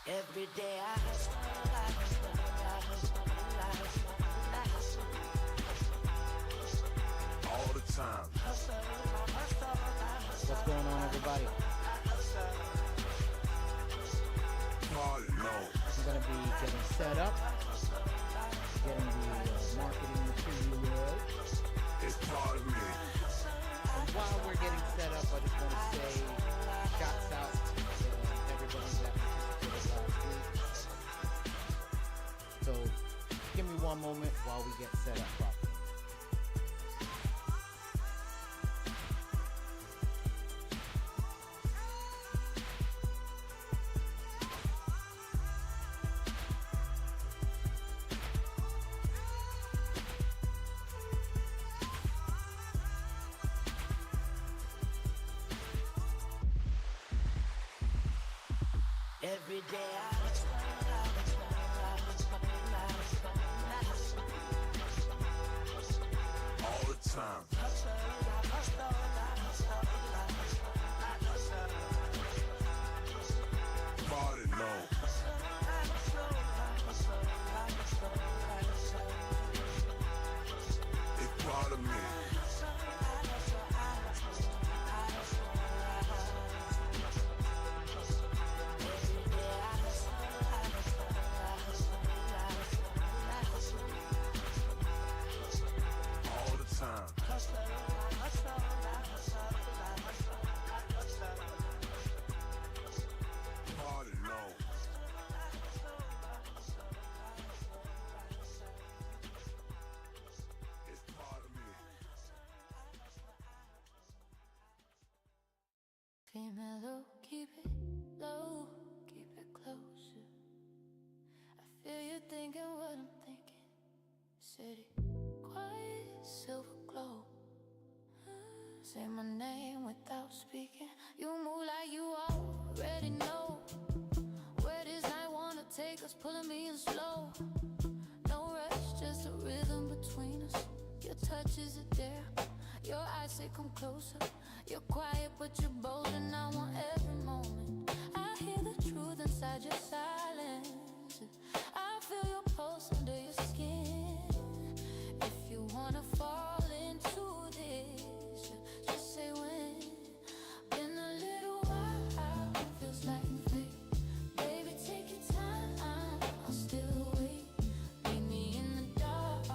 Every day I hustle, I hustle, I hustle, I hustle, I hustle. All the time. Hustle, I hustle, I hustle. What's going on, everybody? Party low. I'm gonna be getting set up, getting the marketing material. It's part of me. And while we're getting set up, I just want to say shouts out to everybody that participated last week. So just give me one moment while we get set up properly. Every day I hustle, I hustle, I hustle, I hustle, I hustle. All the time. Hustle, I hustle, I hustle, I hustle, I hustle. Party low. Hustle, I hustle, I hustle, I hustle, I hustle. It's part of me. Hustle, I hustle, I hustle, I hustle, I hustle. Every day I hustle, I hustle, I hustle, I hustle, I hustle. All the time. Hustle, I hustle, I hustle, I hustle, I hustle. Party low. It's part of me. Keep it low, keep it low, keep it closer. I feel you thinking what I'm thinking. City, quiet, silver glow. Say my name without speaking. You move like you already know where this night wanna take us, pulling me in slow. No rush, just a rhythm between us. Your touch is a dare. Your eyes say come closer. You're quiet but you're bold, and I want every moment. I hear the truth inside your silence. I feel your pulse under your skin. If you wanna fall into this, just say when. Been a little while, feels like fate. Baby, take your time, I'll still wait. Meet me in the dark,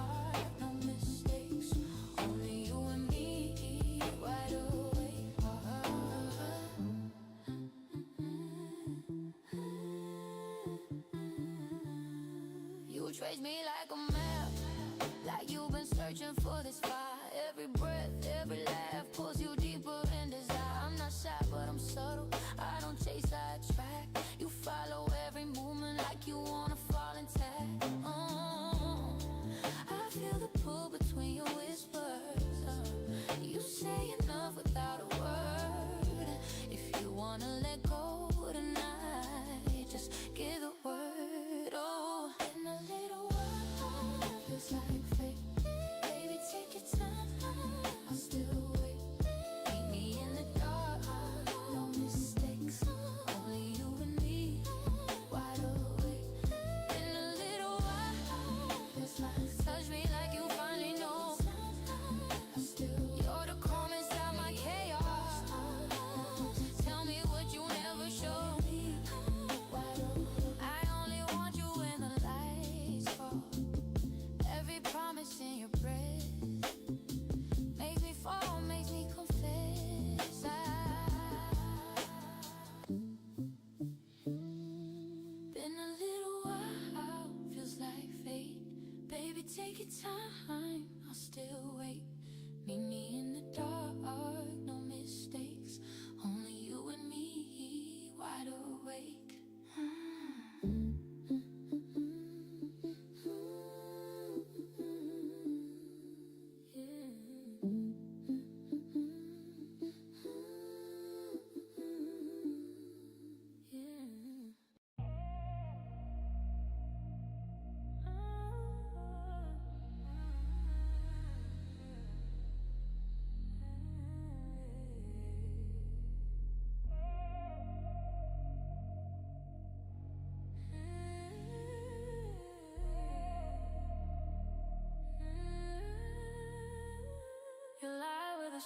no mistakes. Only you and me, wide awake. You trace me like a map, like you've been searching for this fire. Every breath, every laugh pulls you deeper in desire. I'm not shy, but I'm subtle. I don't chase, I attract. You follow every movement like you wanna fall intact. I feel the pull between your whispers. You say enough without a word. If you wanna let go tonight, just give the word. Oh, in a little while, feels like fate. Baby, take your time, I'll still wait. Meet me in the dark, no mistakes. Only you and me, wide awake. In a little while, feels like touch me like you finally know. You're the calm inside my chaos. Tell me what you never show. I only want you when the lights fall. Every promise in your breath makes me fall, makes me confess. Been a little while, feels like fate. Baby, take your time, I'll still wait. Meet me in the dark, no mistakes. Only you and me, wide awake.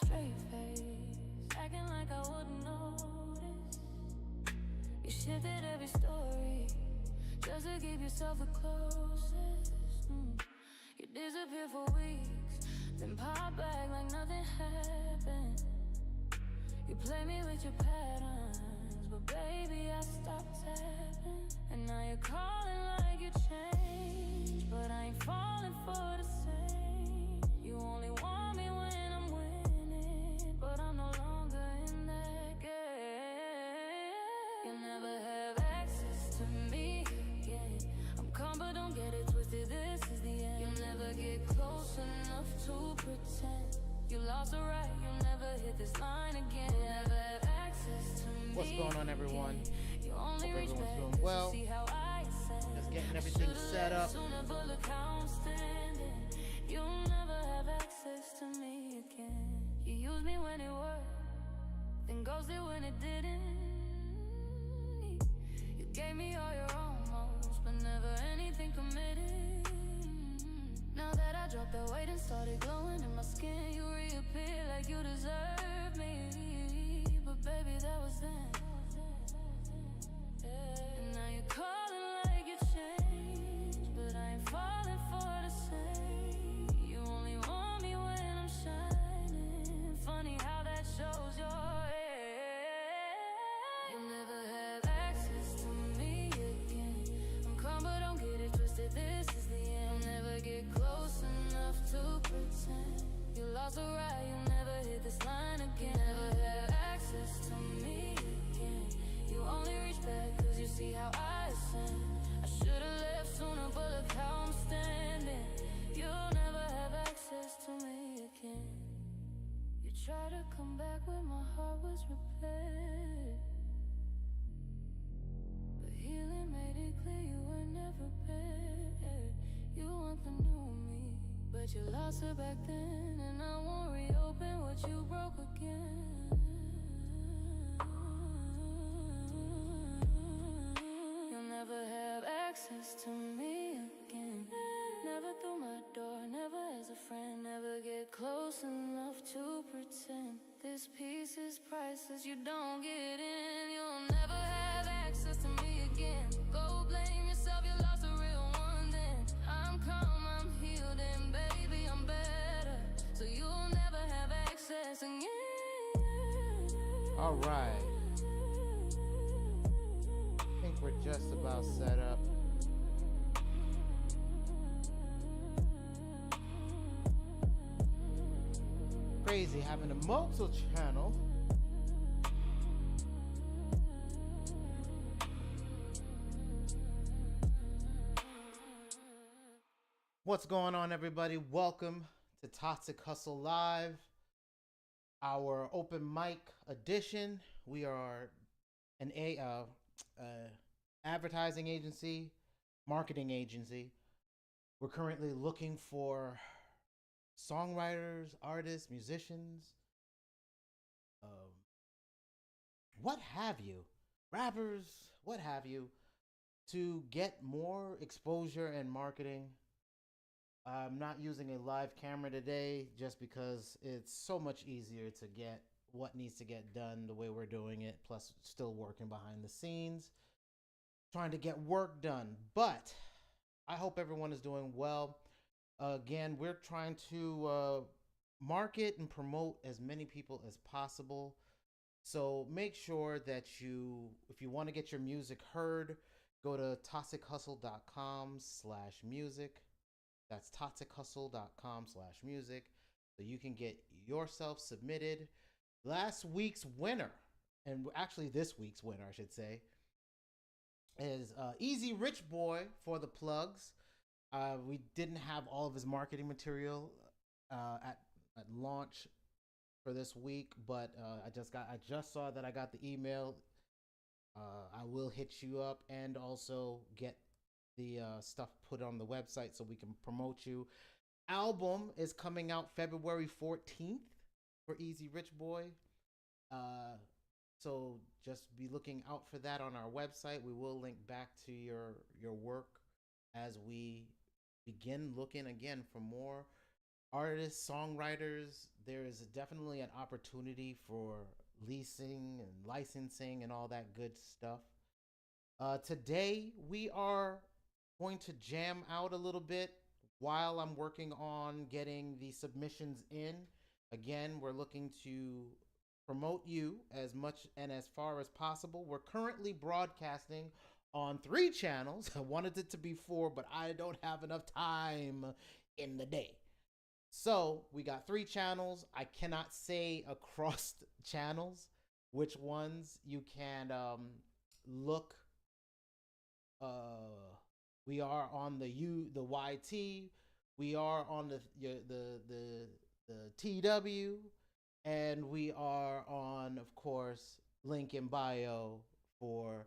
straight face, acting like I wouldn't notice. You shifted every story just to keep yourself the closest. You disappear for weeks, then pop back like nothing happened. You play me with your patterns, but baby, I stopped tapping. And now you're calling like you changed, but I ain't falling for the same. You only want me when I'm winning, but I'm no longer in that game. You'll never have access to me again. I'm calm, but don't get it twisted, this is the end. You'll never get close enough to pretend you lost the right, you'll never hit this line again. You'll never have access to me. What's going on, everyone? You only Hope reach everyone's back doing 'cause well. you see how I ascend. Just getting everything set up. Sooner, but look how I'm standing. You'll never have access to me again. You used me when it worked, then ghosted when it didn't. You gave me all your almost, but never anything committed. Now that I dropped that weight and started glowing in my skin, you reappear like you deserve me. But baby, that was then. And now you're calling like you changed, but I ain't falling for the same. You only want me when I'm shining. Funny how that shows your age. You'll never have access to me again. I'm calm, but don't get it twisted, this is the end. You'll never get close enough to pretend you lost the right, you'll never hit this line again. Never have access to me again. You only reach back 'cause you see how I ascend. I should've left sooner, but look how I'm standing. You'll never have access to me again. You tried to come back when my heart was repaired, but healing made it clear you were never prepared. You want the new me, but you lost it back then, and I won't reopen what you broke again. You'll never have access to me again. Never through my door, never as a friend. Never get close enough to pretend this piece is priceless, you don't get in. You'll never have access to me again. Go blame yourself, you lost a real one then. I'm calm, I'm healed, and baby, I'm better. So you'll never have access again. All right. I think we're just about set up. Crazy having a multiple channel. What's going on, everybody? Welcome to Toxic Hustle Live, our open mic edition. We are an advertising agency, marketing agency. We're currently looking for songwriters, artists, musicians, what have you, rappers, what have you, to get more exposure and marketing. I'm not using a live camera today just because it's so much easier to get what needs to get done the way we're doing it, plus still working behind the scenes, trying to get work done. But I hope everyone is doing well. Again, we're trying to market and promote as many people as possible. So make sure that if you want to get your music heard, go to toxichustle.com/music. That's toxichustle.com/music. So you can get yourself submitted. Last week's winner, and actually this week's winner, I should say, is Easy Rich Boy for the plugs. We didn't have all of his marketing material at launch for this week, but I just saw that I got the email. I will hit you up and also get the stuff put on the website so we can promote you. Album is coming out February 14th for Easy Rich Boy. So just be looking out for that on our website. We will link back to your work as we begin looking again for more artists, songwriters, there is definitely an opportunity for leasing and licensing and all that good stuff. Today, we are going to jam out a little bit while I'm working on getting the submissions in. Again, we're looking to promote you as much and as far as possible. We're currently broadcasting on 3 channels. I wanted it to be 4, but I don't have enough time in the day. So we got 3 channels. I cannot say across channels which ones you can look. We are on the YT. We are on the TW, and we are on, of course, link in bio for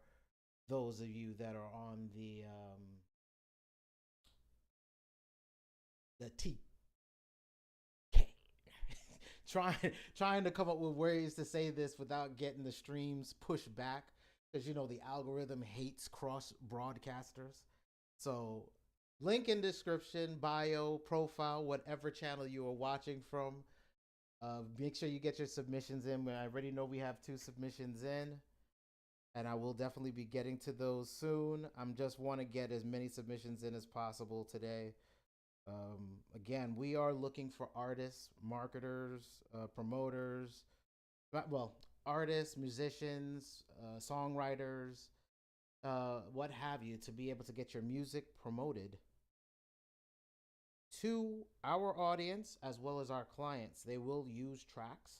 those of you that are on the T. Trying to come up with ways to say this without getting the streams pushed back, because the algorithm hates cross broadcasters. So link in description, bio, profile, whatever channel you are watching from. Make sure you get your submissions in. I already know we have 2 submissions in, and I will definitely be getting to those soon. I'm just want to get as many submissions in as possible today. Again, we are looking for artists, marketers, promoters, well, artists, musicians, songwriters, what have you, to be able to get your music promoted to our audience as well as our clients. They will use tracks,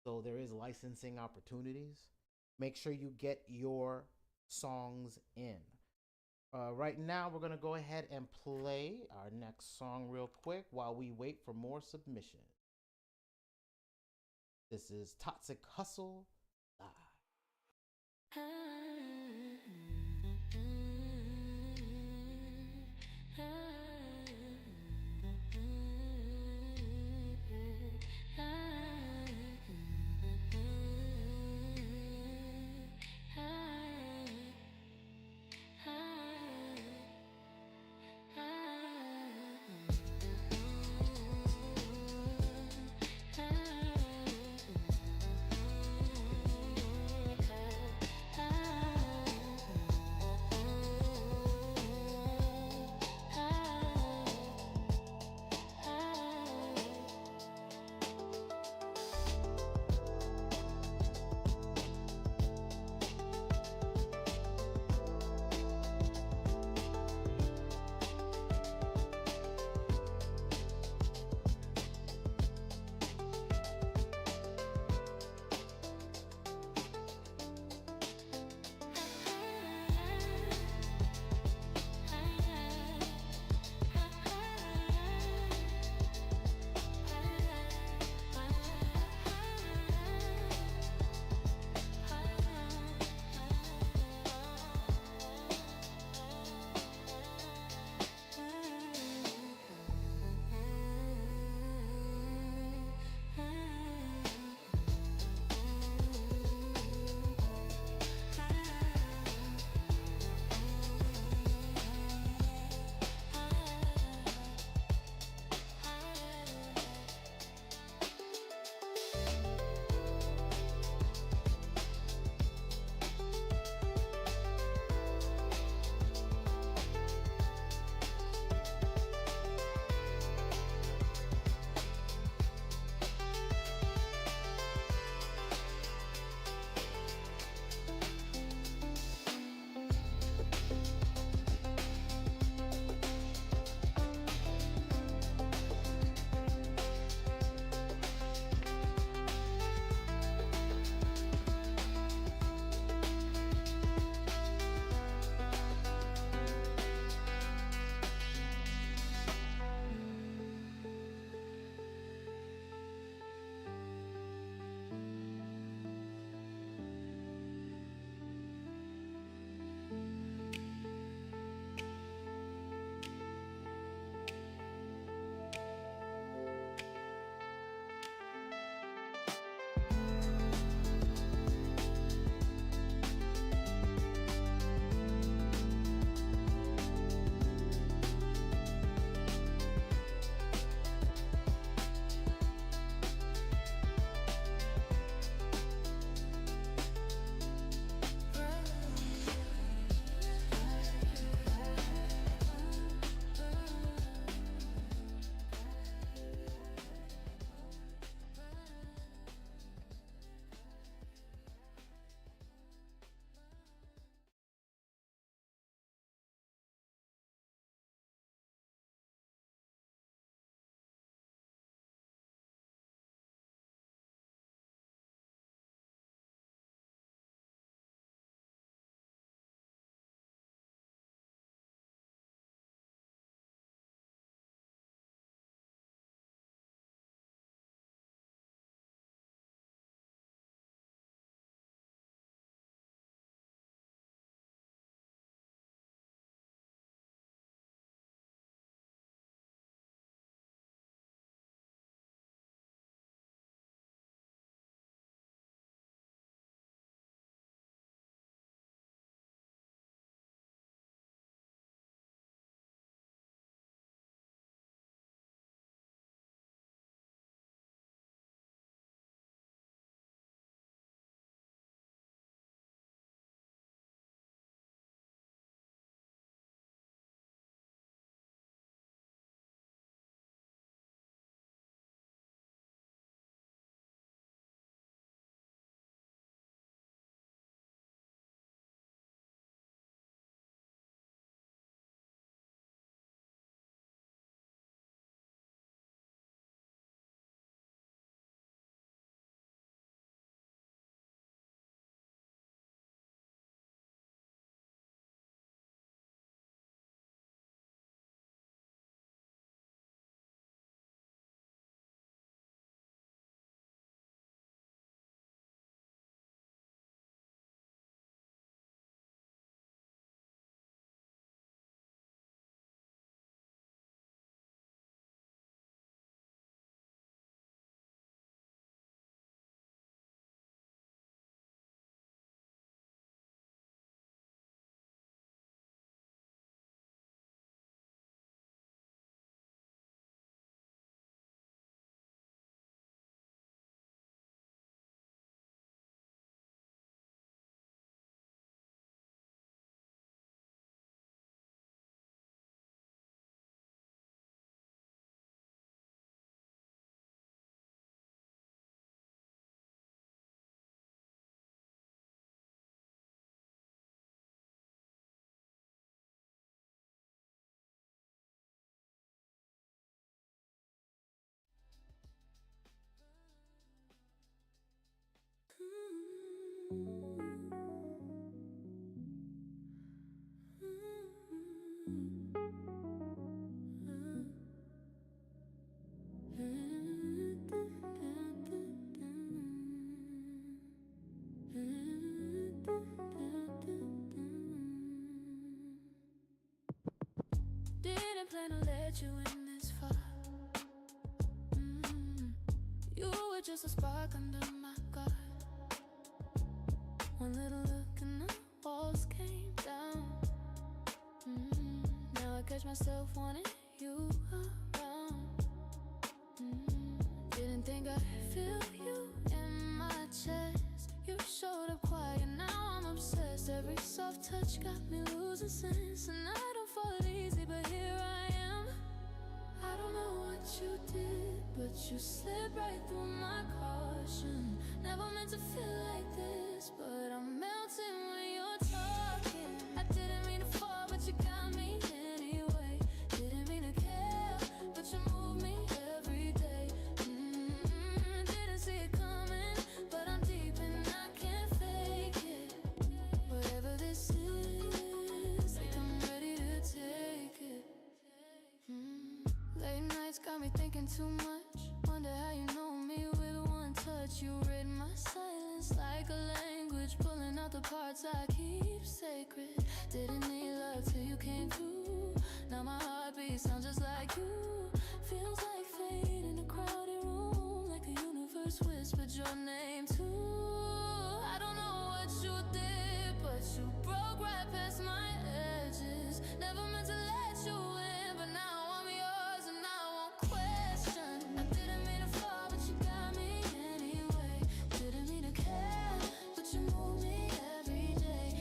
so there is licensing opportunities. Make sure you get your songs in. Right now, we're going to go ahead and play our next song real quick while we wait for more submissions. This is Toxic Hustle Live. Didn't plan to let you in this far. You were just a spark under my guard. One little look and the walls came down. Now I catch myself wanting you around. Didn't think I'd feel you in my chest. You showed up quiet, now I'm obsessed. Every soft touch got me losing sense. And I don't fall easy, but here I am. I don't know what you did, but you slipped right through my caution. Never meant to feel like this, but I'm melting when you're talking. I didn't mean to fall, but you got me anyway. Didn't mean to care, but you move me every day. Didn't see it coming, but I'm deep and I can't fake it. Whatever this is, like I'm ready to take it. Late nights got me thinking too much. Wonder how you know me with one touch. You read my silence like a language, pulling out the parts I keep sacred. Didn't need love till you came through. Now my heartbeat sounds just like you. Feels like fate in a crowded room, like the universe whispered your name too. I don't know what you did, but you broke right past my edges. Never meant to let you in, but now I'm yours and I won't question. I didn't mean to fall, but you got me anyway. Didn't mean to care, but you move me every day.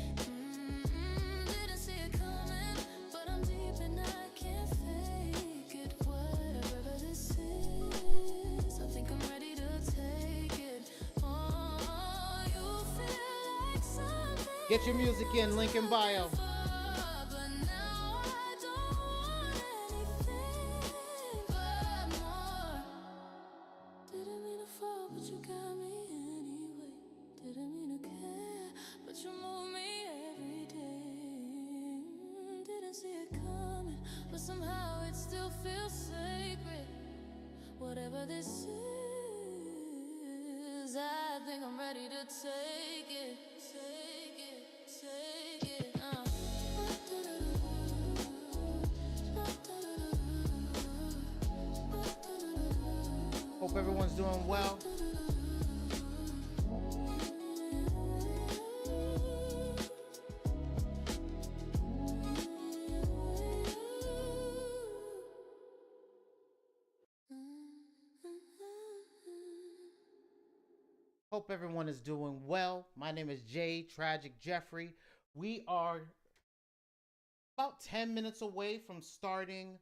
Didn't see it coming, but I'm deep and I can't fake it. Whatever this is, I think I'm ready to take it. Oh, you feel like something. Get your music in, link in bio. But now I don't want anything but more. Didn't mean to fall, but you got me anyway. Didn't mean to care, but you move me every day. Didn't see it coming, but somehow it still feels sacred. Whatever this is, I think I'm ready to take it. Take it, take it. Hope everyone's doing well. Hope everyone is doing well. My name is Jay Tragic Jeffrey. We are about 10 minutes away from starting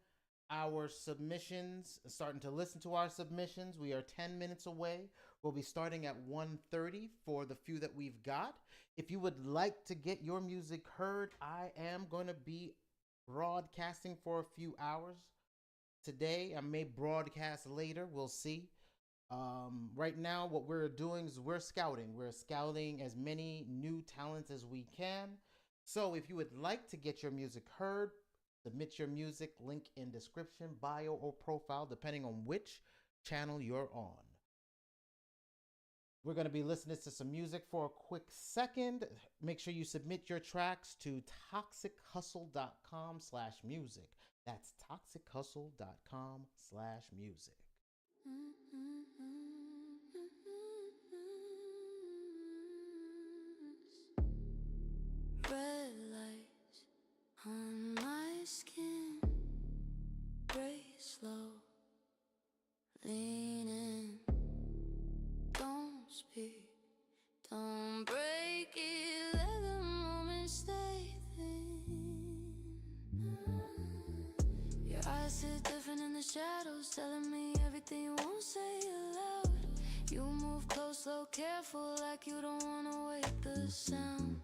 our submissions, starting to listen to our submissions. We are 10 minutes away. We'll be starting at 1:30 for the few that we've got. If you would like to get your music heard, I am going to be broadcasting for a few hours today. I may broadcast later. We'll see. Right now, what we're doing is we're scouting. We're scouting as many new talents as we can. So if you would like to get your music heard, submit your music, link in description, bio, or profile, depending on which channel you're on. We're going to be listening to some music for a quick second. Make sure you submit your tracks to toxichustle.com/music. That's toxichustle.com/music. Red lights on my skin, breathe slow, lean in, don't speak, don't break it, let the moment stay thin. Your eyes sit different in the shadows, telling me everything you won't say aloud. You move close, slow, careful, like you don't wanna wake the sound.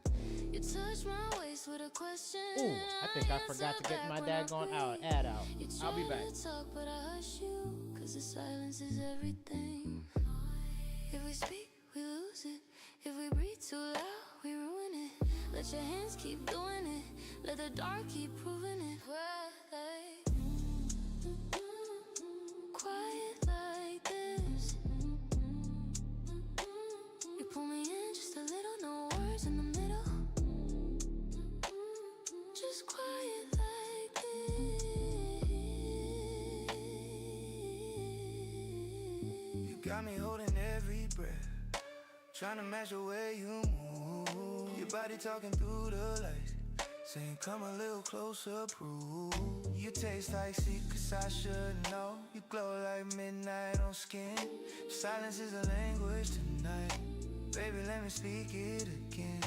You touch my waist with a question. Ooh, I think I forgot to get my daggone ad out. I'll be back. Talk, but I hush you, 'cause the silence is everything. If we speak, we lose it. If we breathe too loud, Let your hands keep doing it. Let the dark keep proving it. Quiet like this. You pull me in just a little, no words in the middle. Just quiet like this. You got me holding every breath, trying to match the way you move. Your body talking through the lights, saying come a little closer, prove. You taste like secrets I should know. You glow like midnight on skin. Silence is a language tonight. Baby, let me speak it again.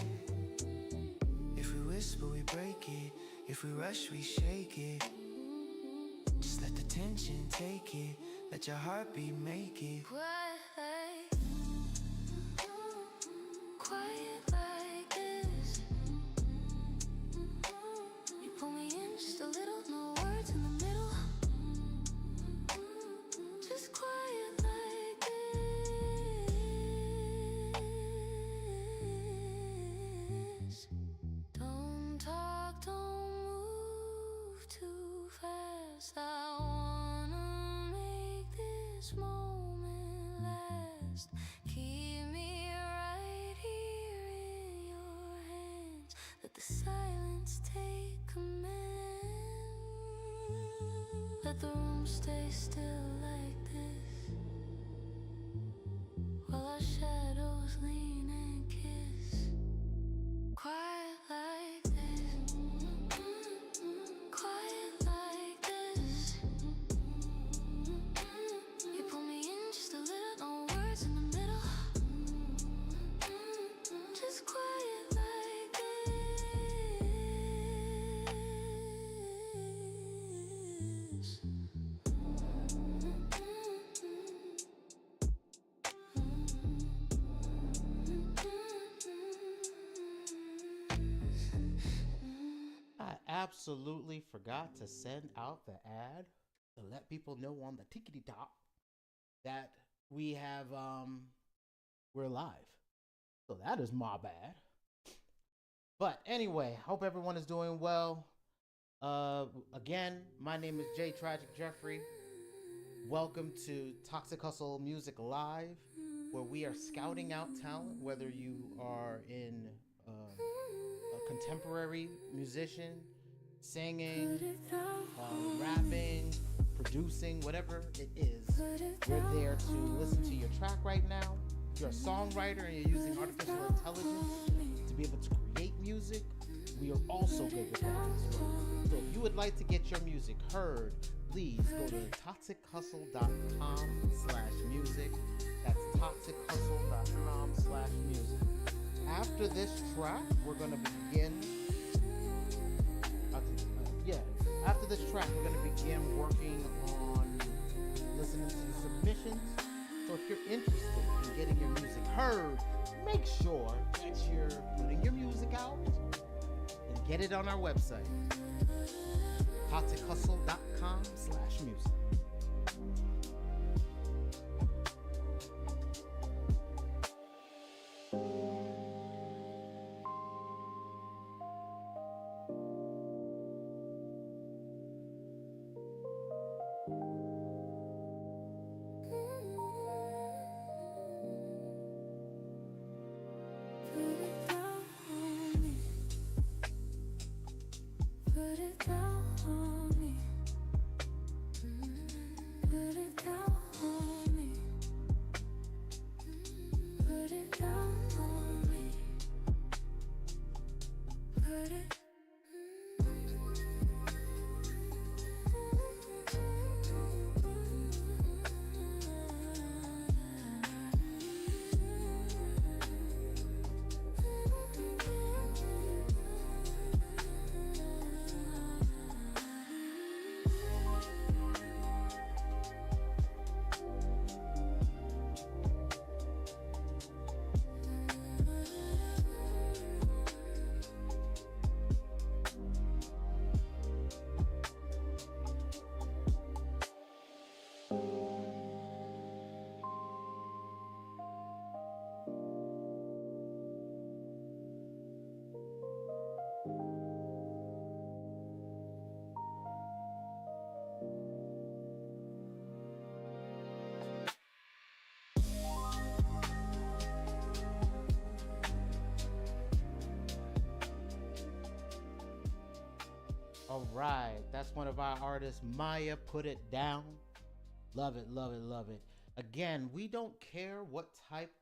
If we whisper, we break it. If we rush, we shake it. Just let the tension take it. Let your heartbeat make it. Quiet like this. You pull me in just a little, no words in the middle. Just quiet like this. Don't talk, don't move too fast. I wanna make this moment last. Keep me right here in your hands. Let the silence take command. Let the room stay still like this, while our shadows lean and kiss. Quiet like this. Quiet like this. You pull me in just a little, no words in the middle. Just quiet like this. I absolutely forgot to send out the ad to let people know on the tickety top that we have we're live. So that is my bad. But anyway, hope everyone is doing well. Again, my name is J Tragic Jeffrey. Welcome to Toxic Hustle Music Live, where we are scouting out talent, whether you are in a contemporary musician, singing, rapping, producing, whatever it is. We're there to listen to your track right now. If you're a songwriter and you're using artificial intelligence to be able to create music, we are also good with that as well. So if you would like to get your music heard, please go to toxichustle.com/music. That's toxichustle.com/music. After this track, we're going to begin. After this track, we're going to begin working on listening to the submissions. So if you're interested in getting your music heard, make sure that you're putting your music out and get it on our website, toxichustle.com/music. Put it down on me. All right, that's one of our artists, Maya. Put It Down. Love it, love it, love it. Again, we don't care what type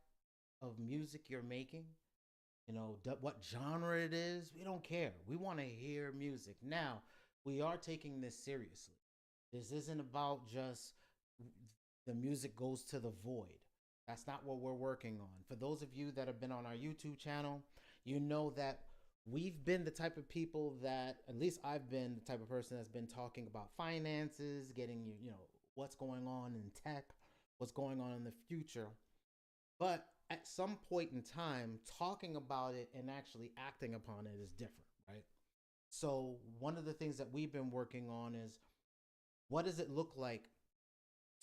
of music you're making, what genre it is. We don't care. We want to hear music. Now, we are taking this seriously. This isn't about just the music goes to the void. That's not what we're working on. For those of you that have been on our YouTube channel, you know that we've been the type of people that, at least I've been the type of person that's been talking about finances, getting what's going on in tech, what's going on in the future. But at some point in time, talking about it and actually acting upon it is different, right? So one of the things that we've been working on is, what does it look like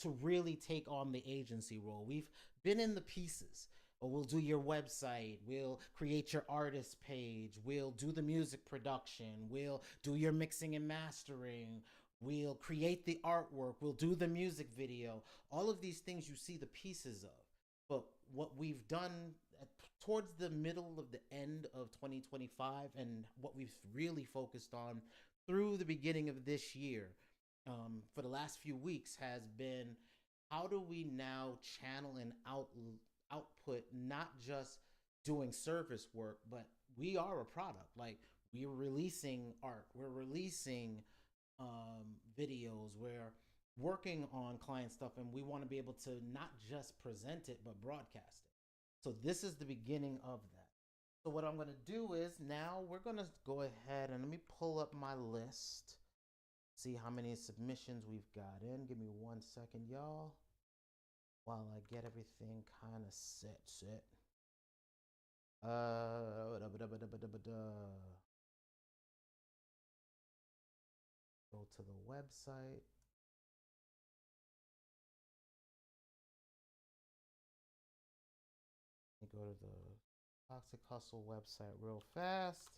to really take on the agency role? We've been in the pieces. We'll do your website, we'll create your artist page, we'll do the music production, we'll do your mixing and mastering, we'll create the artwork, we'll do the music video. All of these things you see the pieces of. But what we've done towards the middle of the end of 2025, and what we've really focused on through the beginning of this year, for the last few weeks, has been, how do we now channel and output, not just doing service work, but we are a product. Like, we're releasing art, we're releasing videos, we're working on client stuff, and we want to be able to not just present it, but broadcast it. So this is the beginning of that. So what I'm going to do is, now we're going to go ahead and let me pull up my list, see how many submissions we've got in. Give me 1 second, y'all, while I get everything kind of set. Go to the website. Go to the Toxic Hustle website real fast,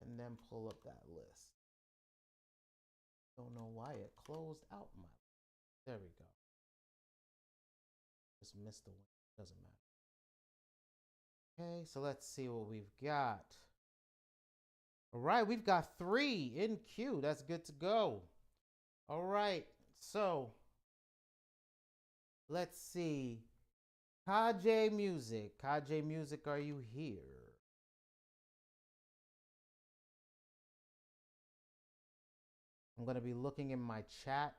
and then pull up that list. Don't know why it closed out my. There we go. Just missed the one. Doesn't matter. Okay, so let's see what we've got. All right, we've got 3 in queue. That's good to go. All right, so let's see. Kajay Music. Kajay Music, are you here? I'm going to be looking in my chat.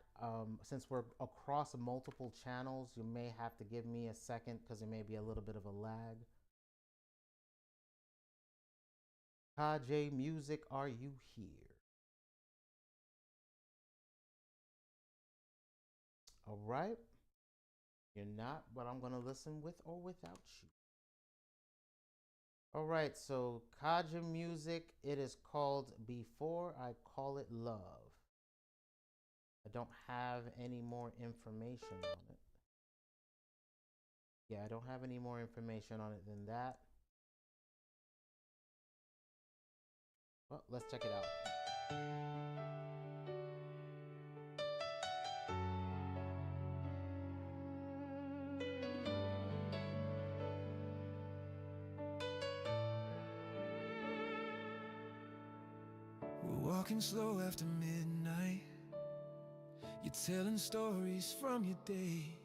Since we're across multiple channels, you may have to give me a second because there may be a little bit of a lag. Kajay Music, are you here? All right. You're not, but I'm going to listen with or without you. All right, so Kajay Music, it is called Before I Call It Love. I don't have any more information on it. Yeah, I don't have any more information on it than that. Well, let's check it out. We're walking slow after midnight. You're telling stories from your day.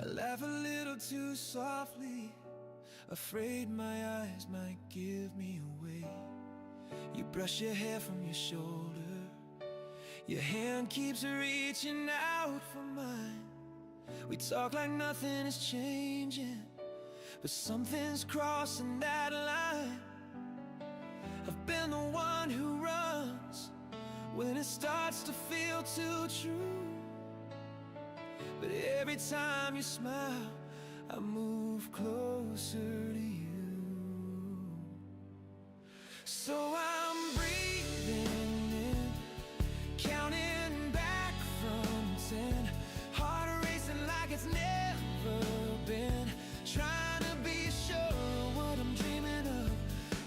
I laugh a little too softly, afraid my eyes might give me away. You brush your hair from your shoulder, your hand keeps reaching out for mine. We talk like nothing is changing, but something's crossing that line. I've been the one who runs when it starts to feel too true, but every time you smile, I move closer to you. So I'm breathing in, counting back from 10, heart racing like it's never been, trying to be sure of what I'm dreaming of,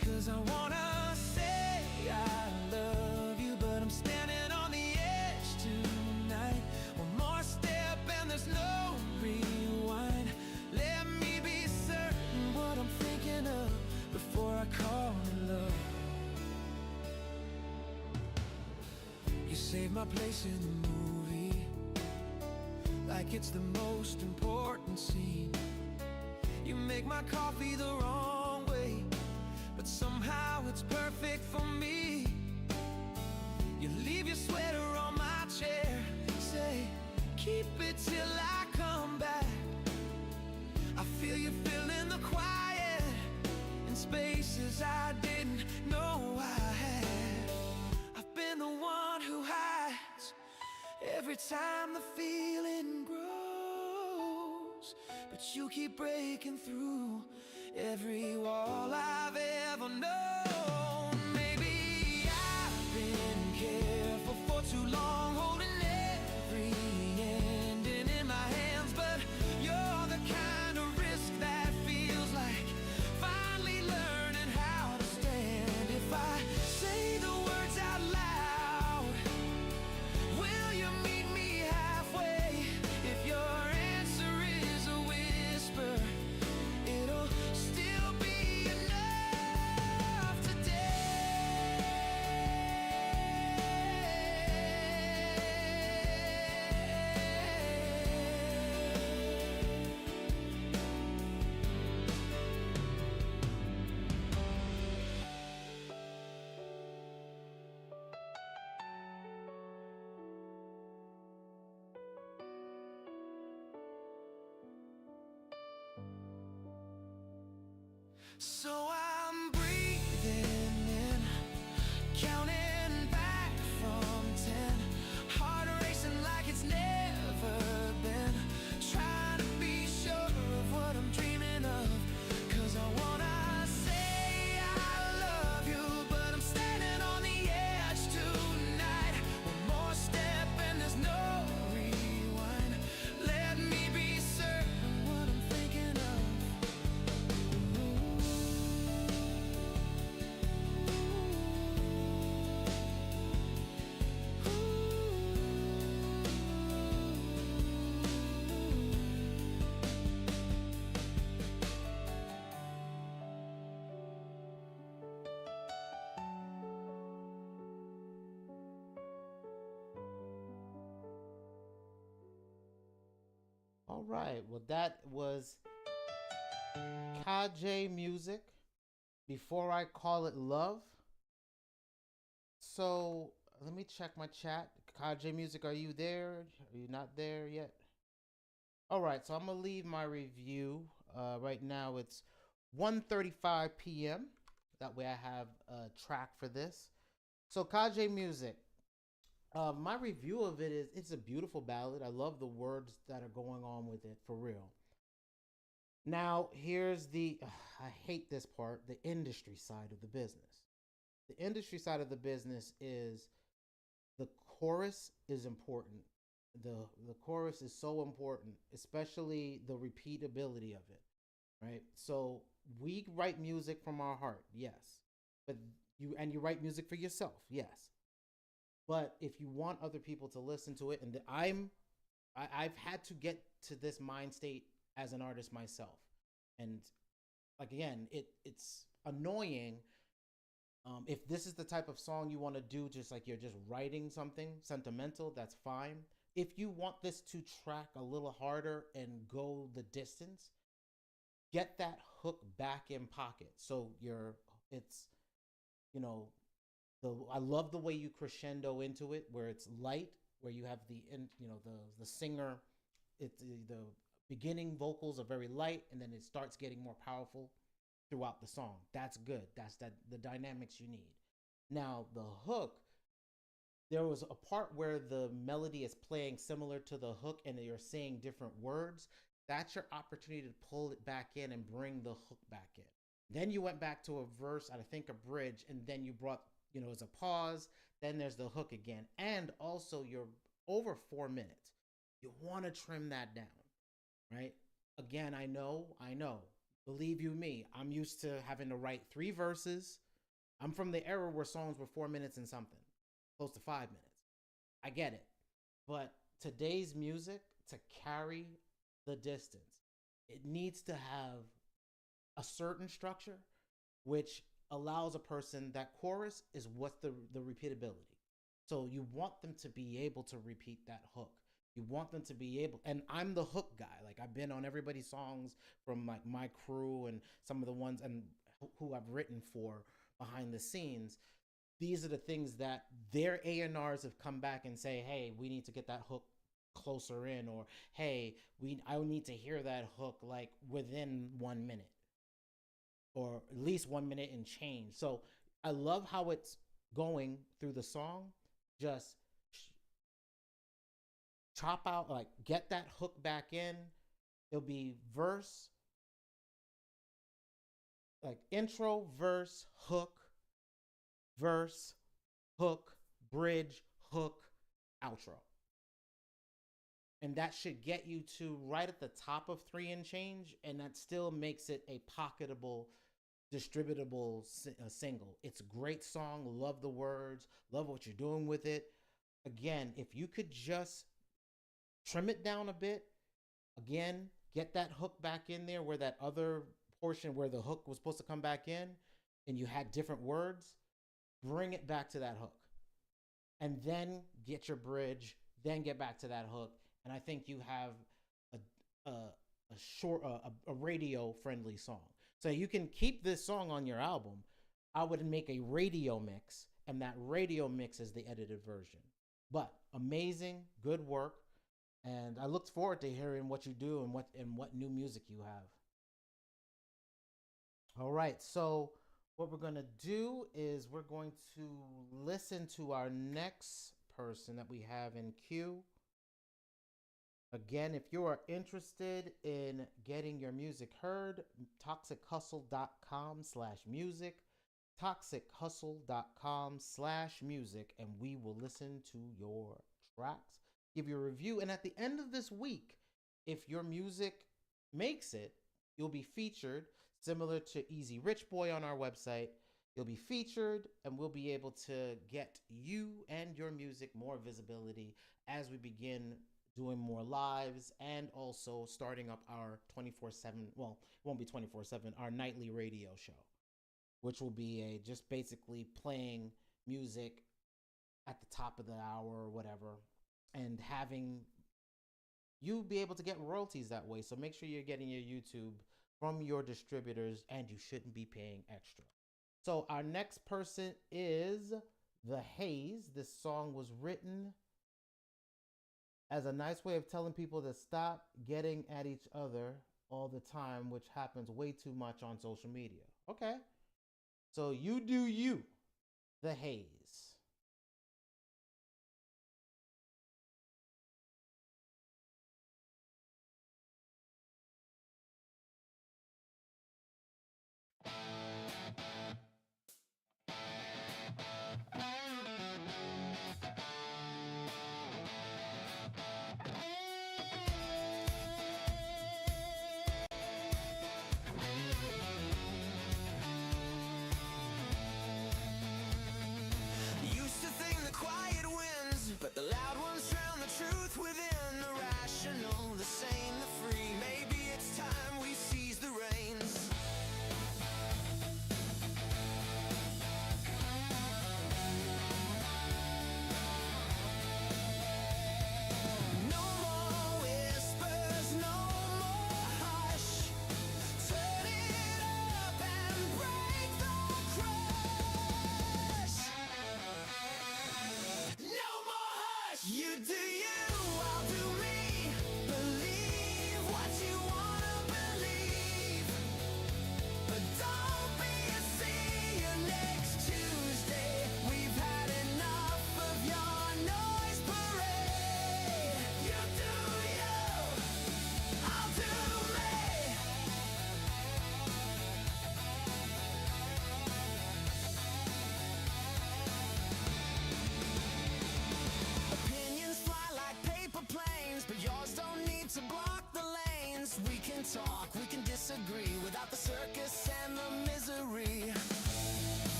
'cause I wanna say I love you, but I'm standing on the edge tonight. One more step and there's no rewind. Let me be certain what I'm thinking of before I call it love. my place in the movie, like it's the most important scene. You make my coffee the wrong way, but somehow it's perfect for me. You leave your sweater on my chair, say, keep it till I come back. I feel you filling the quiet in spaces I didn't know I had. I've been the one who hides every time the feeling grows, but you keep breaking through every wall I've ever known. Maybe I've been careful for too long, holding every ending in my hands, but you're the kind of risk that feels like finally learning how to stand. If I say the words out loud, will you meet me halfway? If your answer is a whisper, it'll still be enough today. So I'm breathing in, counting back from 10, heart racing like it's never been, trying to be sure of what I'm dreaming of, 'cause I wanna say I love you, but I'm standing on the edge tonight. One more step and there's no rewind. Let me be certain what I'm thinking of. All right. Well, that was Kajay Music. Before I Call It Love. So let me check my chat. Kajay Music, are you there? Are you not there yet? All right. So I'm gonna leave my review. Right now it's 1:35 p.m. That way I have a track for this. So Kajay Music. My review of it is it's a beautiful ballad. I love the words that are going on with it, for real. Now, here's the I hate this part, the industry side of the business. The industry side of the business is the chorus is important. The chorus is so important, especially the repeatability of it, right? So we write music from our heart, yes. But you write music for yourself, yes. But if you want other people to listen to it, and I've had to get to this mind state as an artist myself, and like again, it's annoying. If this is the type of song you want to do, just like you're just writing something sentimental, that's fine. If you want this to track a little harder and go the distance, get that hook back in pocket. So it's you know I love the way you crescendo into it, where it's light, where you have the singer, the beginning vocals are very light, and then it starts getting more powerful throughout the song. That's good. That's the dynamics you need. Now the hook, there was a part where the melody is playing similar to the hook, and you're saying different words. That's your opportunity to pull it back in and bring the hook back in. Then you went back to a verse, I think a bridge, and then you brought, as a pause. Then there's the hook again. And also you're over 4 minutes. You want to trim that down, right? Again, I know. Believe you me, I'm used to having to write 3 verses. I'm from the era where songs were 4 minutes and something, close to 5 minutes. I get it. But today's music, to carry the distance, it needs to have a certain structure, which allows a person, that chorus is what's the repeatability. So you want them to be able to repeat that hook. You want them to be able, and I'm the hook guy. Like I've been on everybody's songs from like my crew and some of the ones and who I've written for behind the scenes. These are the things that their A&Rs have come back and say, hey, we need to get that hook closer in, or hey, I need to hear that hook like within 1 minute, or at least 1 minute and change. So I love how it's going through the song. Just chop out, like get that hook back in. It'll be verse, like intro, verse, hook, bridge, hook, outro. And that should get you to right at the top of 3 and change, and that still makes it a pocketable, distributable single. It's a great song. Love the words. Love what you're doing with it. Again, if you could just trim it down a bit, again, get that hook back in there where that other portion where the hook was supposed to come back in and you had different words, bring it back to that hook. And then get your bridge, then get back to that hook. And I think you have a radio friendly song. So you can keep this song on your album. I would make a radio mix, and that radio mix is the edited version. But amazing, good work, and I look forward to hearing what you do and what new music you have. All right, so what we're gonna do is we're going to listen to our next person that we have in queue. Again, if you are interested in getting your music heard, toxichustle.com/music, toxichustle.com/music, and we will listen to your tracks, give you a review, and at the end of this week, if your music makes it, you'll be featured, similar to Easy Rich Boy on our website. You'll be featured, and we'll be able to get you and your music more visibility as we begin doing more lives, and also starting up our 24/7, well, it won't be 24/7, our nightly radio show, which will be just basically playing music at the top of the hour or whatever, and having you be able to get royalties that way. So make sure you're getting your YouTube from your distributors, and you shouldn't be paying extra. So our next person is The Haze. This song was written as a nice way of telling people to stop getting at each other all the time, which happens way too much on social media. Okay. So you do you, The Haze.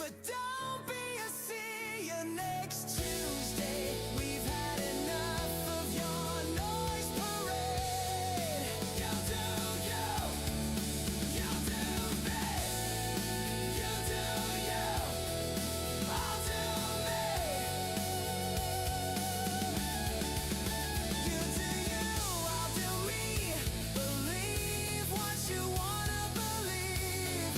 But don't be a see you next Tuesday. We've had enough of your noise parade. You do you, you do me, you do you, I'll do me. You do you, I'll do me. Believe what you wanna believe.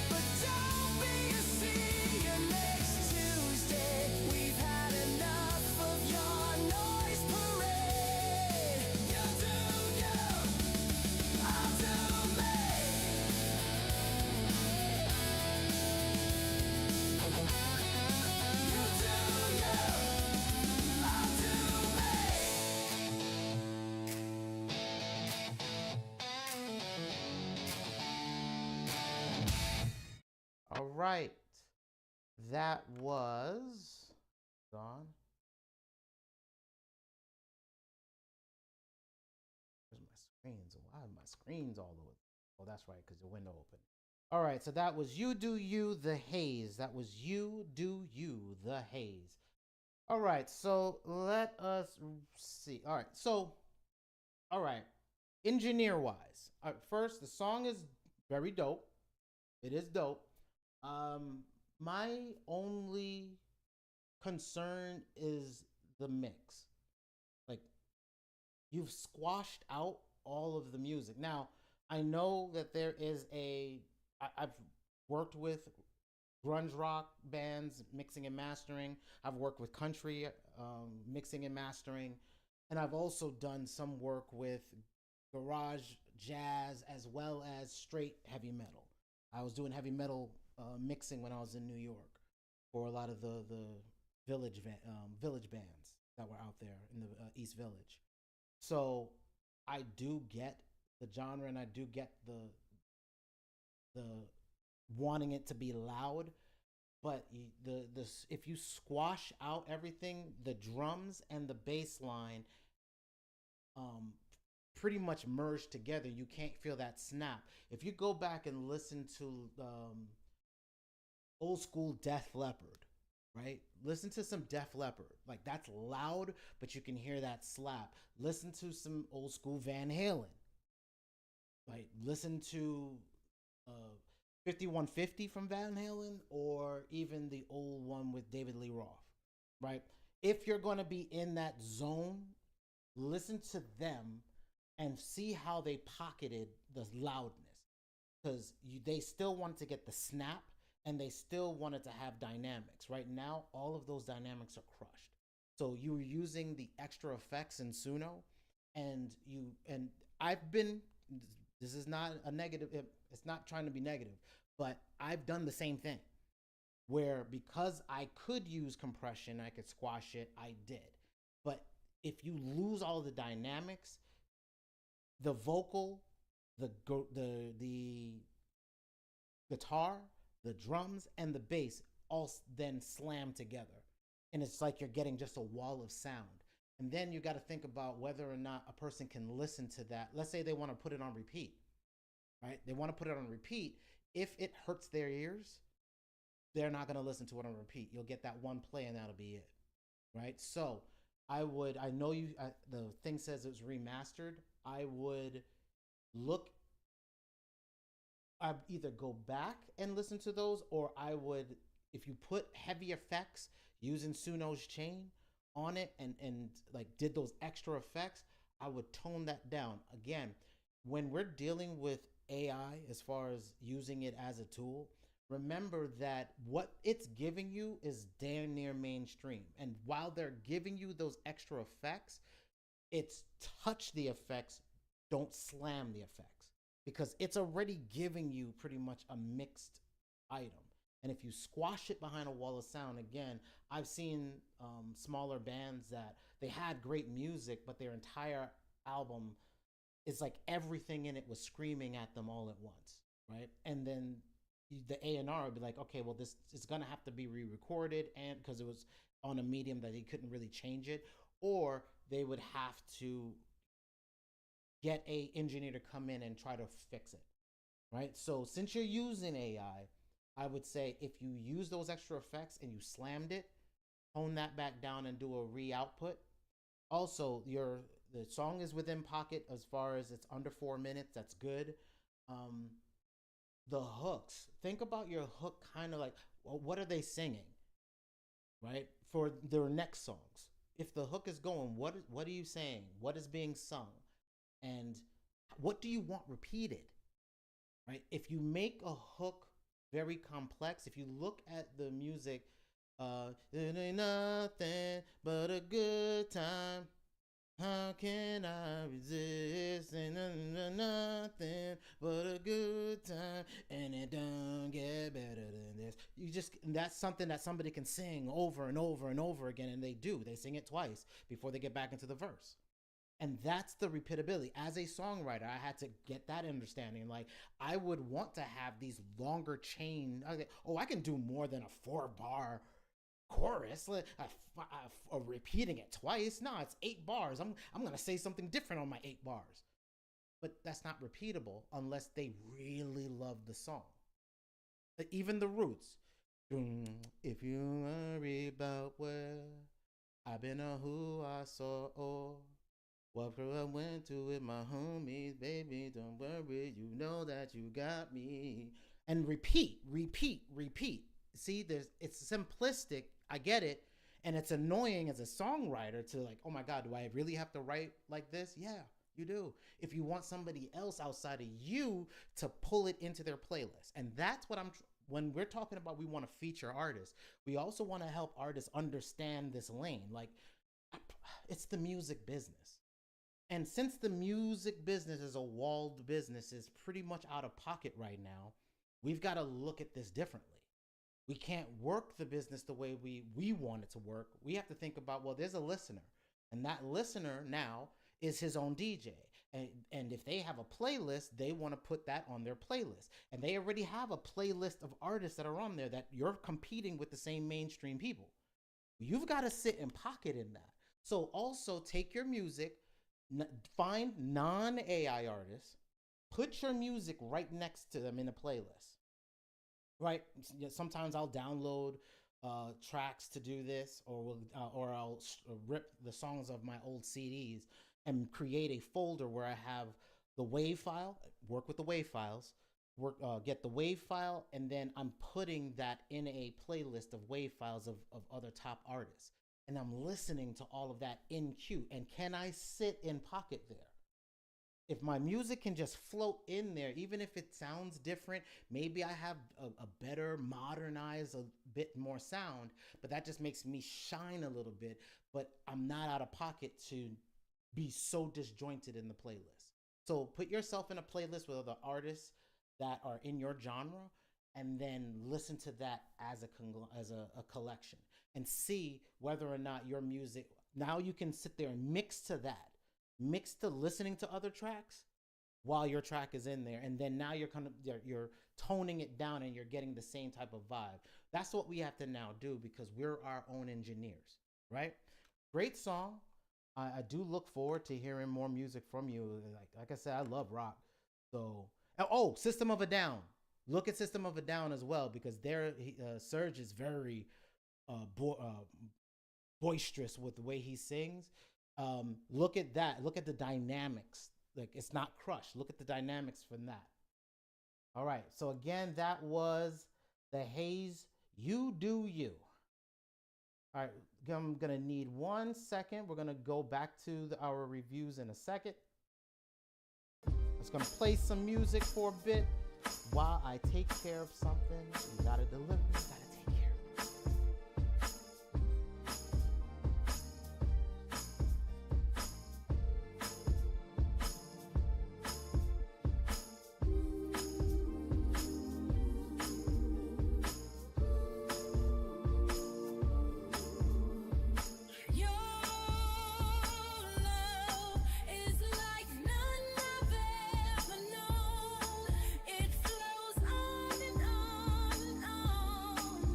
But don't be a see you next Tuesday. We've had enough of your noise parade. You do you, I'll do me. You do you, I'll do me. All right. That was gone. Where's my screens? Why are my screens all over? Oh, that's right, because the window open. All right, so that was You Do You, The Haze. That was You Do You, The Haze. All right, so let us see. All right, engineer wise. First, the song is very dope. It is dope. My only concern is the mix. Like, you've squashed out all of the music. Now, I know that there is I've worked with grunge rock bands mixing and mastering. I've worked with country mixing and mastering. And I've also done some work with garage jazz as well as straight heavy metal. I was doing heavy metal mixing when I was in New York for a lot of the village bands that were out there in the East Village. So I do get the genre and I do get the wanting it to be loud, but if you squash out everything, the drums and the bass line pretty much merge together. You can't feel that snap. If you go back and listen to old school Def Leppard, right? Listen to some Def Leppard. Like, that's loud, but you can hear that slap. Listen to some old school Van Halen. Right? Listen to 5150 from Van Halen, or even the old one with David Lee Roth, right? If you're going to be in that zone, listen to them and see how they pocketed the loudness, because they still wanted to get the snap and they still wanted to have dynamics. Right now, all of those dynamics are crushed. So you were using the extra effects in Suno, and I've been. This is not a negative. It's not trying to be negative, but I've done the same thing, where because I could use compression, I could squash it. I did, but if you lose all the dynamics, the vocal, the guitar, the drums, and the bass all then slam together, and it's like you're getting just a wall of sound. And then you got to think about whether or not a person can listen to that. Let's say they want to put it on repeat, right? They want to put it on repeat. If it hurts their ears, they're not going to listen to it on repeat. You'll get that one play and that'll be it, right? So I know the thing says it was remastered. I would I'd either go back and listen to those, or I would, if you put heavy effects using Suno's chain on it and like did those extra effects, I would tone that down. Again, when we're dealing with AI as far as using it as a tool, remember that what it's giving you is damn near mainstream. And while they're giving you those extra effects, it's touch the effects, don't slam the effects, because it's already giving you pretty much a mixed item. And if you squash it behind a wall of sound, again, I've seen smaller bands that they had great music, but their entire album is like everything in it was screaming at them all at once, right? And then the A&R would be like, okay, well, this is gonna have to be re-recorded, and because it was on a medium that they couldn't really change it, or they would have to get a engineer to come in and try to fix it, right? So since you're using AI, I would say if you use those extra effects and you slammed it, tone that back down and do a re-output. Also, the song is within pocket as far as it's under 4 minutes. That's good. Um, the hooks. Think about your hook kind of like, well, what are they singing? Right? For their next songs. If the hook is going, what are you saying? What is being sung? And what do you want repeated? Right? If you make a hook very complex, if you look at the music, it ain't nothing but a good time. How can I resist? Ain't nothing but a good time, and it don't get better than this. That's something that somebody can sing over and over and over again, and they do. They sing it twice before they get back into the verse. And that's the repeatability. As a songwriter, I had to get that understanding. Like, I would want to have these longer chain. I can do more than a 4-bar chorus, repeating it twice. No, it's 8 bars. I'm gonna say something different on my 8 bars, but that's not repeatable unless they really love the song. Even the Roots. If you worry about where I've been or who I saw or what I went to with my homies, baby, don't worry, you know that you got me. And repeat. See, it's simplistic. I get it. And it's annoying as a songwriter to like, oh my God, do I really have to write like this? Yeah, you do. If you want somebody else outside of you to pull it into their playlist. And that's what when we're talking about we want to feature artists, we also want to help artists understand this lane. Like, it's the music business. And since the music business is a walled business, is pretty much out of pocket right now, we've got to look at this differently. We can't work the business the way we want it to work. We have to think about, well, there's a listener, and that listener now is his own DJ. And if they have a playlist, they want to put that on their playlist. And they already have a playlist of artists that are on there that you're competing with the same mainstream people. You've got to sit and pocket in that. So also take your music, find non-AI artists, put your music right next to them in a playlist. Right? Sometimes I'll download tracks to do this, or I'll rip the songs of my old CDs and create a folder where I have the WAV file, work with the WAV files, get the WAV file, and then I'm putting that in a playlist of WAV files of other top artists. And I'm listening to all of that in queue. And can I sit in pocket there? If my music can just float in there, even if it sounds different, maybe I have a better modernized, a bit more sound, but that just makes me shine a little bit, but I'm not out of pocket to be so disjointed in the playlist. So put yourself in a playlist with other artists that are in your genre, and then listen to that as a collection and see whether or not your music, now you can sit there and mix to listening to other tracks while your track is in there, and then now you're toning it down and you're getting the same type of vibe. That's what we have to now do, because we're our own engineers, right? Great song. I do look forward to hearing more music from you. Like I said, I love rock. So, System of a Down. Look at System of a Down as well, because their Serge is very boisterous with the way he sings. Look at that. Look at the dynamics. Like, it's not crushed. Look at the dynamics from that. All right. So again, that was the Haze You Do You. All right. I'm going to need 1 second. We're going to go back to our reviews in a second. I'm just going to play some music for a bit while I take care of something. You got to deliver. You got to take care of it. Your love is like none I've ever known. It flows on and on and on.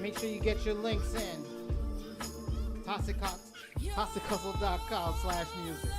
Make sure you get your links in. ToxicHustle.com/music.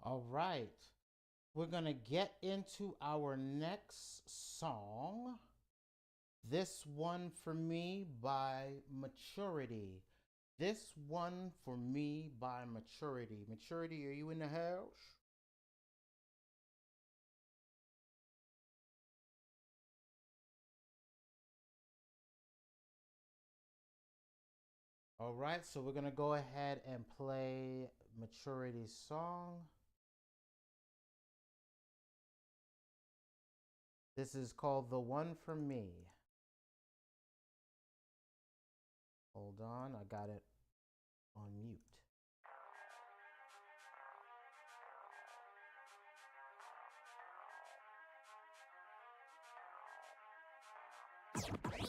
All right. We're going to get into our next song. This One For Me by Maturity. This One For Me by Maturity. Maturity, are you in the house? All right, so we're going to go ahead and play Maturity's song. This is called The One For Me. Hold on, I got it on mute.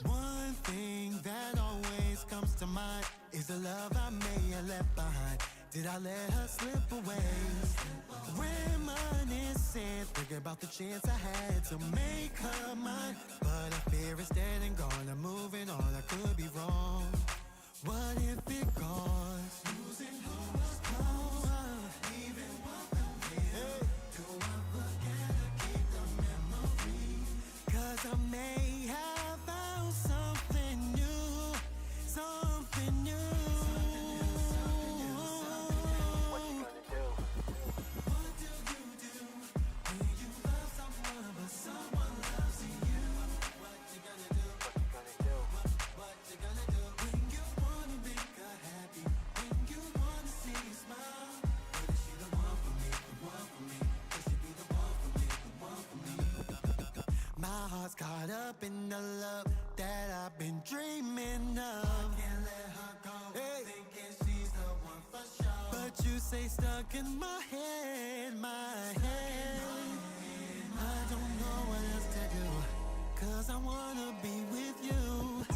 One thing that always comes to mind is the love I may have left behind. Did I let her slip away? Reminiscing, thinking about the chance I had to make her mine. But I fear it's dead and gone. I'm moving on, I could be wrong. What if it goes? Losing who was close, even what I'm here. Do I forget to keep the memory? 'Cause I may have found something new, something new. What you gonna do? What do you do when you love someone but someone loves you? What you gonna do? What you gonna do? What you gonna do when you wanna make her happy? When you wanna see her smile? But is she the one for me? The one for me? Could she be the one for me? The one for me? My heart's caught up in the love that I've been dreaming of. I can't let her go, thinking she's the one for sure. But you say stuck in my head, my head. I don't know what else to do, 'cause I wanna be with you.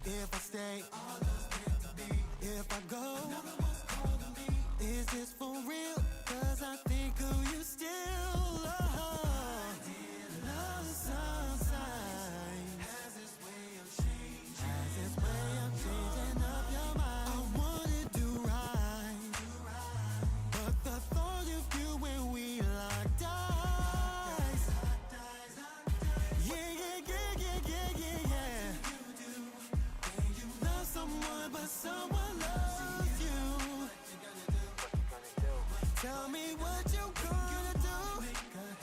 If I stay, all is meant to be. If I go, another one's calling me. Is this for real? 'Cause I think of you still. Love sometimes has its way of changing. Has its way of changing up your mind. I wanna do right, but the thought of you when we locked eyes. Yeah, yeah, yeah, yeah, yeah, yeah, yeah. When you love someone, but someone loves you. Tell me what you gonna do. Make her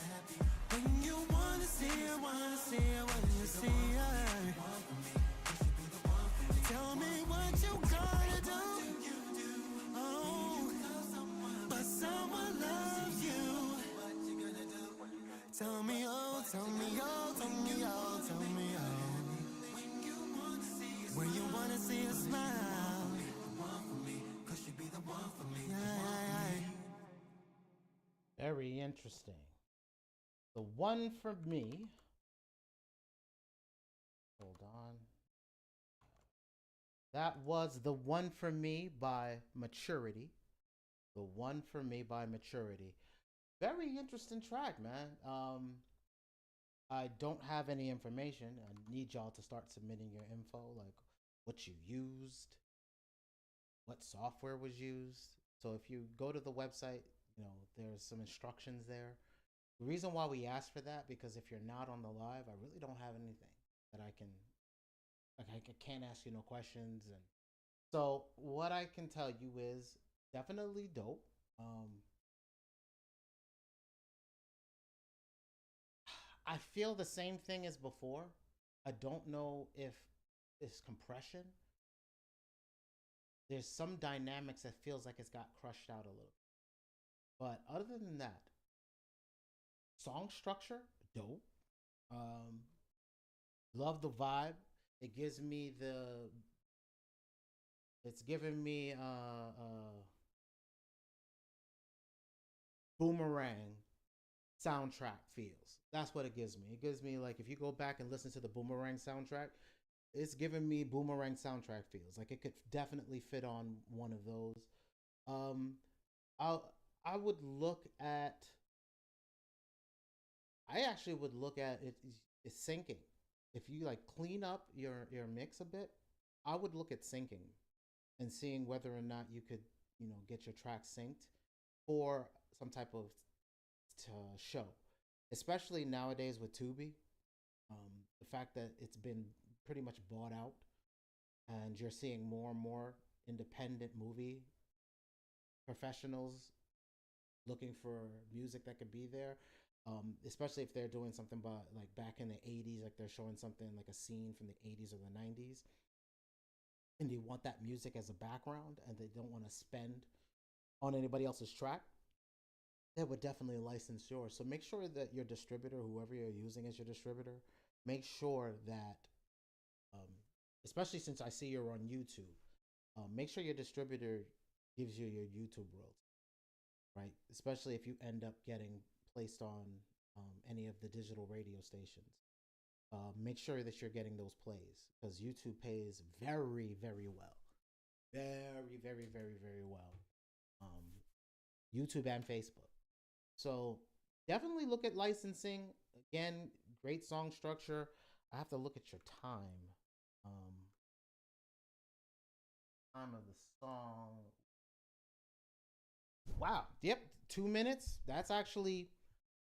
tell me how. When you wanna see a smile. Cause you be the one for me. Very interesting. The one for me. Hold on. That was The One for Me by Maturity. The One for Me by Maturity. Very interesting track, man. I don't have any information. I need y'all to start submitting your info, like what you used, what software was used. So if you go to the website, you know, there's some instructions there. The reason why we ask for that, because if you're not on the live, I really don't have anything that I can, like I can't ask you no questions. And so what I can tell you is definitely dope. I feel the same thing as before. I don't know if it's compression. There's some dynamics that feels like it's got crushed out a little. But other than that, song structure, dope. Love the vibe. It gives me it's giving me Boomerang soundtrack feels. That's what it gives me. It gives me, like, if you go back and listen to the Boomerang soundtrack, it's giving me Boomerang soundtrack feels. Like it could definitely fit on one of those. I would look at. I actually would look at it. It's syncing. If you like clean up your mix a bit, I would look at syncing and seeing whether or not you could, you know, get your track synced for some type of show, especially nowadays with Tubi. The fact that it's been pretty much bought out and you're seeing more and more independent movie professionals looking for music that could be there, especially if they're doing something about like back in the 80s, like they're showing something like a scene from the 80s or the 90s, and they want that music as a background and they don't want to spend on anybody else's track, they would definitely license yours. So make sure that your distributor, whoever you're using as your distributor, make sure that, especially since I see you're on YouTube, make sure your distributor gives you your YouTube royalties, right? Especially if you end up getting placed on any of the digital radio stations. Make sure that you're getting those plays, because YouTube pays very, very well. Very, very, very, very well. YouTube and Facebook. So definitely look at licensing. Again, great song structure. I have to look at your time. Time of the song. Wow. Yep. 2 minutes. That's actually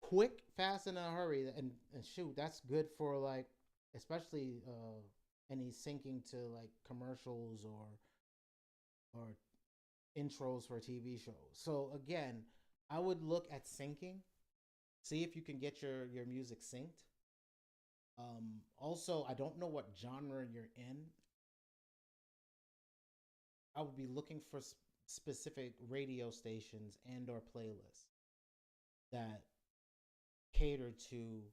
quick, fast, and in a hurry. And shoot, that's good for like, especially any syncing to like commercials or intros for TV shows. So again, I would look at syncing. See if you can get your music synced. Also, I don't know what genre you're in. I would be looking for specific radio stations and or playlists that cater to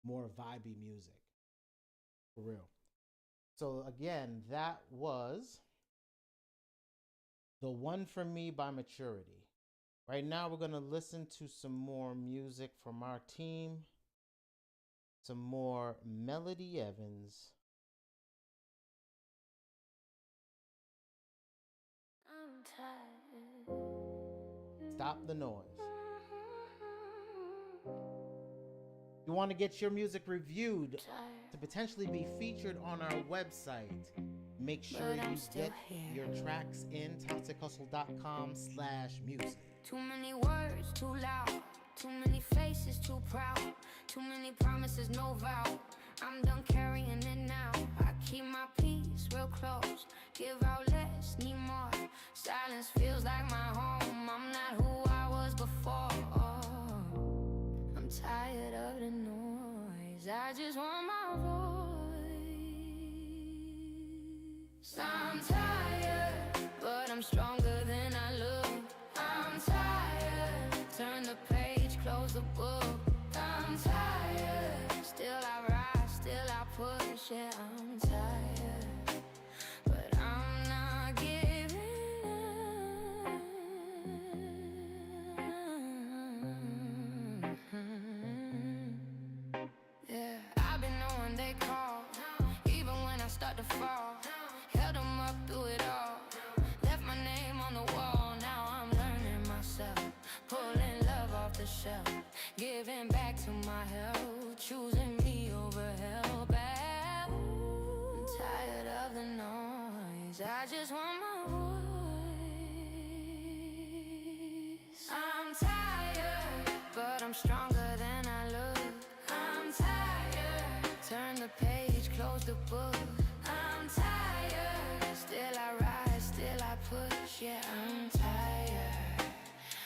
more vibey music. For real. So again, that was The One for Me by Maturity. Right now, we're going to listen to some more music from our team. Some more Melody Evans. I'm tired. Stop the Noise. You want to get your music reviewed to potentially be featured on our website, make sure you get your tracks in toxichustle.com/music. Too many words, too loud. Too many faces, too proud. Too many promises, no vow. I'm done carrying it now. I keep my peace real close. Give out less, need more. Silence feels like my home. I'm not who I was before. I'm tired of the noise. I just want my voice. I'm tired, but I'm stronger than I look. I'm tired. Turn the page, close the book. I'm tired. Still I I just want my voice. I'm tired, but I'm stronger than I look. I'm tired, turn the page, close the book. I'm tired, still I rise, still I push. Yeah, I'm tired,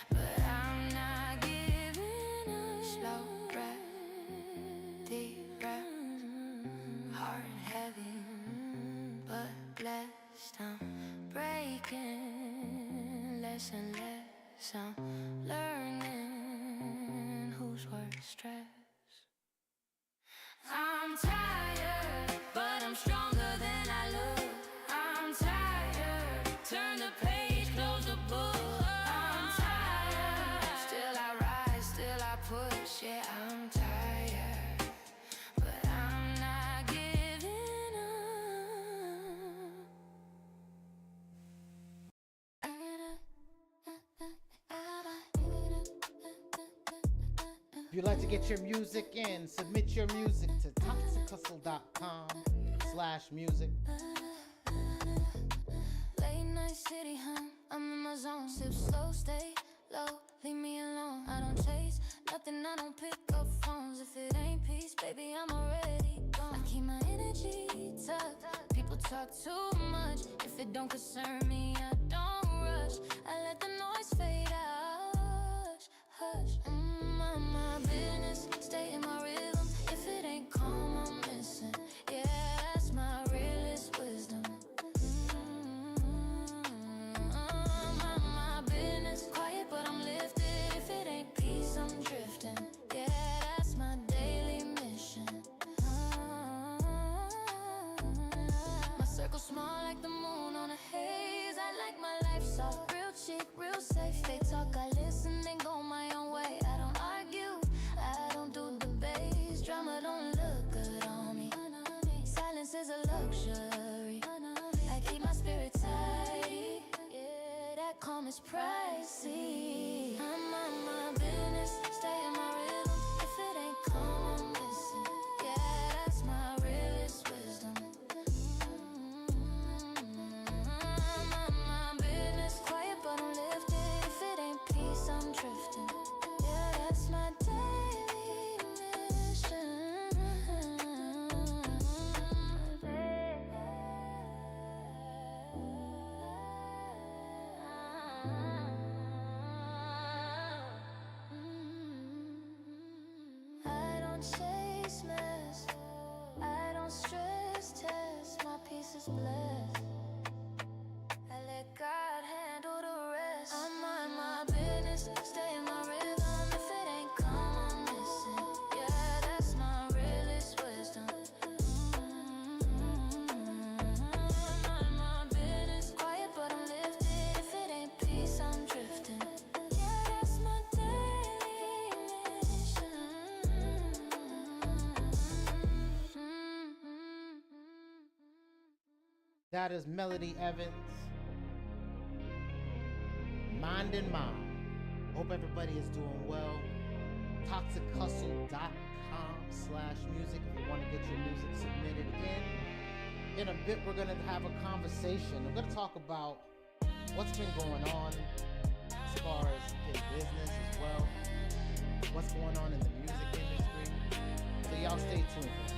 but I'm not giving up. Slow breath, deep breath, heart heavy, but blessed. I'm breaking less and less. I'm learning who's worth stress. I'm tired, but I'm stronger than I look. I'm tired, turn the page, close the book. I'm tired, still I rise, still I push. Yeah, I'm tired, but I'm not giving If you'd like to get your music in, submit your music to toxichustle.com/music. Late night city hum, I'm in my zone. Sip slow, stay low, leave me alone. I don't chase nothing, I don't pick up phones. If it ain't peace, baby, I'm already gone. I keep my energy tucked. People talk too much. If it don't concern me, I don't rush. I let the noise fade out. Hush, hush. My business, stay in my rhythm. If it ain't calm, I'm missing. Yeah, that's my realest wisdom. My business, quiet but I'm lifted. If it ain't peace, I'm drifting. Yeah, that's my daily mission. My circle small like the moon on a haze. I like my life soft, real cheap, real safe. They talk, I listen and go my own way. I don't argue, I don't do debates. Drama don't look good on me. Silence is a luxury. I keep my spirit tight. Yeah, that calm is pricey. I'm on my business, stay in my rhythm. If it ain't calm, I'm missing. Yeah, that's my realest wisdom. I'm on my business, quiet but I'm lifted. If it ain't peace, I'm drifting. Yeah, that's my daily mission. I don't chase mess, I don't stress test. My peace is blessed. I let God handle the rest. I'm on my business, stay in my rhythm. If it ain't calm, I'm missing. Yeah, that's my realest wisdom. I'm on my business, quiet but I'm lifted. If it ain't peace, I'm drifting. Yeah, that's my daily mission. That is Melody Evans. Mind and Mind. Hope everybody is doing well. toxichustle.com/music if you want to get your music submitted in. In a bit, we're going to have a conversation. I'm going to talk about what's been going on as far as in business as well. What's going on in the music industry. So y'all stay tuned for that.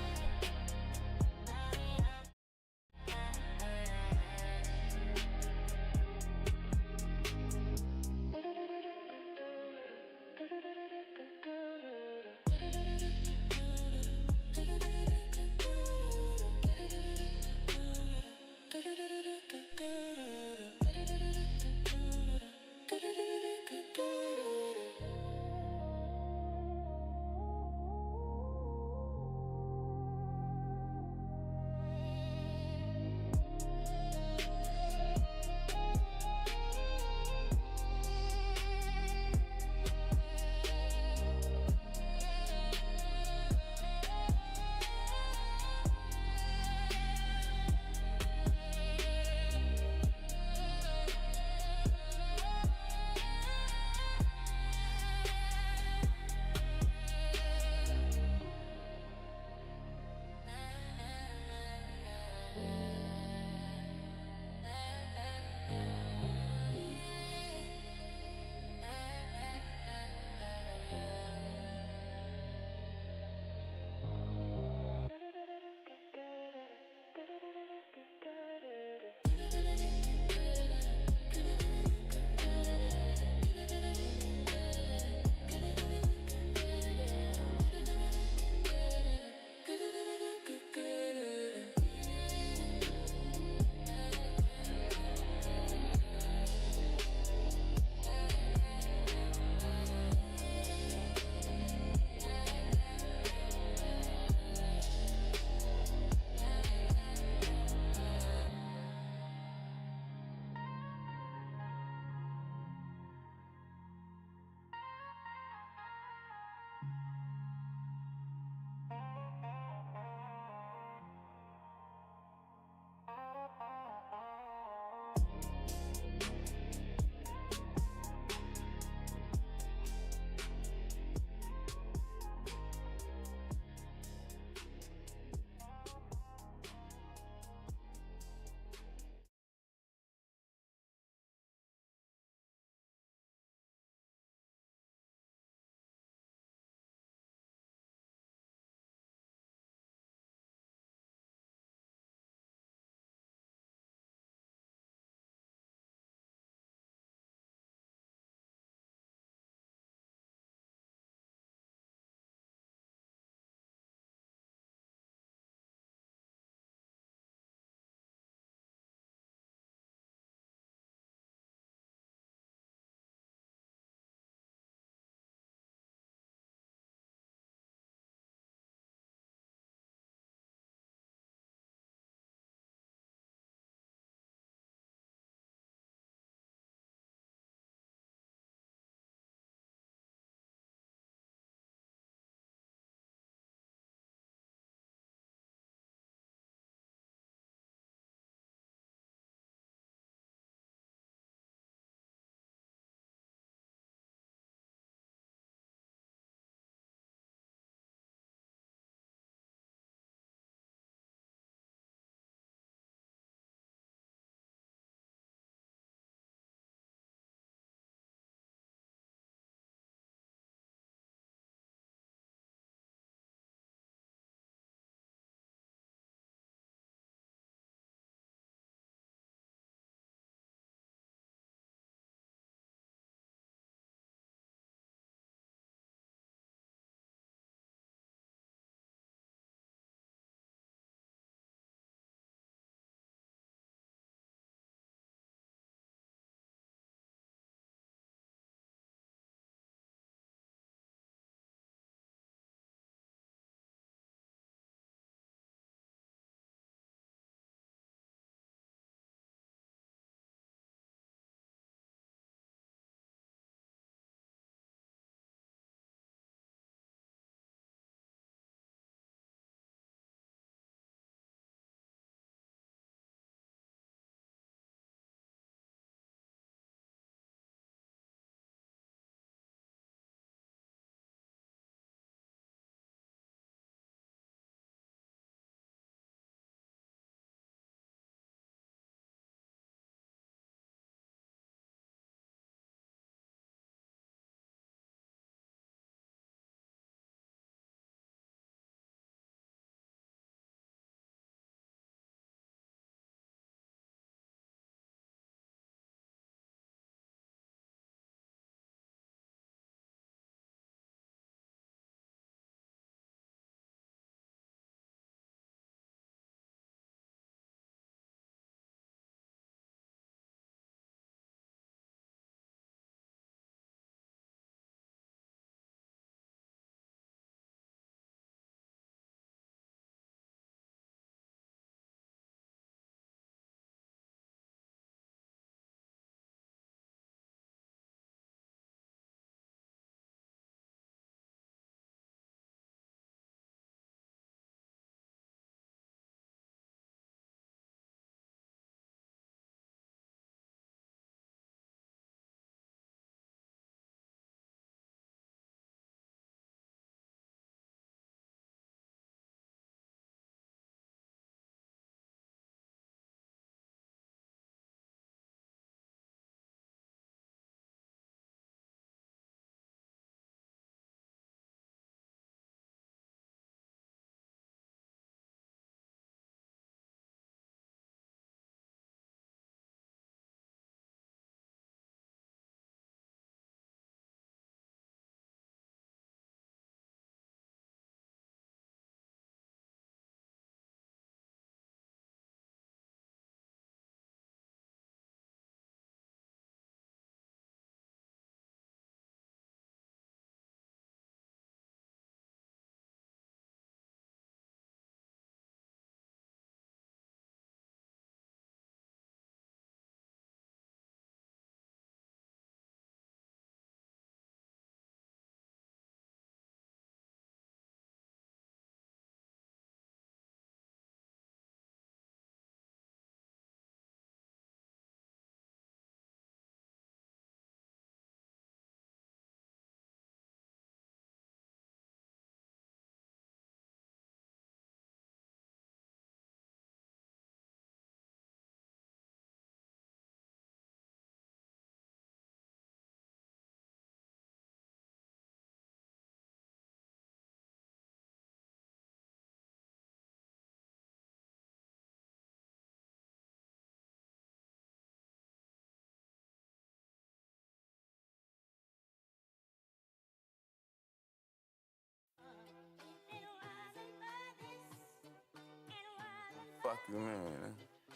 Fuck you, man.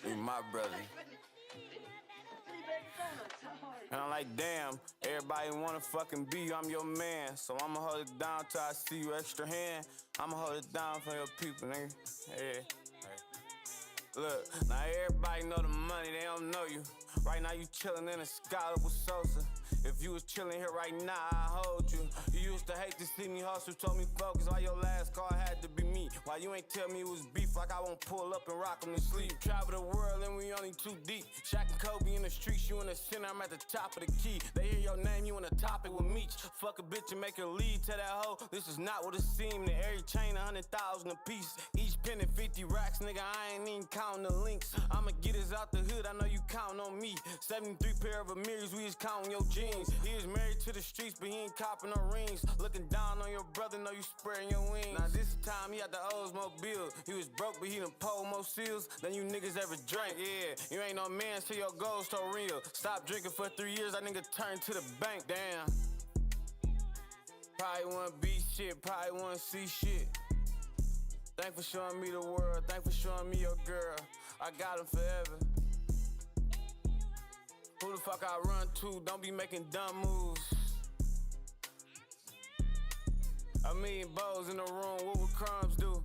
You my brother. And I'm like, damn, everybody wanna fucking be you, I'm your man. So I'ma hold it down till I see you extra hand. I'ma hold it down for your people, nigga. Yeah. Look, now everybody know the money, they don't know you. Right now you chillin' in a scholar with Sosa. If you was chillin' here right now, I hold you. You used to hate to see me hustle, told me focus. Why your last call had to be me? Why you ain't tell me it was beef like I won't pull up and rock 'em to sleep? Travel the world and we only too deep. Shaq and Kobe in the streets, you in the center, I'm at the top of the key. They hear your name, you in the topic with Meech. Fuck a bitch and make her lead to that hoe. This is not what it seemed. The every chain 100,000 a piece. Each penny 50 racks, nigga, I ain't even counting the links. I'ma get us out the hood, I know you counting on me. 73 pair of Amiris, we just counting your jeans. He is married to the streets, but he ain't copping no rings. Looking down on your brother, know you spreading your wings. Now this time he had the Oldsmobile. He was broke, but he done pulled more seals than you niggas ever drank. Yeah, you ain't no man, so your goals so real. Stop drinking for 3 years, that nigga turned to the bank. Damn. Probably wanna be shit, probably wanna see shit. Thank for showing me the world, thank for showing me your girl. I got him forever. Who the fuck I run to? Don't be making dumb moves. A million bows in the room, what would crumbs do?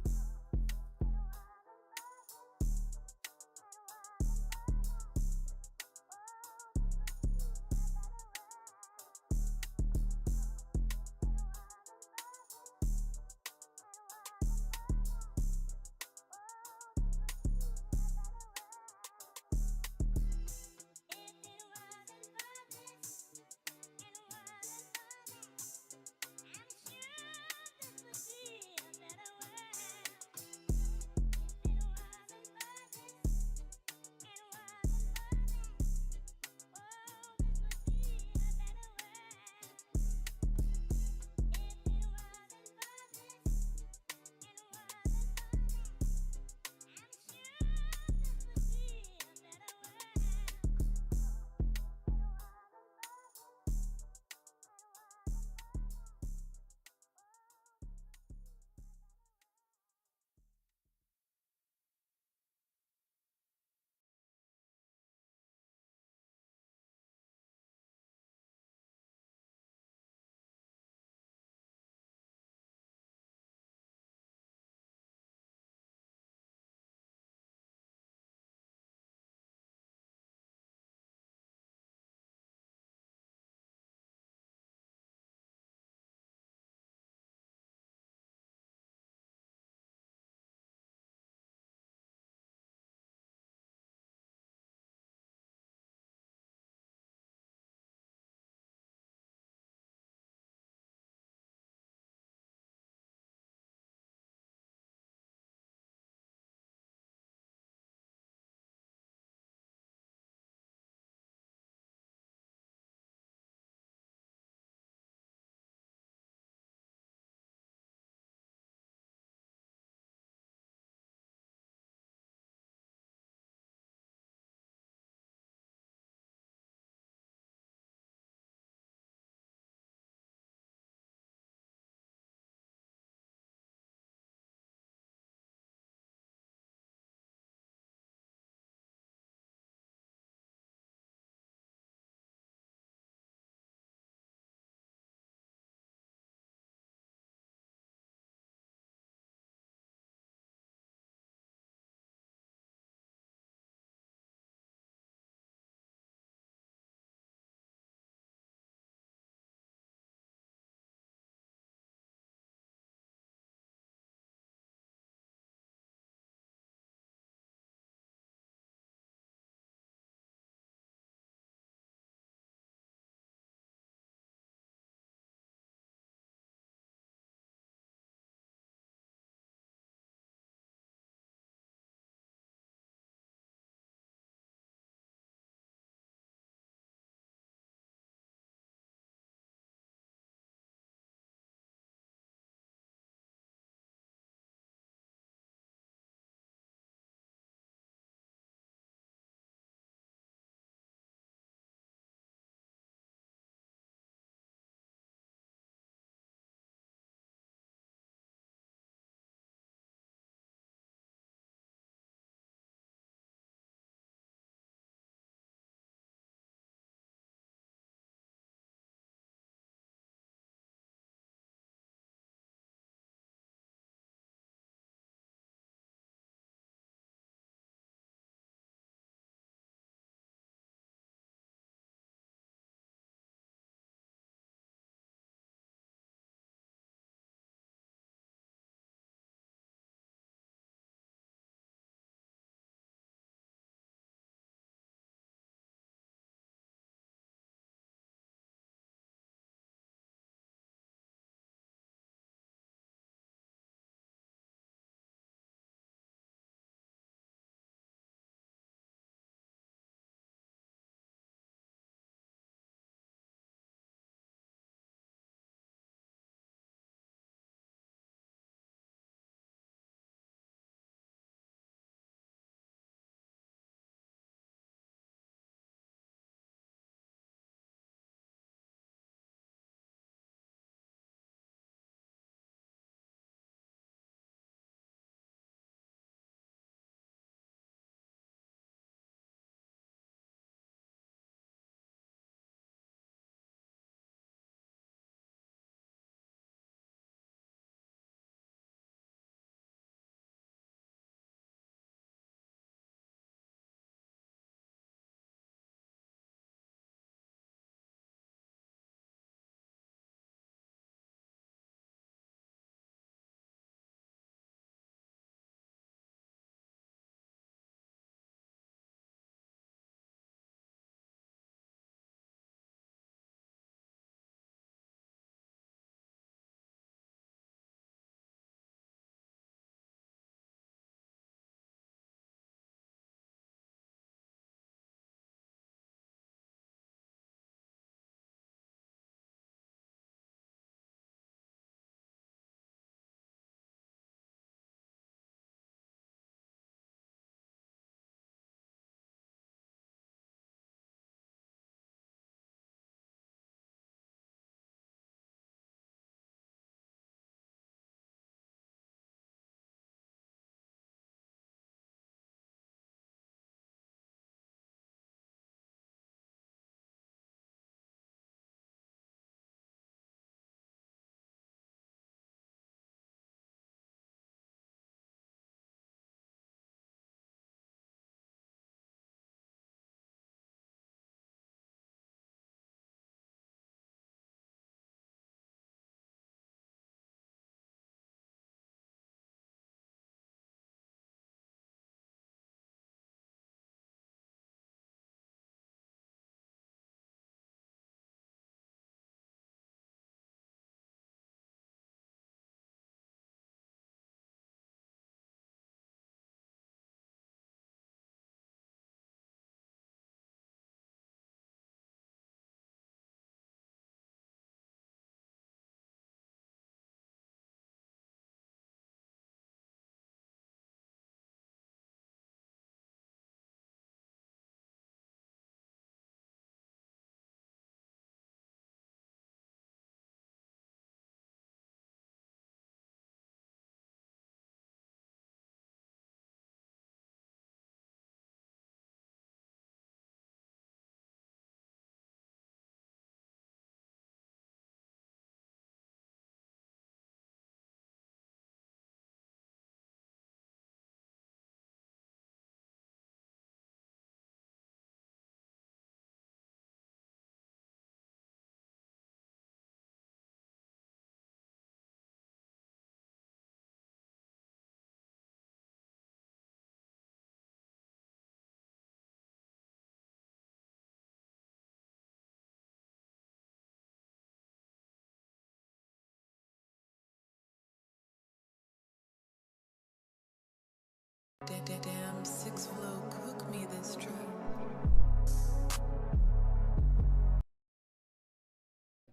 Damn, six flow, cook me this track.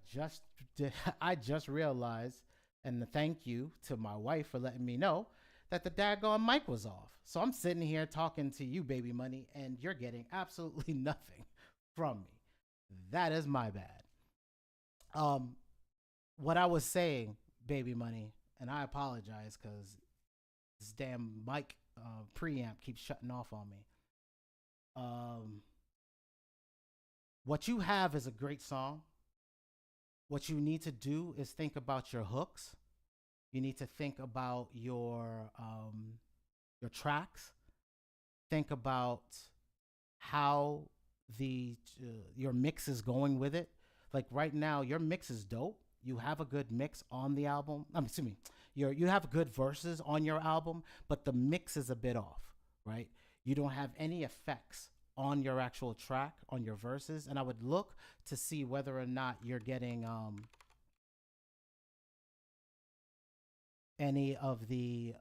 Just I just realized, and the thank you to my wife for letting me know that the daggone mic was off. So I'm sitting here talking to you, baby money, and you're getting absolutely nothing from me. That is my bad. What I was saying, baby money, and I apologize because this damn mic preamp keeps shutting off on me. What you have is a great song. What you need to do is think about your hooks. You need to think about your tracks. Think about how your mix is going with it. Like right now, your mix is dope. You have a good mix on the album. Excuse me. You have good verses on your album, but the mix is a bit off, right? You don't have any effects on your actual track, on your verses, and I would look to see whether or not you're getting any of the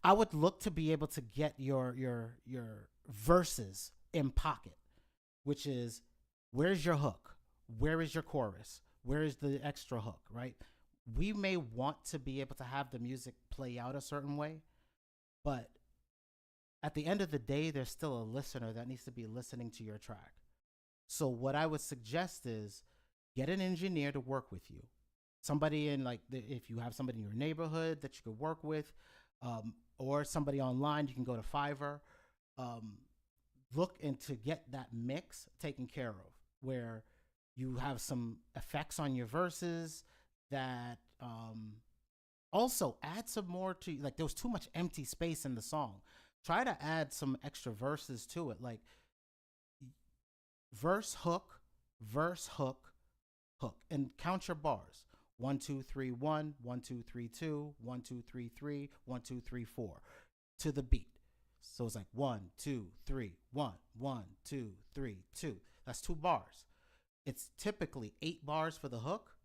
I would look to be able to get your verses in pocket, which is where's your hook? Where is your chorus? Where is the extra hook, right? We may want to be able to have the music play out a certain way, but at the end of the day, there's still a listener that needs to be listening to your track. So what I would suggest is get an engineer to work with you. Somebody in if you have somebody in your neighborhood that you could work with, or somebody online, you can go to Fiverr. Look into get that mix taken care of, where you have some effects on your verses that also add some more to, like, there was too much empty space in the song. Try to add some extra verses to it, like verse, hook, hook, and count your bars. 1, 2, 3, 1, 1, 2, 3, 2, 1, 2, 3, 3, 1, 2, 3, 4 to the beat. So it's like 1, 2, 3, 1, 1, 2, 3, 2. That's 2 bars. It's typically 8 bars for the hook,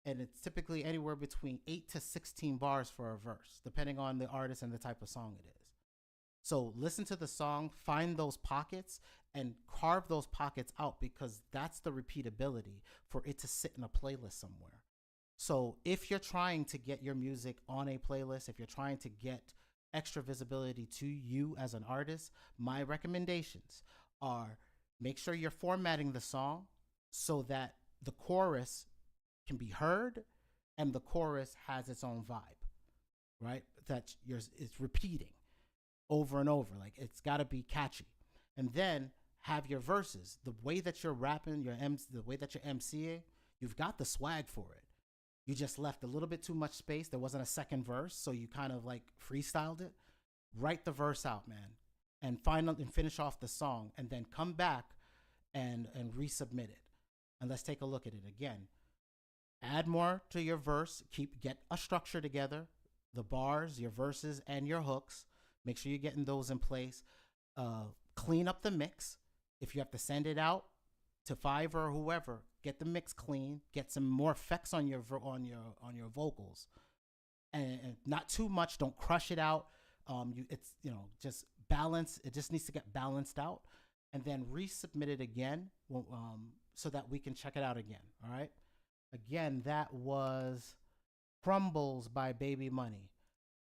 and it's typically anywhere between 8 to 16 bars for a verse, depending on the artist and the type of song it is. So listen to the song, find those pockets, and carve those pockets out, because that's the repeatability for it to sit in a playlist somewhere. So if you're trying to get your music on a playlist, if you're trying to get extra visibility to you as an artist, my recommendations are make sure you're formatting the song so that the chorus can be heard and the chorus has its own vibe, right? That it's repeating over and over. Like, it's got to be catchy. And then have your verses. The way that you're rapping, the way that you're MCing, you've got the swag for it. You just left a little bit too much space. There wasn't a second verse, so you kind of like freestyled it. Write the verse out, man, and finish off the song, and then come back and resubmit it. And let's take a look at it again. Add more to your verse. Get a structure together, the bars, your verses, and your hooks. Make sure you're getting those in place. Clean up the mix. If you have to send it out to Fiverr or whoever, get the mix clean. Get some more effects on your vocals, and not too much. Don't crush it out. Just balance. It just needs to get balanced out, and then resubmit it again, so that we can check it out again. All right. Again, that was Crumbles by Baby Money.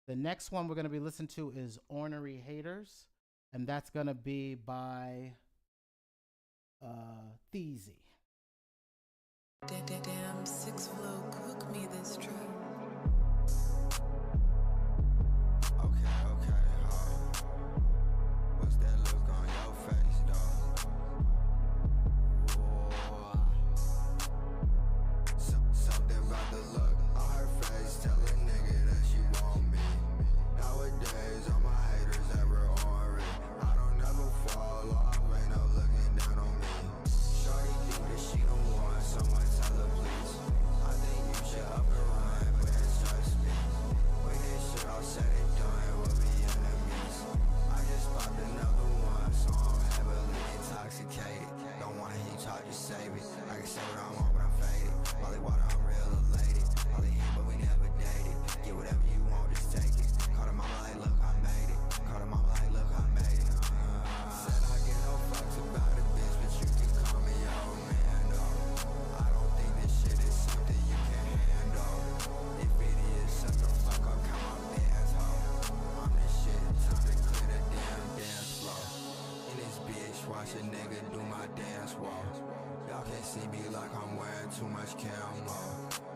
The next one we're going to be listening to is Ornery Haters, and that's going to be by Theezy. Damn, six flow, cook me this track. Okay, what's that look on your face, dog? Something about the look on her face, tell a nigga that she want me. Nowadays, all my haters ever ornery. I don't ever fall off, ain't no looking down on me. Shorty think that she don't want someone, tell her please. I think you should up and run, but too much camo.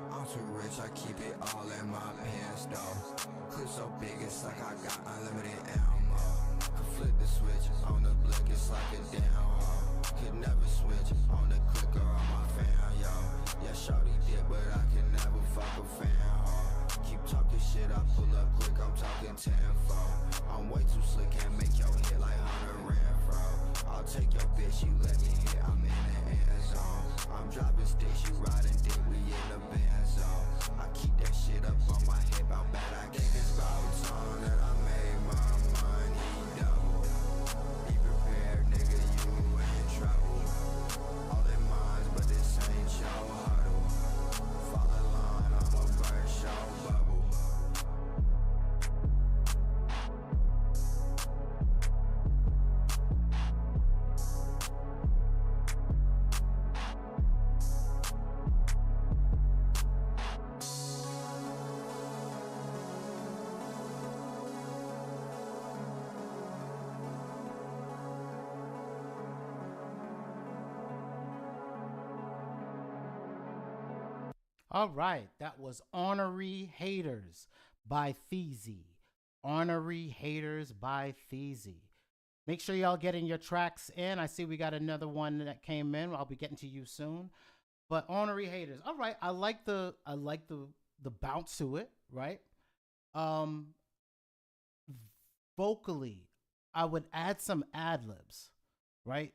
I'm too rich, I keep it all in my pants though. Clip so big, it's like I got unlimited ammo. Could flip the switch on the blick, it's like a damn hoe. Could never switch on the clicker on my fan, yo. Yeah, shawty did, but I can never fuck a fan, ho. Keep talking shit, I pull up quick, I'm talking tenfold. I'm way too slick, can't make your hit like 100 Renfro. I'll take your bitch, you let me hit, I'm in the end zone. I'm dropping sticks, you riding dick, we in the band zone. I keep that shit up on my hip, how bad I get this about time that I made my money double. Be prepared, nigga, you in trouble. All in minds, but this ain't your huddle. Fall in line, I'ma burst your bubble. All right, that was Ornery Haters by Feezy. Ornery Haters by Feezy. Make sure y'all getting your tracks in. I see we got another one that came in. I'll be getting to you soon. But Ornery Haters. All right, I like the bounce to it, right? Vocally, I would add some ad-libs, right?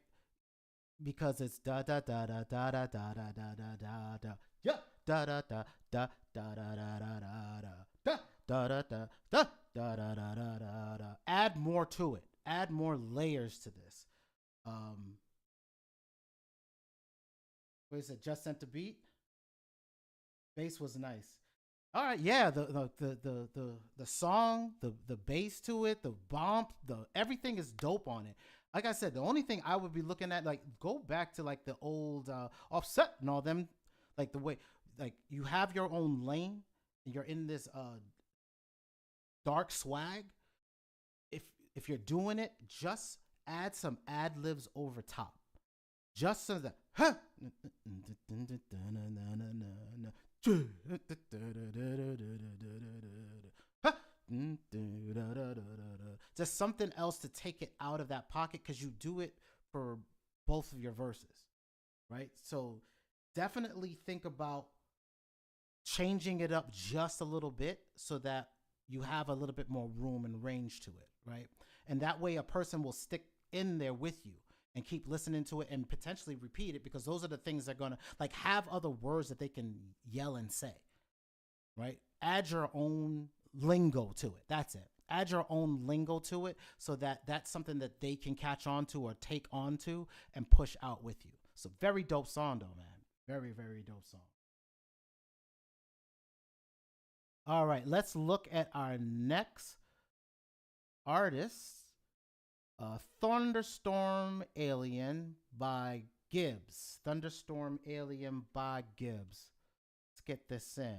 Because it's da da da da da da da da da da da. Yeah. Da da da da da da da da da da da da da da da da da da da. Add more to it. Add more layers to this. What is it? Just sent the beat. Bass was nice. All right, yeah. The song, the bass to it, the bump, the everything is dope on it. Like I said, the only thing I would be looking at, like, go back to like the old Offset and all them, like the way. Like, you have your own lane and you're in this dark swag. If you're doing it, just add some ad-libs over top. Just so that just something else to take it out of that pocket, because you do it for both of your verses, right? So definitely think about changing it up just a little bit so that you have a little bit more room and range to it, right? And that way a person will stick in there with you and keep listening to it and potentially repeat it, because those are the things they're gonna, like, have other words that they can yell and say, right? Add your own lingo to it. That's it. Add your own lingo to it so that that's something that they can catch on to or take on to and push out with you. So very dope song though, man. Very, very dope song. All right, let's look at our next artist, Thunderstorm Alien by Gibbs. Thunderstorm Alien by Gibbs. Let's get this in.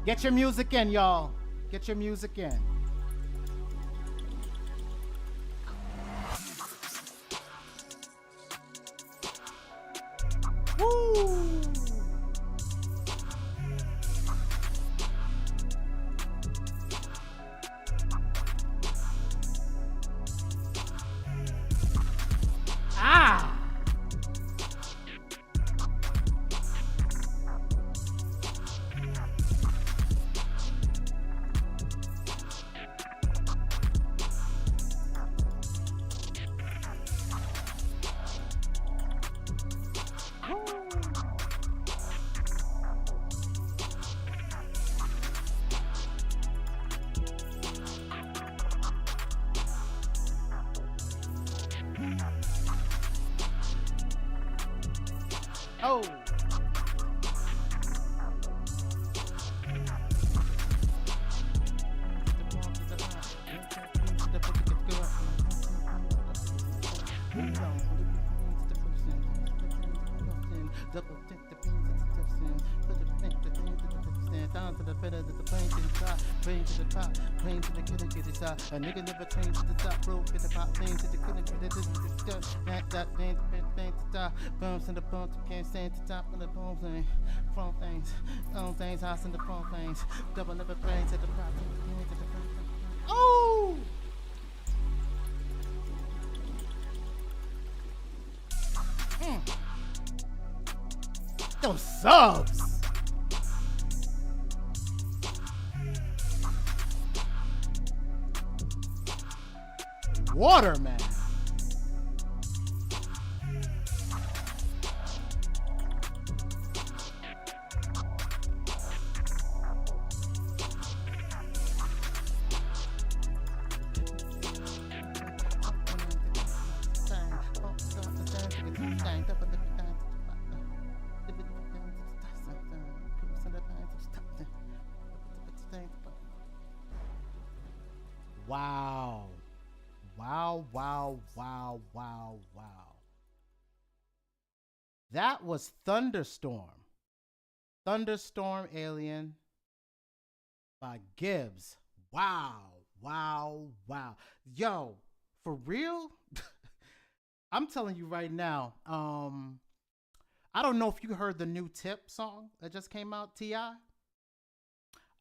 Get your music in, y'all. Get your music in. Woo! Ah! Oh! Double stand down to the better to the plane to the top, plane to the top, plane to the killer get it out. A nigga never train to the top, bro, get the pop plane to the killer get it that thing to top, bumps in the bumps, can't stand to top of the bone thing, phone things, house in the phone things, double never plane to the pop, to the oh! Those subs. Waterman. Wow. Wow, wow, wow, wow, wow. That was Thunderstorm. Thunderstorm Alien by Gibbs. Wow, wow, wow. Yo, for real? I'm telling you right now, I don't know if you heard the new Tip song that just came out, T.I.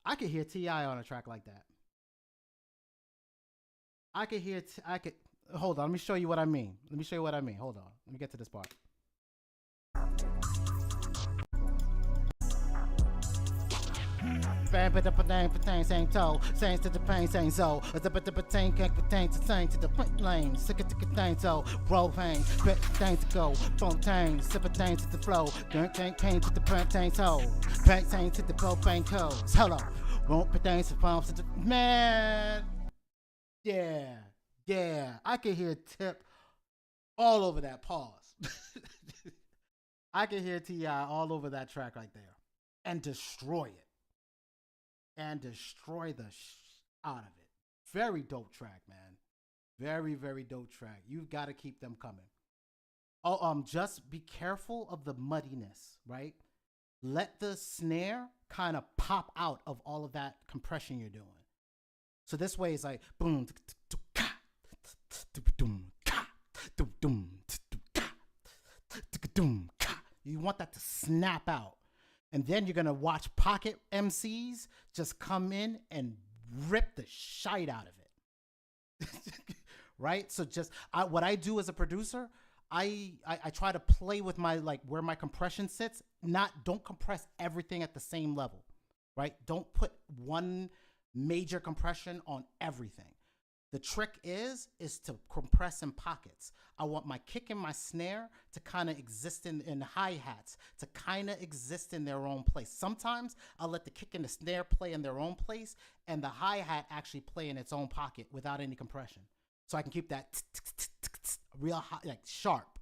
I could hear T.I. on a track like that. I could hear, hold on, let me show you what I mean. Hold on, let me get to this part. Bang, but the pertain, same toe, same to the pain, same so. The pertain can't pertain to same to the lane. Sick of the contain, so roll pain, but things to go, fontaine, sip pertain to the flow, drink cane to the pertain toe, pertain to the propane codes. Hello, won't pertain to pumps to the man. Yeah, I can hear Tip all over that pause. I can hear T.I. all over that track right there and destroy it. And destroy the out of it. Very dope track, man. Very, very dope track. You've got to keep them coming. Oh, just be careful of the muddiness, right? Let the snare kind of pop out of all of that compression you're doing. So this way it's like boom, you want that to snap out. And then you're going to watch pocket MCs just come in and rip the shite out of it. Right? So just what I do as a producer, I try to play with my, like, where my compression sits. Don't compress everything at the same level, right? Don't put one major compression on everything. The trick is to compress in pockets. I want my kick and my snare to kind of exist in hi-hats, to kind of exist in their own place. Sometimes I'll let the kick and the snare play in their own place and the hi-hat actually play in its own pocket without any compression. So I can keep that real high, like sharp.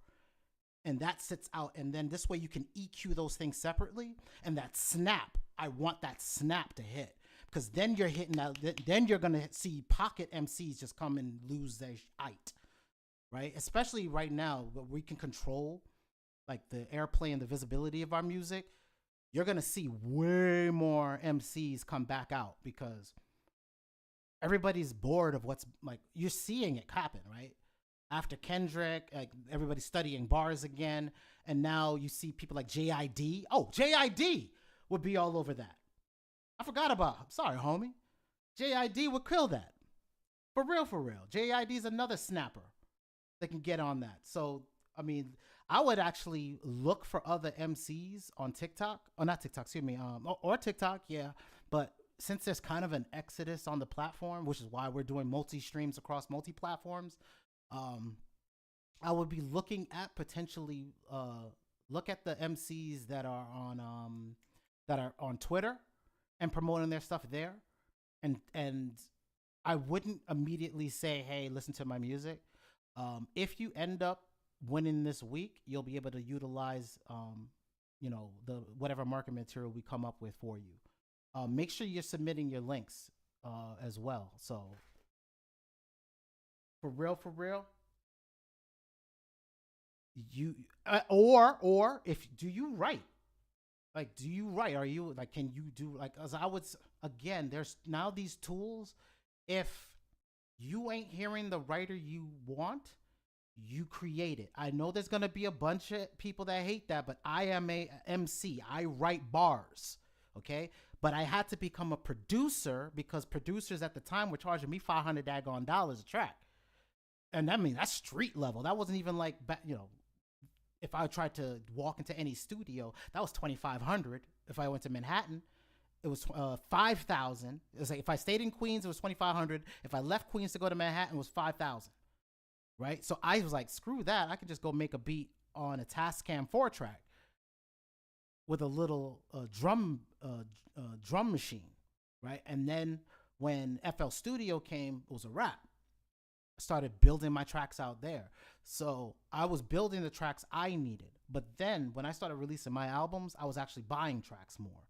And that sits out. And then this way you can EQ those things separately. And that snap, I want that snap to hit. Because then you're hitting that, then you're going to see pocket MCs just come and lose their shite, right? Especially right now, where we can control like the airplay and the visibility of our music. You're going to see way more MCs come back out because everybody's bored of what's, like, you're seeing it happen, right? After Kendrick, like, everybody's studying bars again. And now you see people like JID. Oh, JID would be all over that. I forgot about him. Sorry, homie. JID would kill that. For real. JID is another snapper that can get on that. So, I mean, I would actually look for other MCs on TikTok. Or not TikTok, excuse me. Or TikTok, yeah. But since there's kind of an exodus on the platform, which is why we're doing multi-streams across multi-platforms, I would be looking at potentially, look at the MCs that are on Twitter and promoting their stuff there. And I wouldn't immediately say, hey, listen to my music. If you end up winning this week, you'll be able to utilize, the whatever market material we come up with for you. Make sure you're submitting your links as well. So for real, you or if do you write? Like, do you write? Are you like, can you do like, as I would, again, there's now these tools. If you ain't hearing the writer you want, you create it. I know there's going to be a bunch of people that hate that, but I am a MC. I write bars. Okay. But I had to become a producer because producers at the time were charging me $500 daggone dollars a track. And I mean, that's street level. That wasn't even like, you know, if I tried to walk into any studio, that was $2,500. If I went to Manhattan, it was $5,000. It was like if I stayed in Queens, it was $2,500. If I left Queens to go to Manhattan, it was $5,000. Right? So I was like, screw that. I could just go make a beat on a Tascam 4-track with a little drum machine, right? And then when FL Studio came, it was a wrap. I started building my tracks out there. So I was building the tracks I needed. But then when I started releasing my albums, I was actually buying tracks more.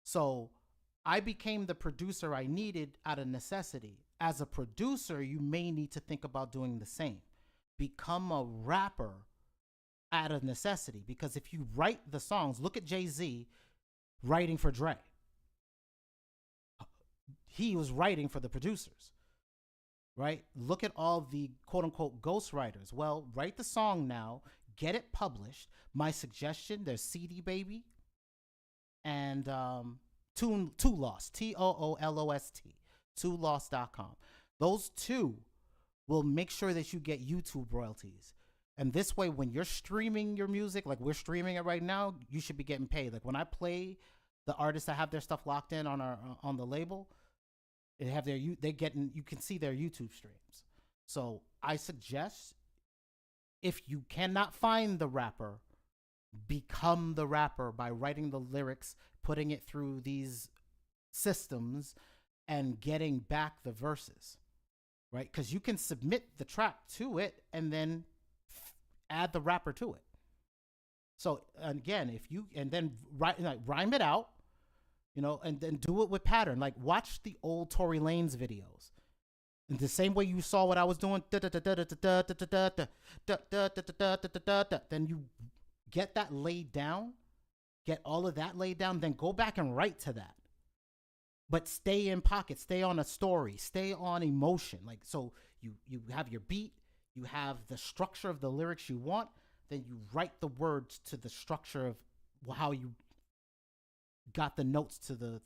So I became the producer I needed out of necessity. As a producer, you may need to think about doing the same. Become a rapper out of necessity. Because if you write the songs, look at Jay-Z writing for Dre. He was writing for the producers, right? Look at all the quote unquote ghostwriters. Well, write the song now, get it published. My suggestion, there's CD Baby and Toolost, Toolost, toolost.com. Those two will make sure that you get YouTube royalties. And this way, when you're streaming your music, like we're streaming it right now, you should be getting paid. Like when I play the artists that have their stuff locked in on our on the label, you can see their YouTube streams. So I suggest, if you cannot find the rapper, become the rapper by writing the lyrics, putting it through these systems, and getting back the verses, right? Because you can submit the track to it and then add the rapper to it. So again, then rhyme it out, you know, and then do it with pattern. Like watch the old Tory Lanez videos. In the same way you saw what I was doing, then you get that laid down, get all of that laid down, then go back and write to that. But stay in pocket, stay on a story, stay on emotion. Like, so you have your beat, you have the structure of the lyrics you want, then you write the words to the structure of how you got the notes to the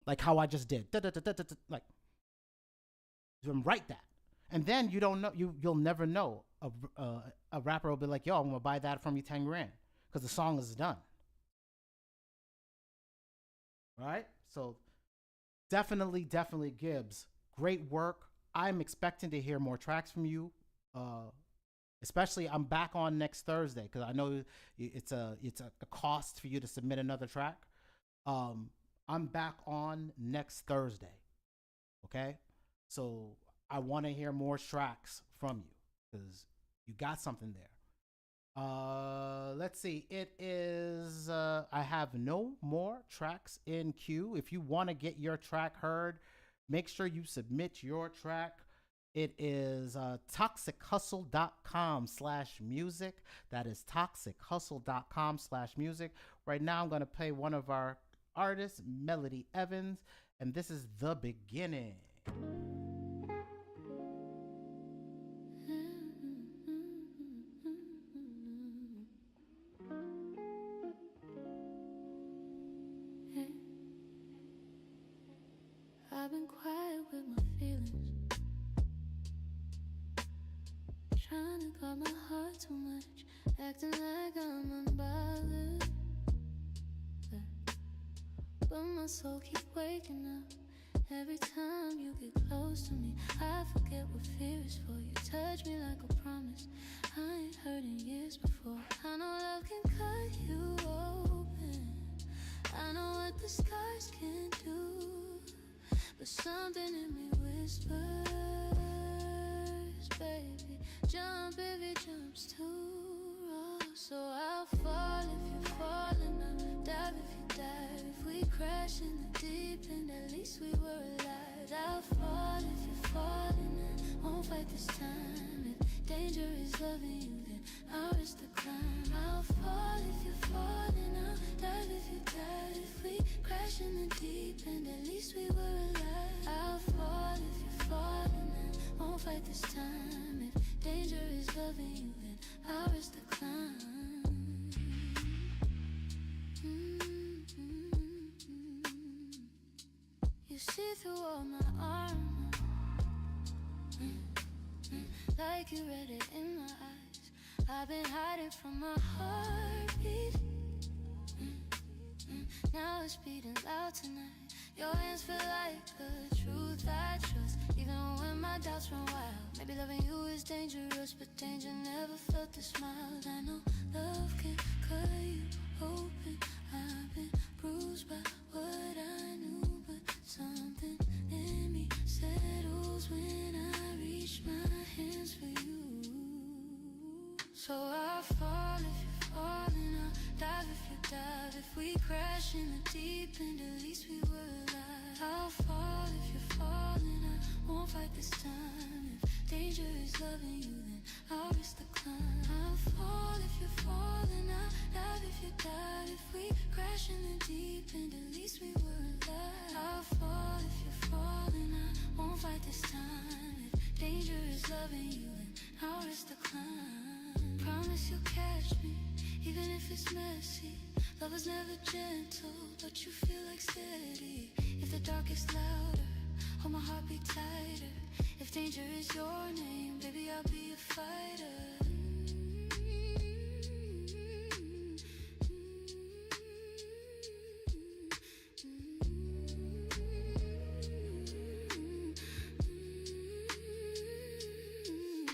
like how I just did. Like, write that. And then you don't know, you'll never know. A rapper will be like, yo, I'm gonna buy that from you 10 grand because the song is done. Right? So definitely Gibbs, great work. I'm expecting to hear more tracks from you. Especially I'm back on next Thursday because I know it's a cost for you to submit another track. I'm back on next Thursday. Okay? So I want to hear more tracks from you because you got something there. Let's see. It is, I have no more tracks in queue. If you want to get your track heard, make sure you submit your track. It is toxichustle.com/music. That is toxichustle.com/music. Right now, I'm going to play one of our artists, Melody Evans, and this is The Beginning. I've been quiet with my feelings, trying to guard my heart too much, acting like I'm unbothered. But my soul keeps waking up every time you get close to me. I forget what fear is for. You touch me like a promise I ain't heard in years before. I know love can cut you open, I know what the scars can do, but something in me whispers, baby, jump if it jumps too raw. So I'll fall if you're falling, I'll dive if you dive. If we crash in the deep end, at least we were alive. I'll fall if you're falling, I won't fight this time. If danger is loving you, then then I'll risk the climb. I'll fall if you're falling, I'll dive if you dive. If we crash in the deep end, at least we were alive. I'll fall if you're falling, then won't fight this time. If danger is loving you, then I'll risk the climb. You see through all my armor, like you read it in my eyes. I've been hiding from my heartbeat. Now it's beating loud tonight. Your hands feel like the truth I trust, even when my doubts run wild. Maybe loving you is dangerous, but danger never felt this mild. I know love can cut you open. I've been bruised by what I knew, but something in me settles when I reach my hands for you. So I'll fall if you're falling, I'll dive if you dive. If we crash in the deep end, at least we were alive. I'll fall if you're falling, I won't fight this time. If danger is loving you, then I'll risk the climb. I'll fall if you're falling, I'll dive if you dive. If we crash in the deep end, at least we were alive. I'll fall if you're falling, I won't fight this time. If danger is loving you, then I'll risk the climb. Promise you'll catch me, even if it's messy. Love is never gentle, but you feel like steady. If the dark is louder, hold my heartbeat tighter. If danger is your name, baby, I'll be a fighter.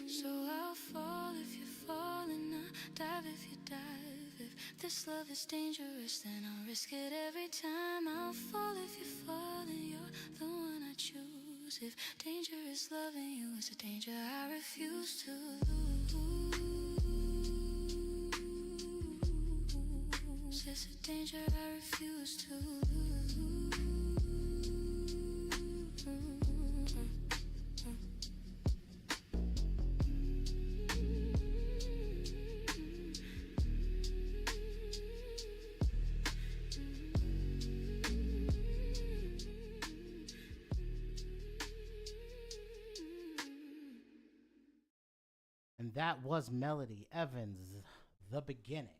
So I'll fall if you're falling, I'll dive if you dive. If this love is dangerous, then I'll risk it every time. I'll fall if you're falling, you're the one I choose. If danger is loving you, it's a danger I refuse to lose. It's a danger I refuse to lose. And that was Melody Evans, The Beginning.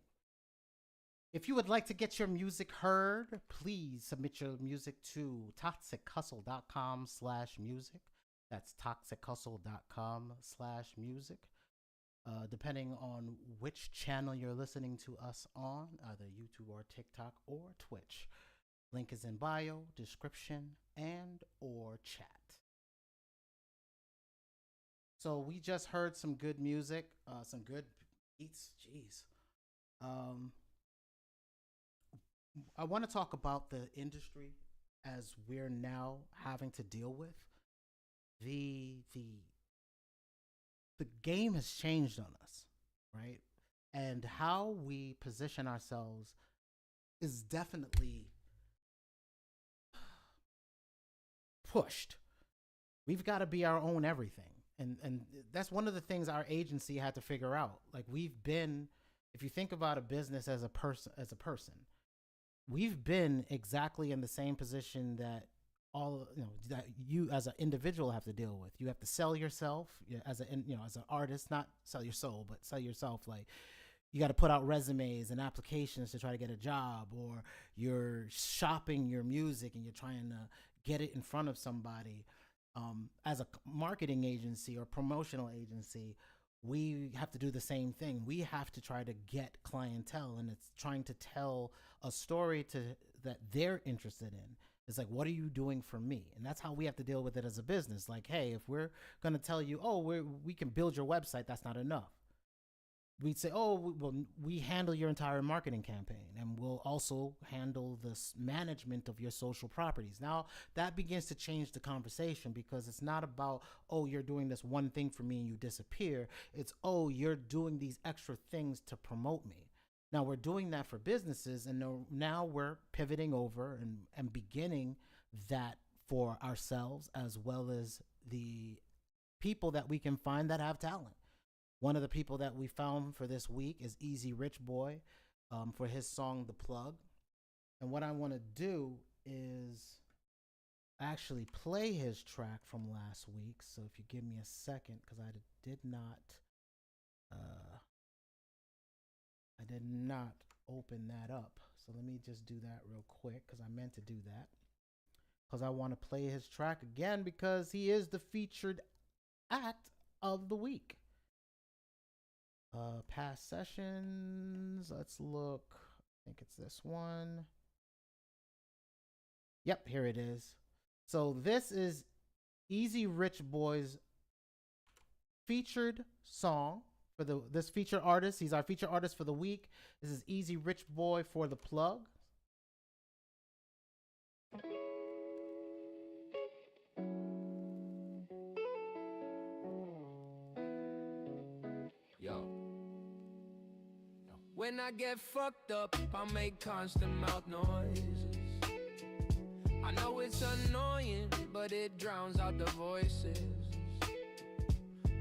If you would like to get your music heard, please submit your music to toxichustle.com/music. That's toxichustle.com/music. Depending on which channel you're listening to us on, either YouTube or TikTok or Twitch. Link is in bio, description, and or chat. So we just heard some good music, some good beats. Jeez. I want to talk about the industry as we're now having to deal with. The game has changed on us, right? And how we position ourselves is definitely pushed. We've got to be our own everything. And that's one of the things our agency had to figure out. Like, we've been, if you think about a business as a person, we've been exactly in the same position that that you as an individual have to deal with. You have to sell yourself as as an artist, not sell your soul, but sell yourself. Like, you got to put out resumes and applications to try to get a job, or you're shopping your music and you're trying to get it in front of somebody. As a marketing agency or promotional agency, we have to do the same thing. We have to try to get clientele, and it's trying to tell a story that they're interested in. It's like, what are you doing for me? And that's how we have to deal with it as a business. Like, hey, if we're going to tell you, oh, we can build your website, that's not enough. We'd say, oh, we handle your entire marketing campaign, and we'll also handle the management of your social properties. Now, that begins to change the conversation, because it's not about, oh, you're doing this one thing for me and you disappear. It's, oh, you're doing these extra things to promote me. Now, we're doing that for businesses, and now we're pivoting over and beginning that for ourselves, as well as the people that we can find that have talent. One of the people that we found for this week is Easy Rich Boy for his song The Plug. And what I want to do is actually play his track from last week. So if you give me a second, because I did not open that up. So let me just do that real quick, because I meant to do that. Because I want to play his track again, because he is the featured act of the week. Past sessions, let's look. I think it's this one. Yep, here it is. So this is Easy Rich Boy's featured song for this featured artist. He's our featured artist for the week. This is Easy Rich Boy for The Plug. Yo. When I get fucked up, I make constant mouth noises. I know it's annoying, but it drowns out the voices.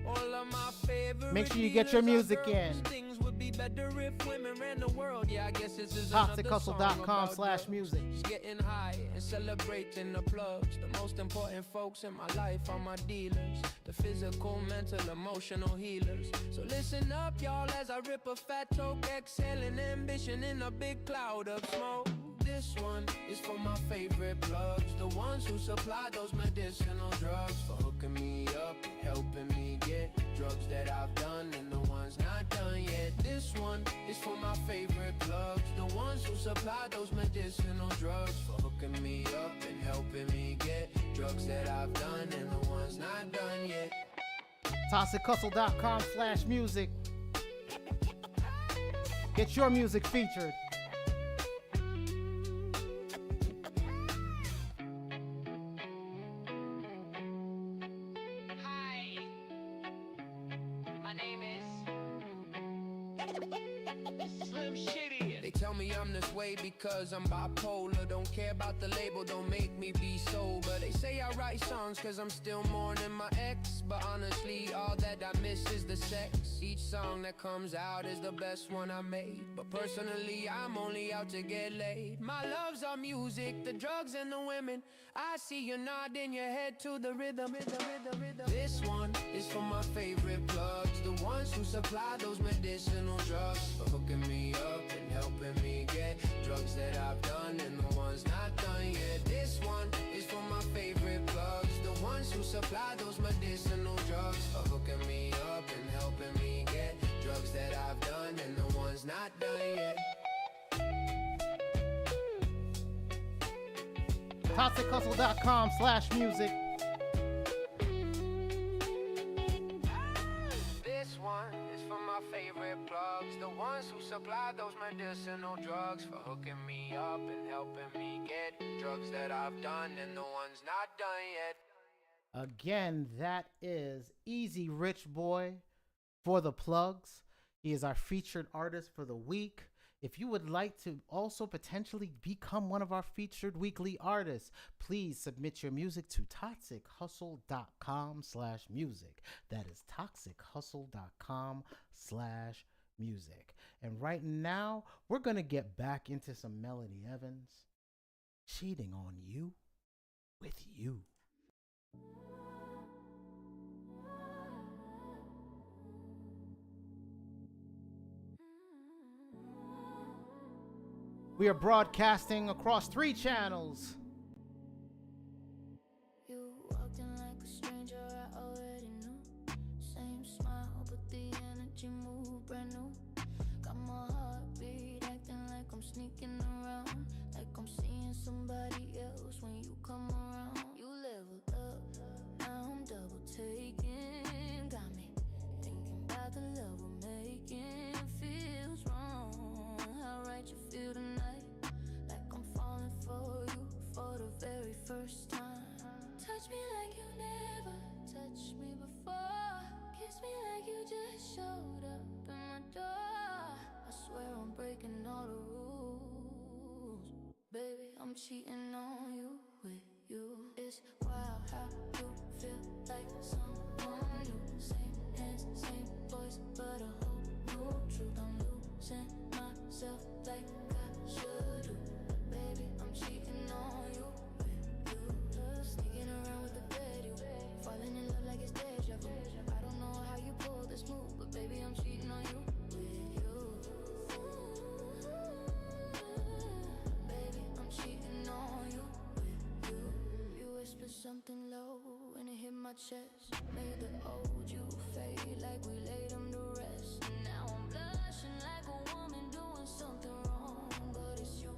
All of my favorite Make sure you get your music in. Things would be better if women ran the world. Yeah, I guess this is ToxicHustle.com/music. Getting high and celebrating the plugs. The most important folks in my life are my dealers. The physical, mental, emotional healers. So listen up, y'all, as I rip a fat toke, exhaling ambition in a big cloud of smoke. This one is for my favorite plugs, the ones who supply those medicinal drugs, for hooking me up and helping me get drugs that I've done and the ones not done yet. This one is for my favorite plugs, the ones who supply those medicinal drugs, for hooking me up and helping me get drugs that I've done and the ones not done yet. ToxicHustle.com/music. Get your music featured. Because I'm bipolar, don't care about the label, don't make me be sober. They say I write songs cause I'm still mourning my ex, but honestly all that I miss is the sex. Each song that comes out is the best one I made, but personally I'm only out to get laid. My loves are music, the drugs and the women. I see you nodding your head to the rhythm. This one is for my favorite plugs, the ones who supply those medicinal drugs, for hooking me up and helping me get drugs that I've done and the ones not done yet. This one is for my favorite plugs, the ones who supply those medicinal drugs, for hooking me up and helping me get drugs that I've done and the ones not done yet. ToxicHustle.com/music. This one is for my favorite plugs, the ones who supply those medicinal drugs, for hooking me up and helping me get drugs that I've done and the ones not done yet. Again, that is Easy Rich Boy for The Plugs. He is our featured artist for the week. If you would like to also potentially become one of our featured weekly artists, please submit your music to ToxicHustle.com/music. That is ToxicHustle.com/music. And right now, we're going to get back into some Melody Evans, Cheating on You with You. We are broadcasting across 3 channels. You walked in like a stranger, I already knew. Same smile, but the energy moved brand new. Got my heartbeat acting like I'm sneaking around, like I'm seeing somebody else when you come around. You leveled up, now I'm double taking. Got me thinking about the love we're making. Feels wrong, how right you feel tonight. Like I'm falling for you for the very first time. Touch me like you never touched me before. Kiss me like you just showed up in my door. I swear I'm breaking all the rules. Baby, I'm cheating on you with you. It's wild how you feel like someone new. Same hands, same voice, voice, but a whole new truth. I'm losing myself like I should do. Baby, I'm cheating on you. You sneaking around with the bed, you falling in love like it's deja vu. I don't know how you pull this move, but baby, I'm cheating on you with you. Baby, I'm cheating on you with you. You whisper something low and it hit my chest. Made the old you fade like we laid them to rest. Now I'm blushing like a woman doing something wrong, but it's you.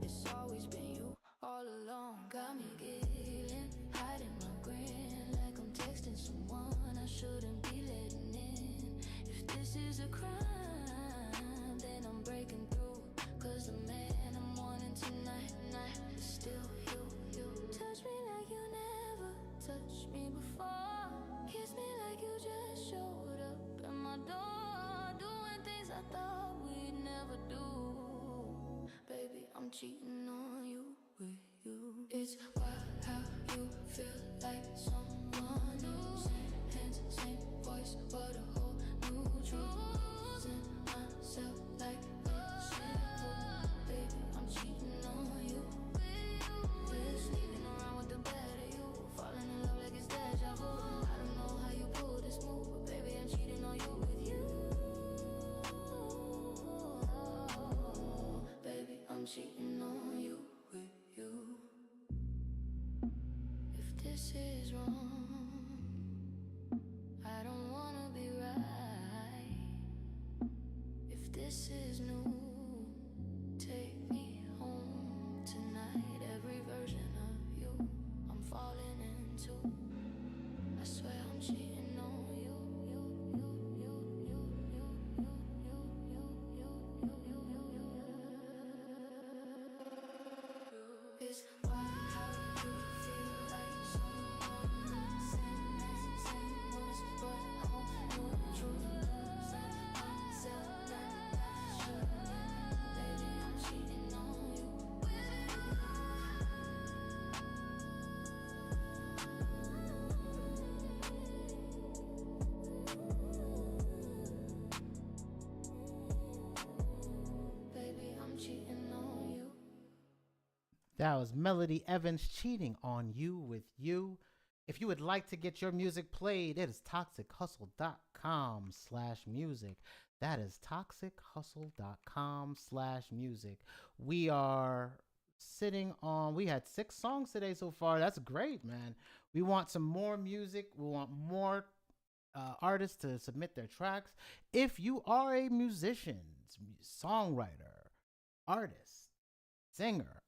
It's always been you all along. Got me giggling, hiding my grin like I'm texting someone I shouldn't be letting in. If this is a crime, then I'm breaking through. Cause the man I'm wanting tonight is still you. Touch me like you never touched me before. Kiss me like you just showed up at my door. Doing things I thought we'd never do. Baby, I'm cheating on you with you. It's wild how you feel like someone new. Same hands, same voice, but a whole new truth. Losing myself like it's simple. Baby, I'm cheating on you. We're sleeping around with the better you. Falling in love like it's deja vu. I don't know how you pull this move, but baby, I'm cheating on you with you. Baby, I'm cheating on you with you. If this is wrong, I don't wanna be right. If this is new, take me home tonight. Every version of you I'm falling into. I swear I'm cheating on you. It's wild how you feel like someone. Same voice, but a whole new truth. Losing myself like I shouldn't. Baby, I'm cheating on you. Baby, I'm cheating on you. That was Melody Evans cheating on you with you. If you would like to get your music played, it is toxichustle.com/music. That is toxichustle.com/music. We are we had 6 songs today so far. That's great, man. We want some more music. We want more artists to submit their tracks. If you are a musician, songwriter, artist, singer,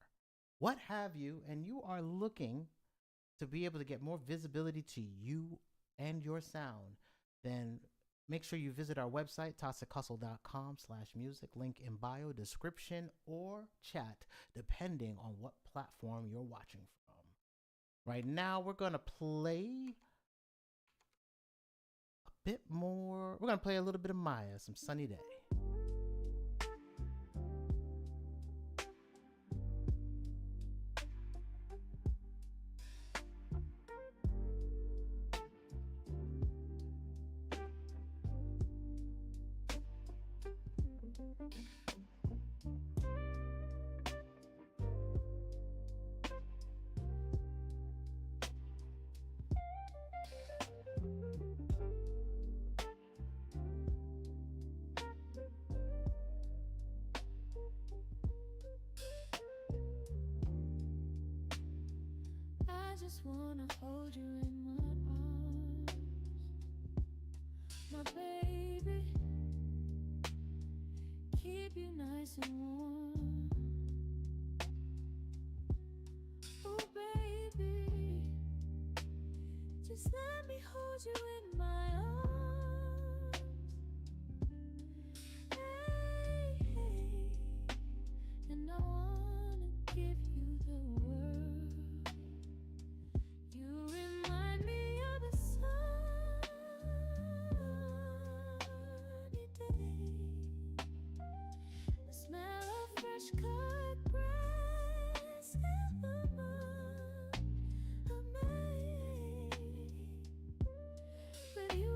what have you, and you are looking to be able to get more visibility to you and your sound, then make sure you visit our website, toxichustle.com/music. Link in bio, description, or chat, depending on what platform you're watching from. Right now, we're going to play a bit more. We're going to play a little bit of Maya, some Sunny Day. I just wanna hold you in my arms, my baby. Keep you nice and warm. Oh baby, just let me hold you in my arms. Hey, hey, and I wanna give you the world. You remind me of a sunny day, the smell of fresh cut grass in the month of May. With you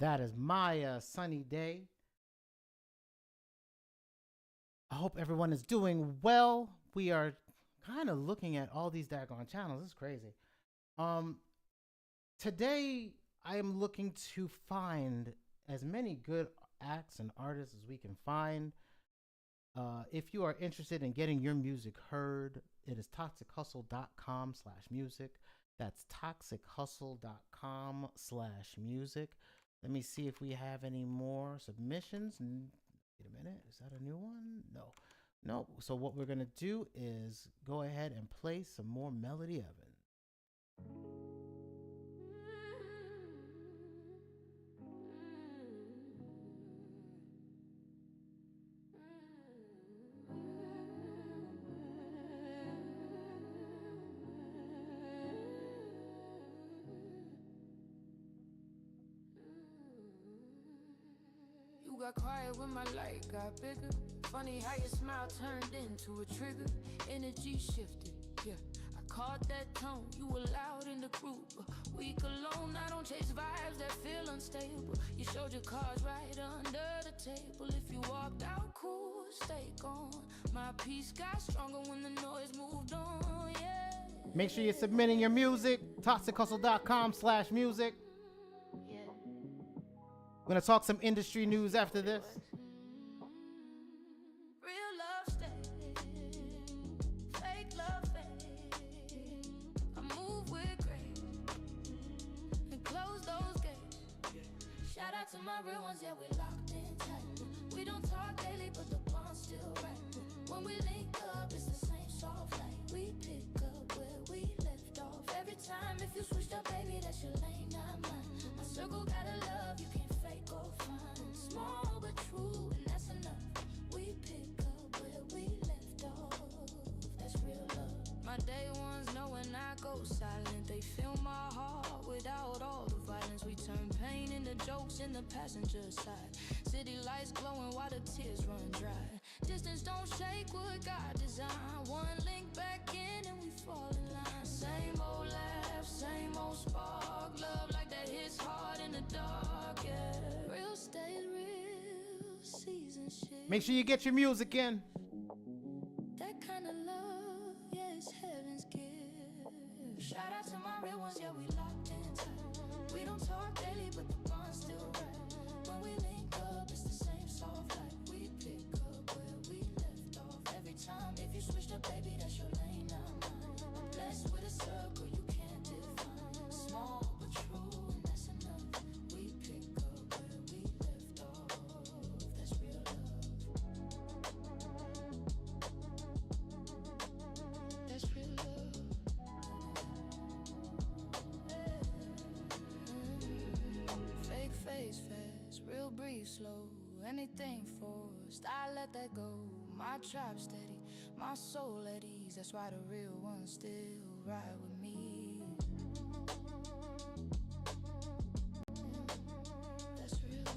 that is my sunny day. I hope everyone is doing well. We are kind of looking at all these daggone channels. It's crazy. Today I am looking to find as many good acts and artists as we can find. If you are interested in getting your music heard, it is toxichustle.com/music. That's toxichustle.com/music. Let me see if we have any more submissions. Wait a minute. Is that a new one? No. No. So what we're going to do is go ahead and play some more Melody Evans. You got quiet when my light got bigger. Funny how your smile turned into a trigger. Energy shifted, yeah. I caught that tone, you were loud in the group. Week alone, I don't chase vibes that feel unstable. You showed your cards right under the table. If you walked out cool, stay gone. My peace got stronger when the noise moved on, yeah. Make sure you're submitting your music. toxichustle.com/music. We're going to talk some industry news after this. Real love stay, fake love fade. I move with grace and close those gates. Shout out to my real ones, yeah, we locked in tight. We don't talk daily, but the bond's still right. When we link up, it's the same soft light. We pick up where we left off. Every time, if you switched up, baby, that's your lane, not mine. My circle got a love you can't fake or find. Small but true, and that's enough. We pick up where we left off. That's real love. My day ones know when I go silent. They fill my heart without all the violence. We turn pain into jokes in the passenger side. City lights glowing while the tears run dry. Distance don't shake what God designed. One link back in and we fall in line. Same old laugh, same old spark. Love like that hits hard in the dark, yeah. Real stays real, season shit. Make sure you get your music in. That kind of love, yeah, it's heaven's gift. Shout out to my real ones, yeah, we locked in tight. We don't talk daily, but the bond's still right. When we link up, it's the same soft light. We pick up where we left off. Every time, if you switched up, baby, that's your lane, not mine. I'm blessed with a circle you can't define. Small but true, and that's enough. We pick up where we left off. That's real love. That's real love. Fake face fast, real breathe slow. Anything forced, I let that go. My tribe steady, my soul at ease. That's why the real ones still ride with me. That's real love.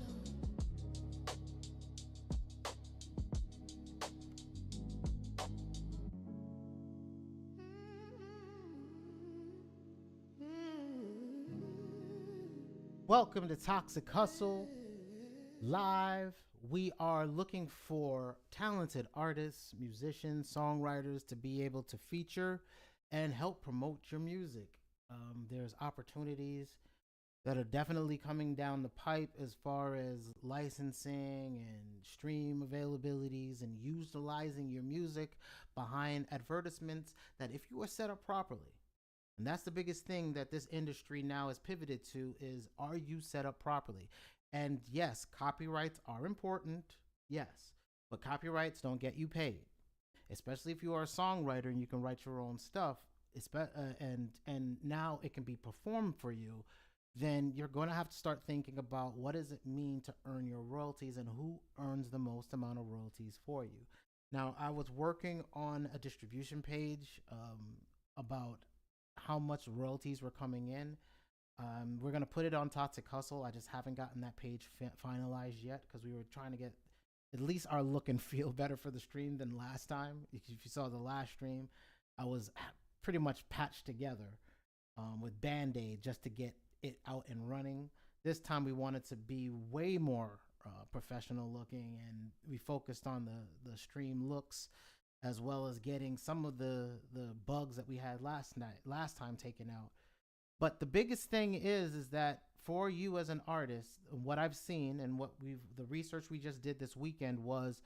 Welcome to Toxic Hustle Live. We are looking for talented artists, musicians, songwriters to be able to feature and help promote your music. There's opportunities that are definitely coming down the pipe as far as licensing and stream availabilities and utilizing your music behind advertisements that if you are set up properly. And that's the biggest thing that this industry now is pivoted to is, are you set up properly? And yes, copyrights are important, yes, but copyrights don't get you paid, especially if you are a songwriter and you can write your own stuff, and now it can be performed for you. Then you're going to have to start thinking about what does it mean to earn your royalties and who earns the most amount of royalties for you. Now, I was working on a distribution page about how much royalties were coming in. We're going to put it on Toxic Hustle. I just haven't gotten that page finalized yet because we were trying to get at least our look and feel better for the stream than last time. If you saw the last stream, I was pretty much patched together with Band-Aid just to get it out and running. This time we wanted to be way more professional looking, and we focused on the stream looks, as well as getting some of the bugs that we had last time taken out. But the biggest thing is that for you as an artist, what I've seen and what the research we just did this weekend was,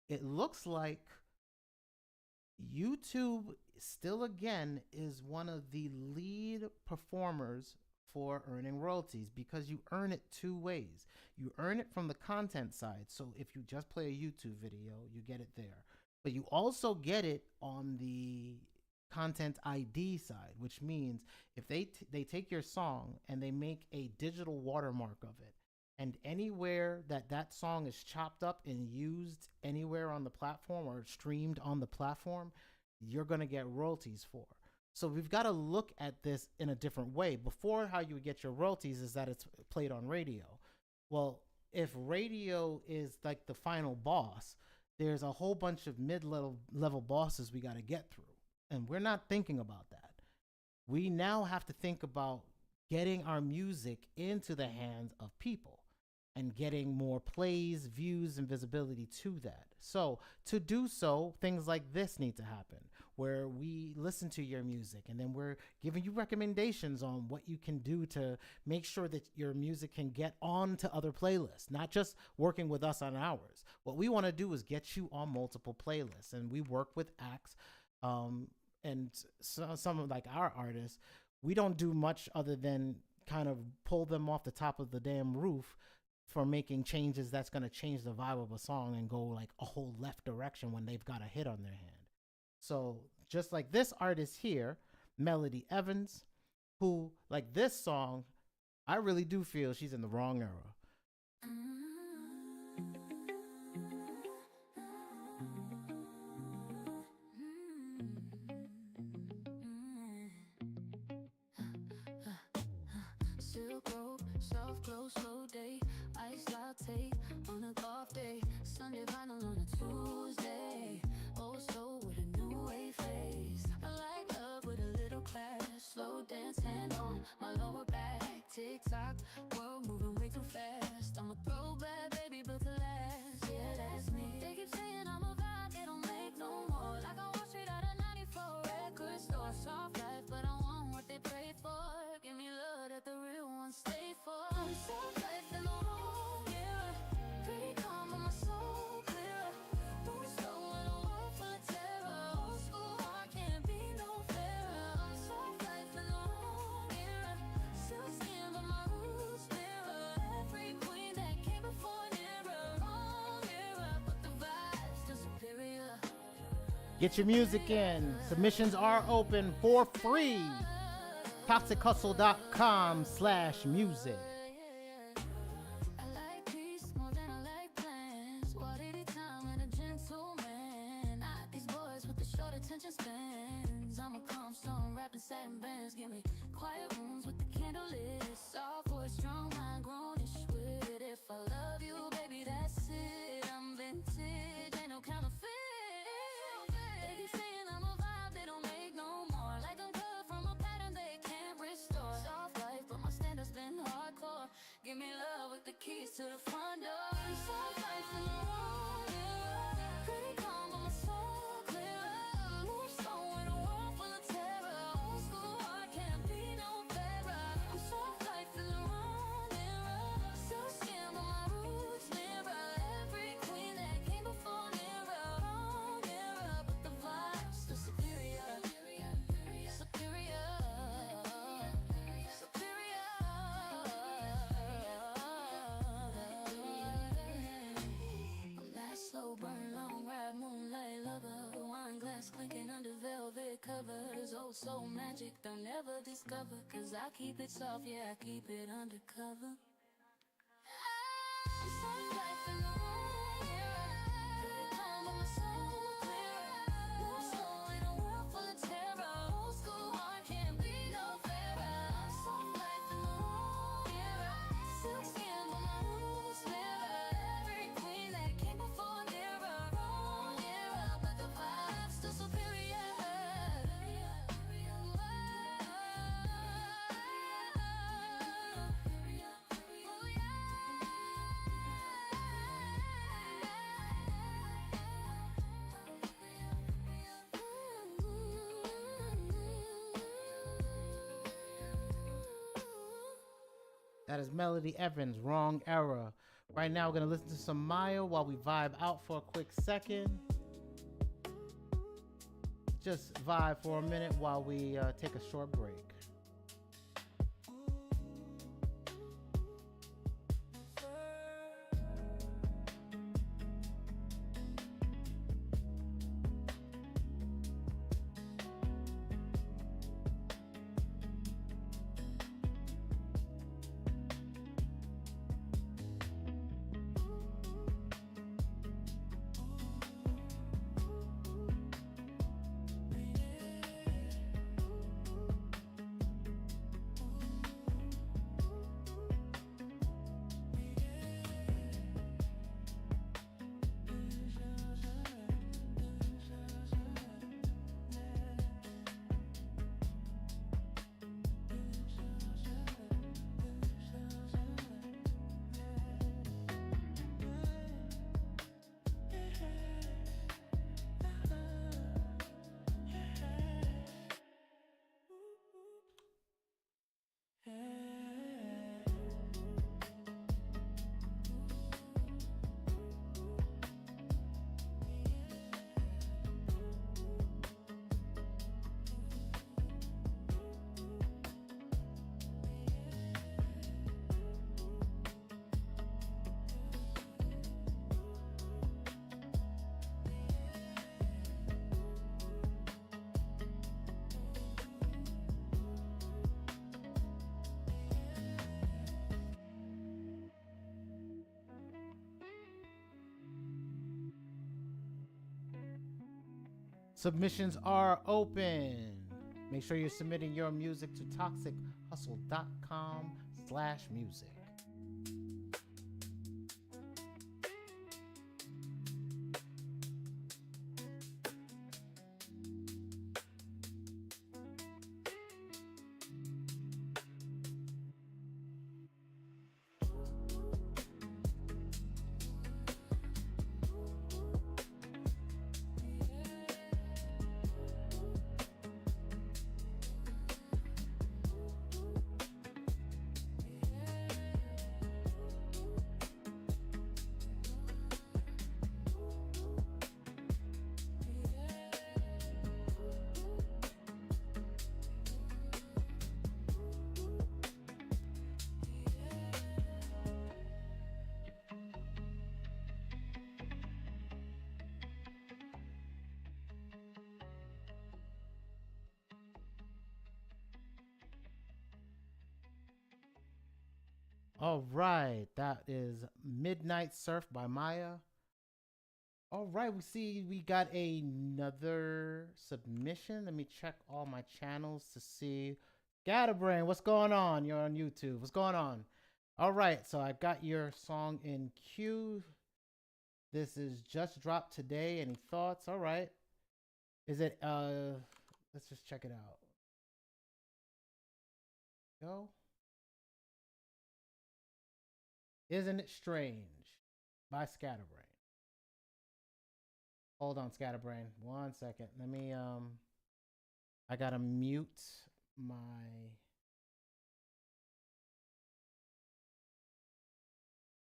it looks like YouTube still again is one of the lead performers for earning royalties, because you earn it two ways. You earn it from the content side. So if you just play a YouTube video, you get it there. But you also get it on the content ID side, which means if they take your song and they make a digital watermark of it, and anywhere that song is chopped up and used anywhere on the platform or streamed on the platform, you're going to get royalties for. So we've got to look at this in a different way. Before, how you would get your royalties is that it's played on radio. Well, if radio is like the final boss, there's a whole bunch of mid-level bosses we got to get through. And we're not thinking about that. We now have to think about getting our music into the hands of people and getting more plays, views, and visibility to that. So to do so, things like this need to happen, where we listen to your music and then we're giving you recommendations on what you can do to make sure that your music can get on to other playlists, not just working with us on ours. What we want to do is get you on multiple playlists, and we work with acts, and some of like our artists, we don't do much other than kind of pull them off the top of the damn roof for making changes that's going to change the vibe of a song and go like a whole left direction when they've got a hit on their hand. So just like this artist here, Melody Evans, who, like this song, I really do feel she's in the wrong era. Silk robe, soft glow, slow day, ice latte on a golf day, Sunday vinyl on a Tuesday. Oh, so with a new wave face. I like love with a little class. Slow dance, hand on my lower back. Tick tock, world moving way too fast. I'm a throwback, baby, built to last. Yeah, that's me. They keep saying I'm a vibe, they don't make no more. Like I walk straight out of 94 record store. Soft life, but I want what they pray for. Give me love that the real ones stay for. I'm soft life in the wrong era. Pretty calm on my soul clear. Don't slow in a world full of terror. Old school heart can't be no fairer. I'm soft life in the wrong era. Still skin but my roots mirror. Every queen that came before an era. Wrong era, but the vibe's still superior. Get your music in. Submissions are open for free. ToxicHustle.com/music. I like peace more than I like plans. Quality time and a gentleman. Not these boys with the short attention spans. I'm a calm storm, rapping satin bands. Give me quiet rooms with the candle lit. Soft voice, strong mind, grownish with it. If I love you, baby, that's it. I'm vintage, ain't no counterfeit. They keep saying I'm a vibe, they don't make no more. Like I'm cut from a pattern they can't restore. Soft life, but my standards been hardcore. Give me love with the keys to the front door. Soft life in the wrong era. Pretty calm, but my soul clear. Move slow in a world full of terror. Old school heart can't be no fairer. I'm soft life in the wrong era. Still skin, but my roots mirror. Every queen that came before an era. Wrong era, but the vibe's still superior. Superior. I'm that slow burn, long ride, moonlight lover. Wine glass clinking under velvet covers. Oh, so magic, they'll never discover. Cause I keep it soft, yeah, I keep it undercover. I'm soft life in the wrong era. Pretty calm, but my soul clear. Move slow in a world full of terror. Old school heart can't be no fairer. I'm soft life in the wrong era. Silk skin, but my roots mirror. Every queen that came before an era. Wrong era, but the vibe's still superior. That is Melody Evans, Wrong Era. Right now, we're going to listen to some Maya while we vibe out for a quick second. Just vibe for a minute while we take a short break. Submissions are open. Make sure you're submitting your music to toxichustle.com/music. All right, that is Midnight Surf by Maya. All right, we got another submission. Let me check all my channels to see. Scatterbrain, what's going on? You're on YouTube. What's going on? All right, so I've got your song in queue. This is just dropped today. Any thoughts? All right. Is it let's just check it out. Go. Isn't It Strange by Scatterbrain. Hold on, Scatterbrain. 1 second. Let me I gotta mute my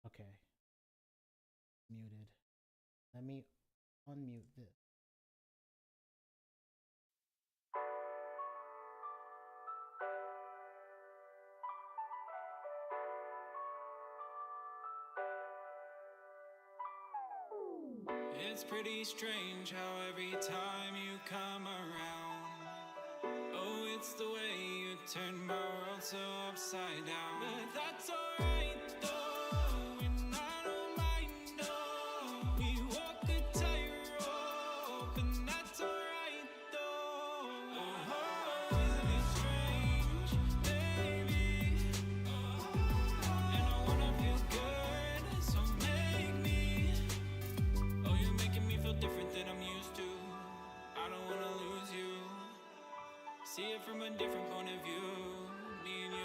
okay. Muted. Let me unmute this. It's pretty strange how every time you come around, oh, it's the way you turn my world so upside down. But that's alright though, and I don't mind, no. We walk a tightrope, and that's alright though. Oh, isn't it strange, baby? And I wanna feel good, so make me. Oh, you're making me feel different than I'm used to. I don't wanna lose you. See it from a different point of view. Me and you.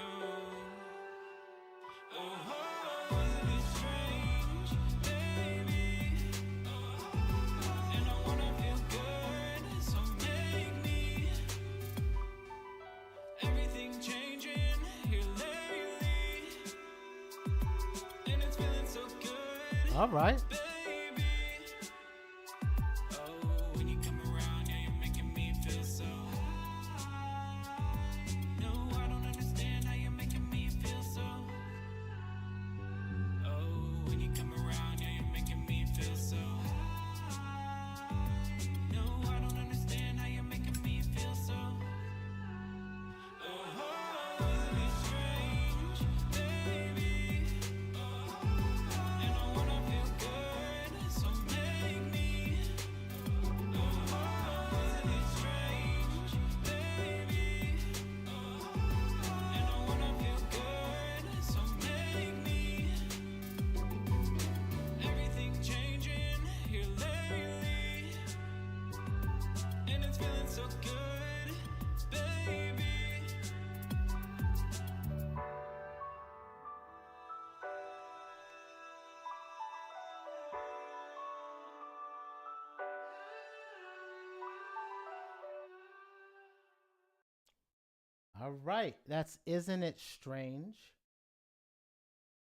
Oh, isn't it strange, baby? And I wanna feel good, so make me. Everything changing here lately. All right. baby. Oh, when you come around, yeah, you're making me feel so high. No, I don't understand how you're making me feel so. Oh, when you come around, yeah, you're making me feel so high. No, I don't understand how you're making me feel so. Oh, isn't it strange, baby? And I wanna feel good, so make me. Oh, isn't it strange, baby? And I wanna feel good, so make me. Everything changing here lately, and it's feeling so good, baby. All right. That's Isn't It Strange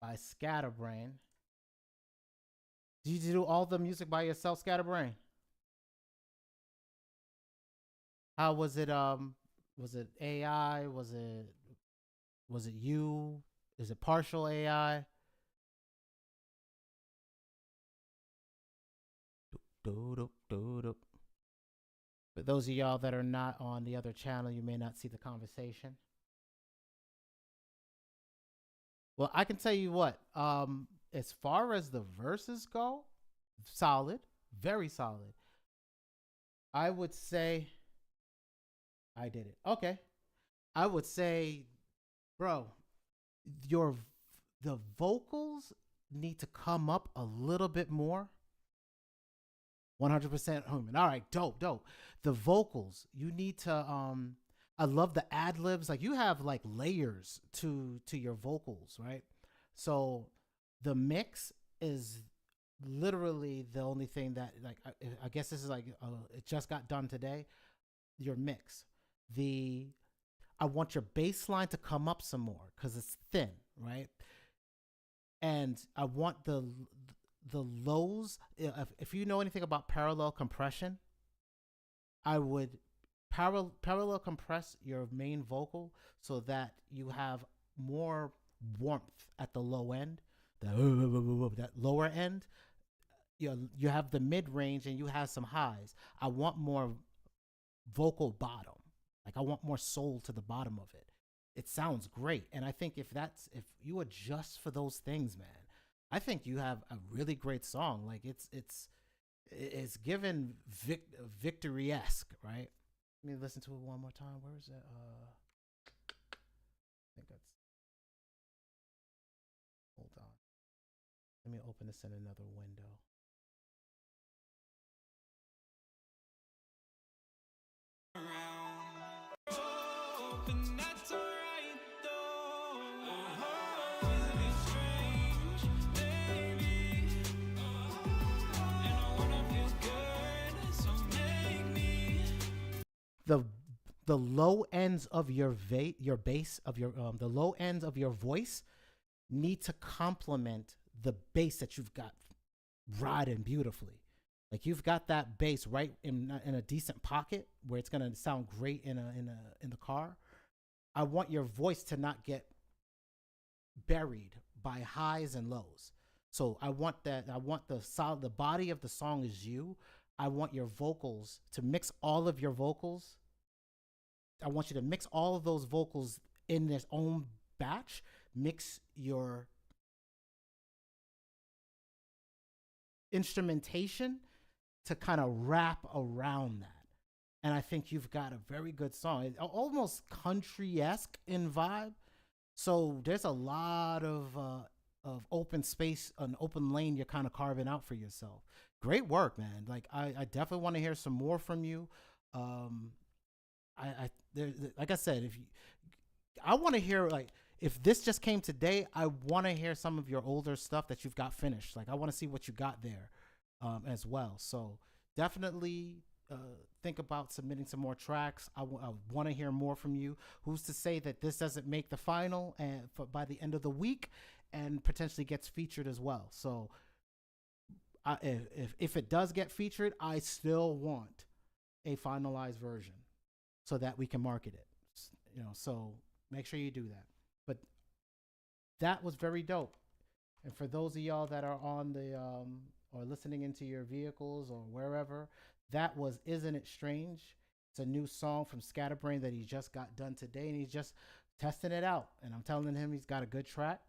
by Scatterbrain. Did you do all the music by yourself, Scatterbrain? How was it? Was it AI? Was it you? Is it partial AI? Do-do-do-do. For those of y'all that are not on the other channel, you may not see the conversation. Well, I can tell you what. As far as the verses go, solid, very solid. I would say I did it. Okay. I would say, bro, the vocals need to come up a little bit more. 100% human. All right, dope. The vocals, you need to I love the ad libs. Like, you have like layers to your vocals, right? So the mix is literally the only thing that, like, I guess this is like it just got done today. Your mix. I want your bass line to come up some more because it's thin, right? And I want the lows. If you know anything about parallel compression, I would parallel compress your main vocal so that you have more warmth at the low end, that lower end. You have the mid range and you have some highs. I want more vocal bottom. Like, I want more soul to the bottom of it. It sounds great. And I think if you adjust for those things, man, I think you have a really great song. Like, it's given victory-esque, right? Let me listen to it one more time. Where is it? I think that's. Hold on. Let me open this in another window. And that's alright though. Oh, isn't it strange, baby? And I wanna feel good, so make me. The low ends of your bass of your the low ends of your voice need to complement the bass that you've got riding beautifully. Like, you've got that bass right in a decent pocket where it's gonna sound great in the car. I want your voice to not get buried by highs and lows. So I want the body of the song is you. I want your vocals to mix all of your vocals. I want you to mix all of those vocals in their own batch. Mix your instrumentation to kind of wrap around that. And I think you've got a very good song. It's almost country-esque in vibe. So there's a lot of open space, an open lane you're kind of carving out for yourself. Great work, man. Like, I definitely want to hear some more from you. Like I said, I want to hear, like, if this just came today, I want to hear some of your older stuff that you've got finished. Like, I want to see what you got there as well. So definitely think about submitting some more tracks. I want to hear more from you. Who's to say that this doesn't make the final and by the end of the week and potentially gets featured as well? So if it does get featured, I still want a finalized version so that we can market it. So make sure you do that. But that was very dope. And for those of y'all that are on the or listening into your vehicles or wherever, that was Isn't It Strange? It's a new song from Scatterbrain that he just got done today, and he's just testing it out. And I'm telling him he's got a good track,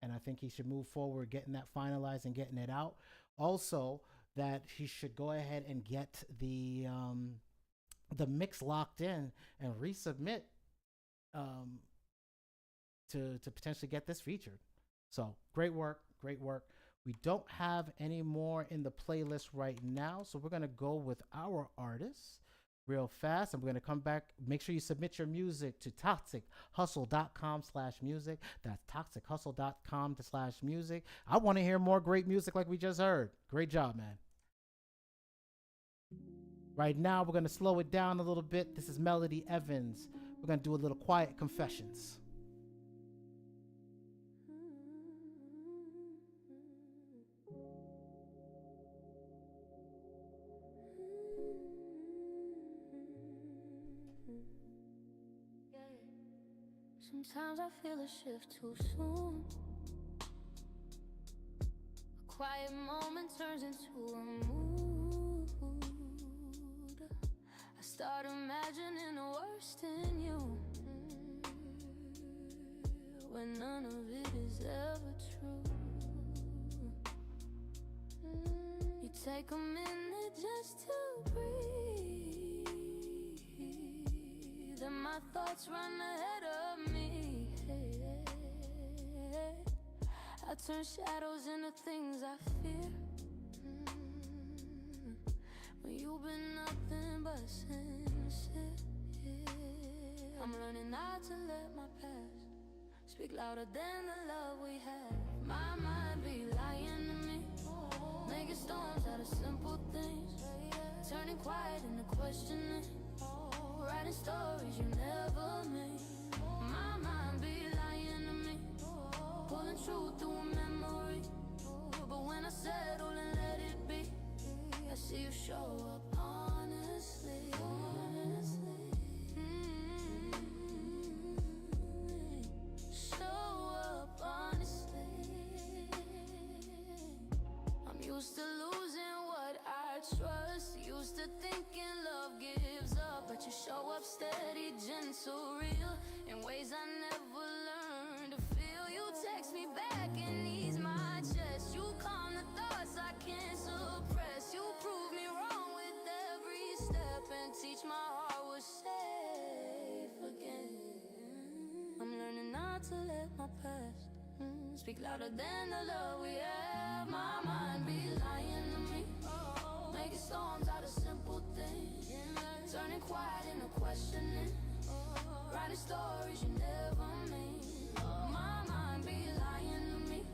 and I think he should move forward getting that finalized and getting it out. Also, that he should go ahead and get the mix locked in and resubmit to potentially get this featured. So great work. We don't have any more in the playlist right now, so we're going to go with our artists real fast, and we're going to come back. Make sure you submit your music to toxichustle.com/music. That's toxichustle.com/music. I want to hear more great music like we just heard. Great job, man. Right now, we're going to slow it down a little bit. This is Melody Evans. We're going to do a little Quiet Confessions. Sometimes I feel a shift too soon. A quiet moment turns into a mood. I start imagining the worst in you, when none of it is ever true. You take a minute just to breathe, and my thoughts run ahead of me. I turn shadows into things I fear, when you've been nothing but sincere. I'm learning not to let my past speak louder than the love we had. My mind be lying to me, making storms out of simple things, turning quiet into questioning, writing stories you never made. My mind be lying to me, pulling truth through a memory. But when I settle and let it be, I see you show up honestly. Show up honestly. I'm used to losing what I trust, used to thinking love gives up, but you show up steady, gentle, real, in ways I never learned to feel. You text me back and ease my chest. You calm the thoughts I can't suppress. You prove me wrong with every step and teach my heart was safe again. I'm learning not to let my past speak louder than the love we have. My mind be lying to me, making storms out of simple things, turning quiet into questioning, writing stories you never made. My mind be lying to me,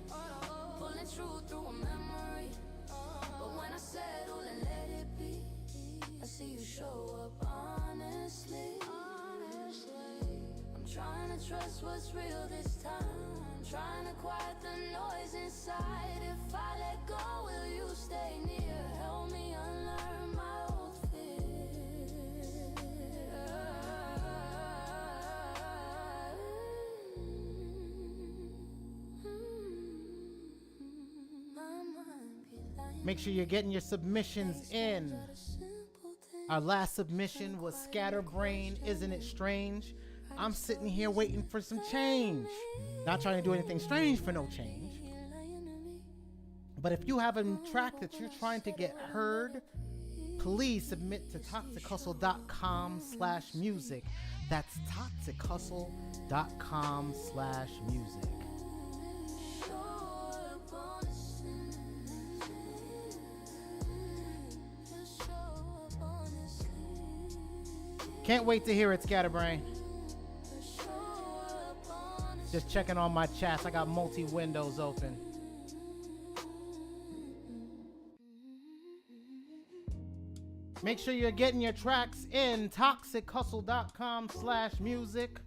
pulling truth through a memory. But when I settle and let it be, I see you show up honestly. I'm trying to trust what's real this time, trying to quiet the noise inside. If I let go, will you stay near? Help me unlearn my old fear. Make sure you're getting your submissions in. Our last submission was Scatterbrain, Isn't It Strange? I'm sitting here waiting for some change. Not trying to do anything strange for no change. But if you have a track that you're trying to get heard, please submit to toxichustle.com/music. That's toxichustle.com/music. Can't wait to hear it, Scatterbrain. Just checking on my chats. I got multi-windows open. Make sure you're getting your tracks in toxichustle.com/music.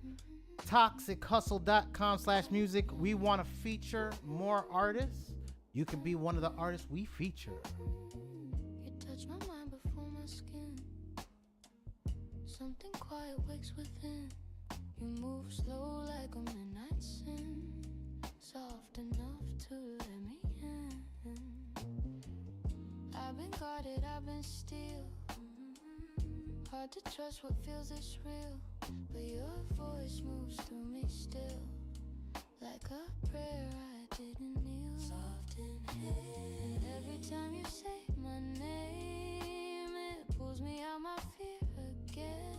Toxichustle.com/music. We want to feature more artists. you can be one of the artists we feature. You touch my mind before my skin. Something quiet wakes within. You move slow like a midnight sin, soft enough to let me in. I've been guarded, I've been still. Hard to trust what feels this real, but your voice moves through me still, like a prayer I didn't kneel. Soft and every time you say my name, it pulls me out my fear again.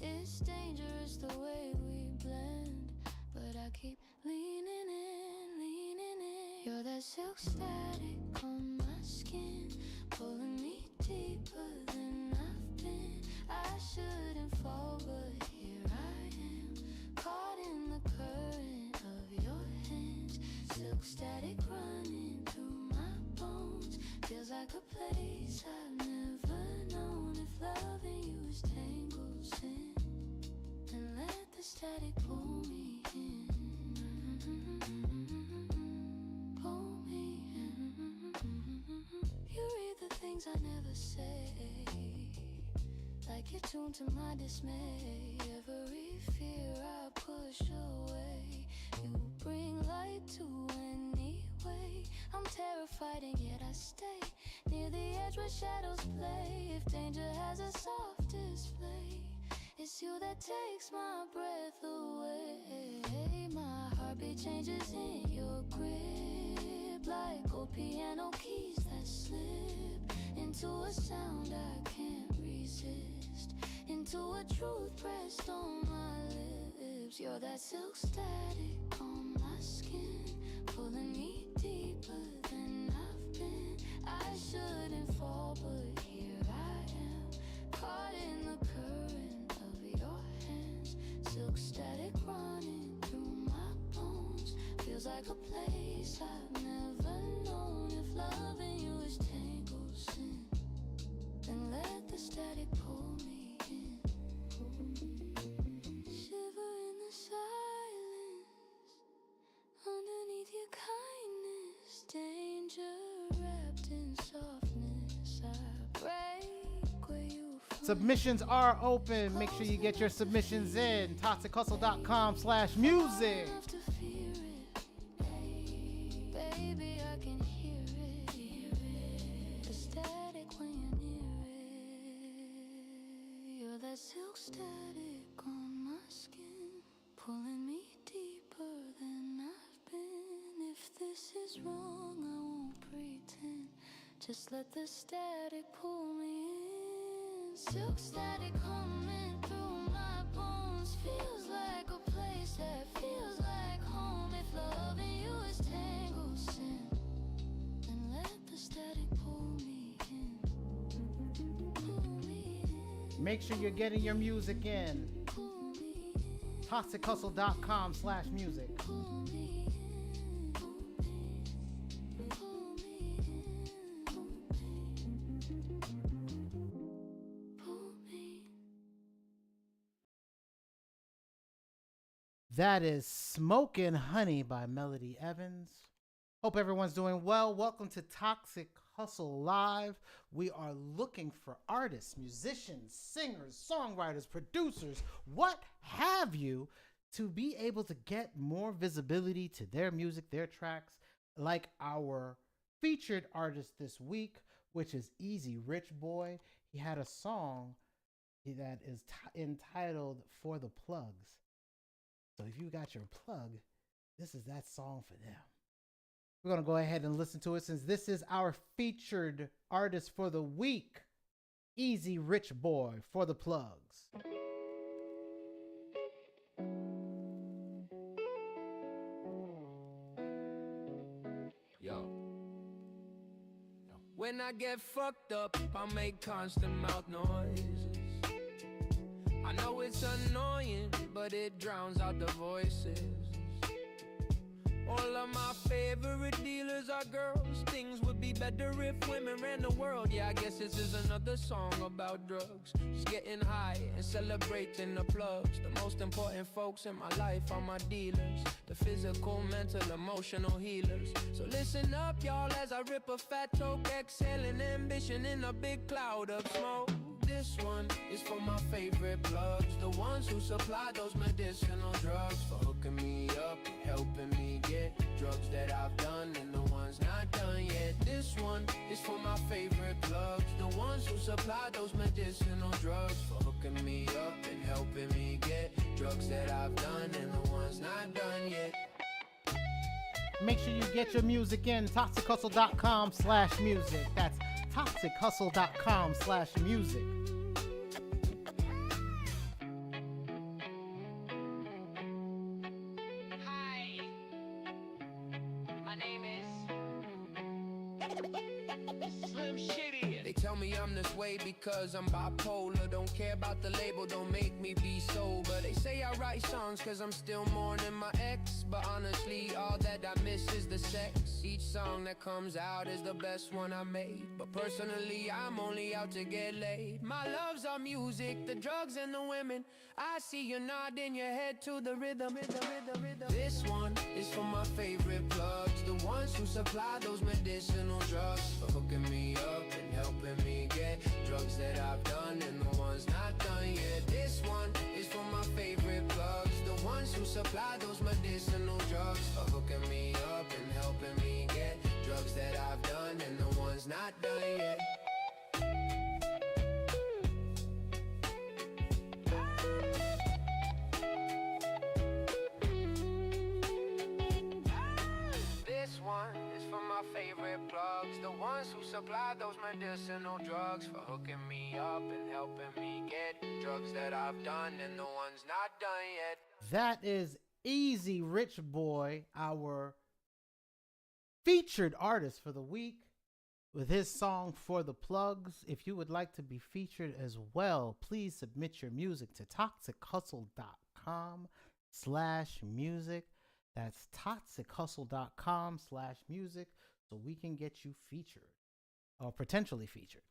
It's dangerous the way we blend, but I keep leaning in, leaning in. You're that silk static on my skin, pulling me deeper than I've been. I shouldn't fall, but here I am, caught in the current of your hands. Silk static running through my bones, feels like a place I've never known. If loving you is tangled sin, then let the static pull me in. Pull me in. You read the things I never say, like you're tuned to my dismay. Every fear I push away, you bring light to any way. I'm terrified and yet I stay near the edge where shadows play. If danger has a soft display, it's you that takes my breath away. My heartbeat changes in your grip, like old piano keys that slip into a sound I can't resist, into a truth pressed on my lips. You're that silk static on my skin, pulling me deeper than I've been. I shouldn't fall, but here I am, caught in the current of your hands. Silk static running through my bones, feels like a place I've never known. If loving you is tangled sin, then let the static pull me in. Shiver in the silence, underneath your kindness. Danger wrapped in softness, I break where you fall. Submissions are open. Make sure you get your submissions in. ToxicHustle.com/music. Enough to fear it. Baby, I can hear it. The static when you're near it. You're that silk static on my skin, pulling me deeper than I've been. If this is wrong, I won't pretend. Just let the static pull me in. Silk static coming through my bones, feels like a place that feels like home. If loving you is tangled sin, then let the static pull me in. Pull me in, Make sure you're getting your music in. pull me in, ToxicHustle.com/music. pull me in, pull me in, pull me. That is Smokin' Honey by Melody Evans. Hope everyone's doing well. Welcome to Toxic Hustle Live. We are looking for artists, musicians, singers, songwriters, producers, what have you, to be able to get more visibility to their music, their tracks, like our featured artist this week, which is Easy Rich Boy. He had a song that is entitled For the Plugs. So if you got your plug, this is that song for them. We're going to go ahead and listen to it since this is our featured artist for the week. Easy Rich Boy, For the Plugs. Yo. When I get fucked up, I make constant mouth noises. I know it's annoying, but it drowns out the voices. All of my favorite dealers are girls. Things would be better if women ran the world. Yeah, I guess this is another song about drugs. Just getting high and celebrating the plugs. The most important folks in my life are my dealers. The physical, mental, emotional healers. So listen up, y'all, as I rip a fat toke, exhaling ambition in a big cloud of smoke. This one is for my favorite plugs, the ones who supply those medicinal drugs, for hooking me up and helping me get drugs that I've done and the ones not done yet. This one is for my favorite plugs, the ones who supply those medicinal drugs, for hooking me up and helping me get drugs that I've done and the ones not done yet. Make sure you get your music in. ToxicHustle.com/music. That's ToxicHustle.com/music. Hi, my name is Slim Shitty. They tell me I'm this way because I'm bipolar. Don't care about the label, don't make me be sober. They say I write songs cause I'm still mourning my ex, but honestly all that I miss is the sex. Each song that comes out is the best one I made, but personally I'm only out to get laid. My loves are music, the drugs and the women. I see you nodding your head to the rhythm. This one is for my favorite plugs, the ones who supply those medicinal drugs, for hooking me up and helping me get drugs that I've done and the ones not done yet. This one is for my favorite plugs, the ones who supply those medicinal drugs, for hooking me up and helping me get drugs that I've done and the ones not done yet. This one is for my favorite plugs, the ones who supply those medicinal drugs, for hooking me up and helping me get drugs that I've done and the ones not done yet. That is Easy Rich Boy, our featured artist for the week, with his song For the Plugs. If you would like to be featured as well, please submit your music to ToxicHustle.com/music. That's ToxicHustle.com/music, so we can get you featured or potentially featured.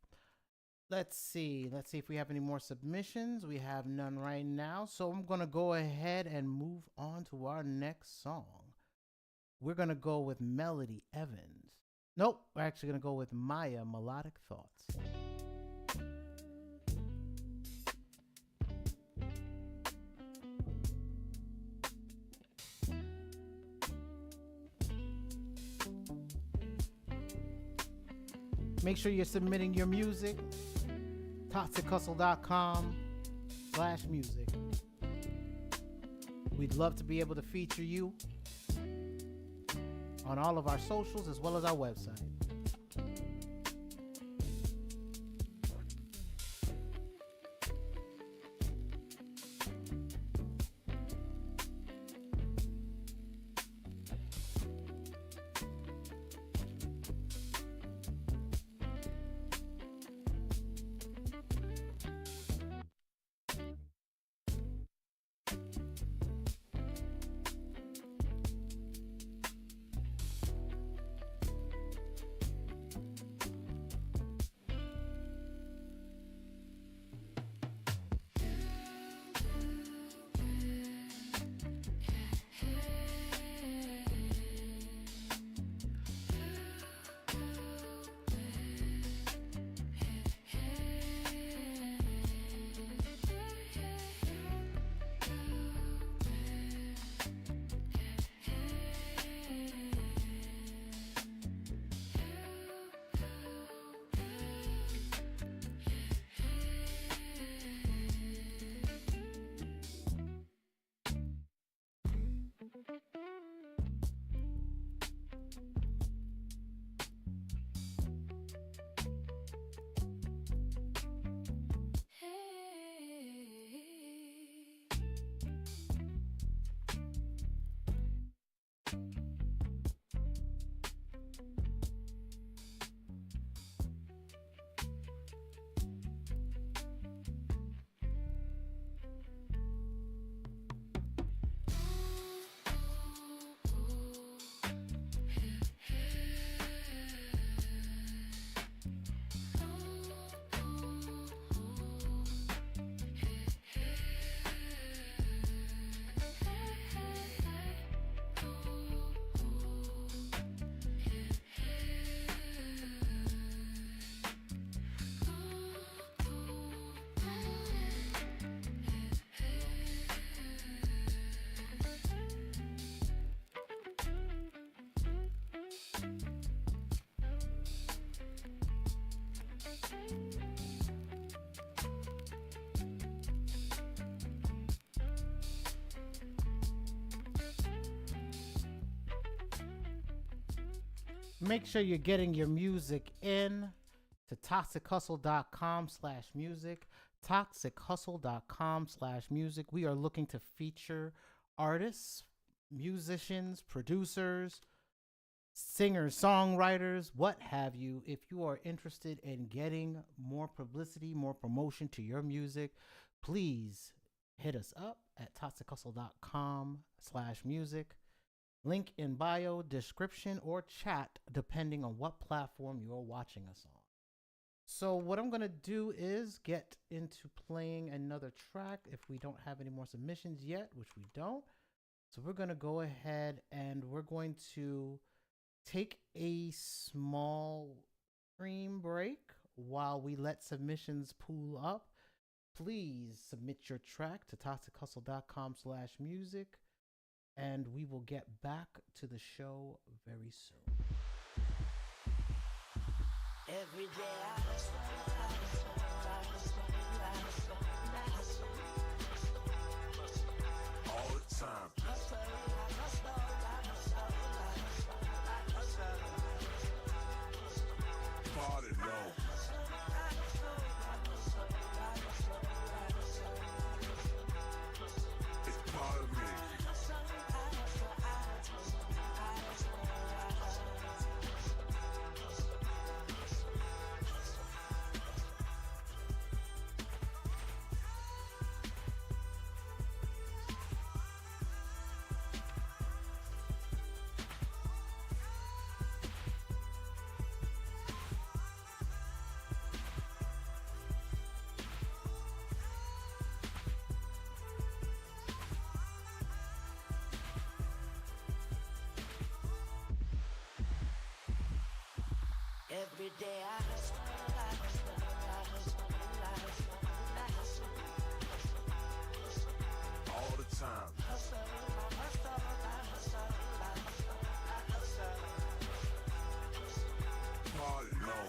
Let's see if we have any more submissions. We have none right now, so I'm going to go ahead and move on to our next song. We're going to go with Melody Evans. Nope, we're actually going to go with Maya, Melodic Thoughts. Make sure you're submitting your music. ToxicHustle.com/music. We'd love to be able to feature you on all of our socials as well as our website. Make sure you're getting your music in to toxichustle.com/music. Toxichustle.com/music. We are looking to feature artists, musicians, producers, singers, songwriters, what have you. If you are interested in getting more publicity, more promotion to your music, please hit us up at toxichustle.com/music. Link in bio, description, or chat, depending on what platform you're watching us on. So what I'm going to do is get into playing another track if we don't have any more submissions yet, which we don't. So we're going to go ahead and we're going to take a small stream break while we let submissions pool up. Please submit your track to toxichustle.com/music. And we will get back to the show very soon. Every day I hustle, All the time. Party low. It's part of me. Every day I hustle, All the time. Party low.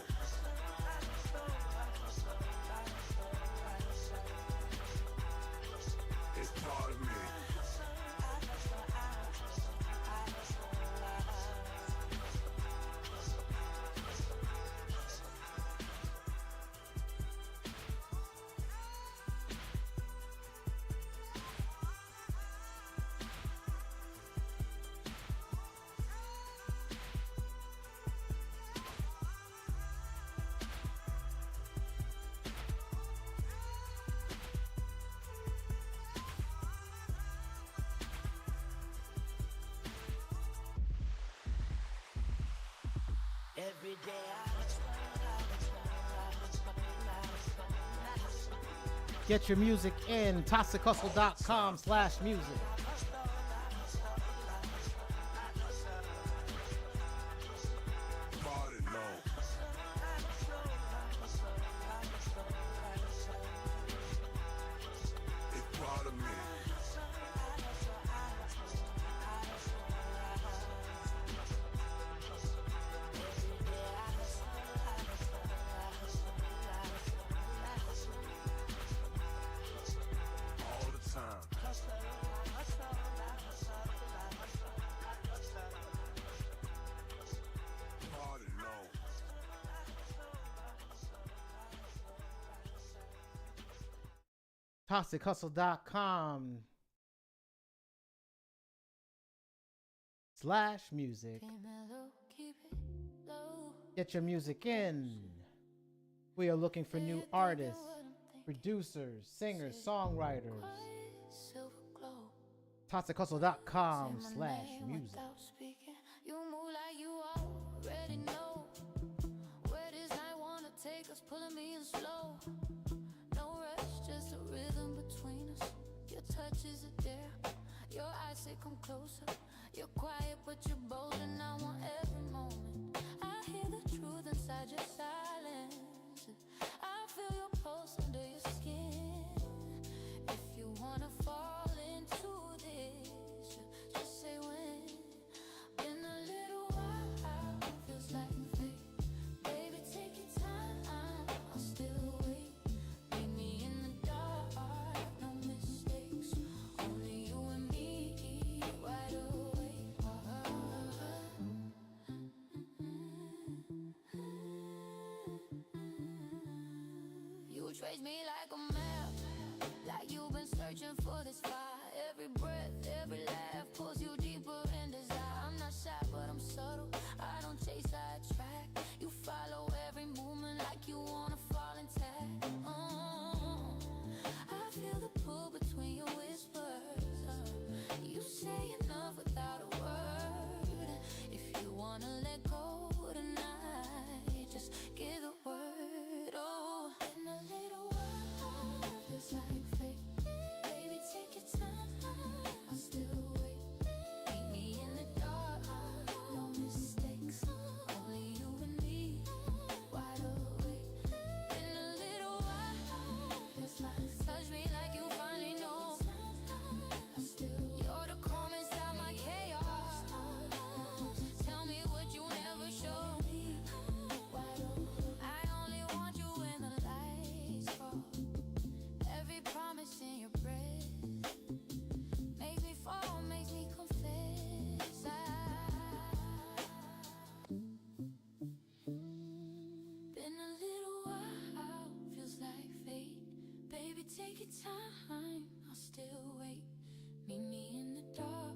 It's part of me. every day I hustle. Get your music in toxichustle.com/music. Party low. It's part of me. All the time. Party low. toxichustle.com/music. Be mellow, keep it low. Get your music in. We are looking for new artists, producers, singers, songwriters. Silver glow. toxichustle.com/music. Without speaking, you move like you already know. Where this night wanna take us, pulling me in slow. No rush, just a rhythm between us. Your touch is a dare. Your eyes say come closer. You're quiet, but you're bold, and I want every moment. I hear the truth inside your silence. I feel your pulse under your skin. If you wanna fall into this, just say when. Been a little while, feels like a fate. Baby, take your time, I'll still wait. Meet me in the dark, no mistakes. Only you and me, wide awake. trace me like a map, like you've been searching for this fire. Every breath, every laugh pulls you deeper in desire. I'm not shy, but I'm subtle. I don't chase, I attract. You follow every movement like you wanna fall intact. I feel the pull between your whispers. You say enough without a word. If you wanna let go tonight, just give the word. Oh, in a little while, feels like fate. Baby, take your time, I'll still wait. Meet me in the dark, no mistakes. Only you and me, wide awake. In a little while, feels like touch me like you finally know. You're the calm inside my chaos. Tell me what you never showed me. I only want you when the lights fall. Every promise in your breath makes me fall, makes me confess. Been a little while, feels like fate. Baby, take your time, I'll still wait. Meet me in the dark,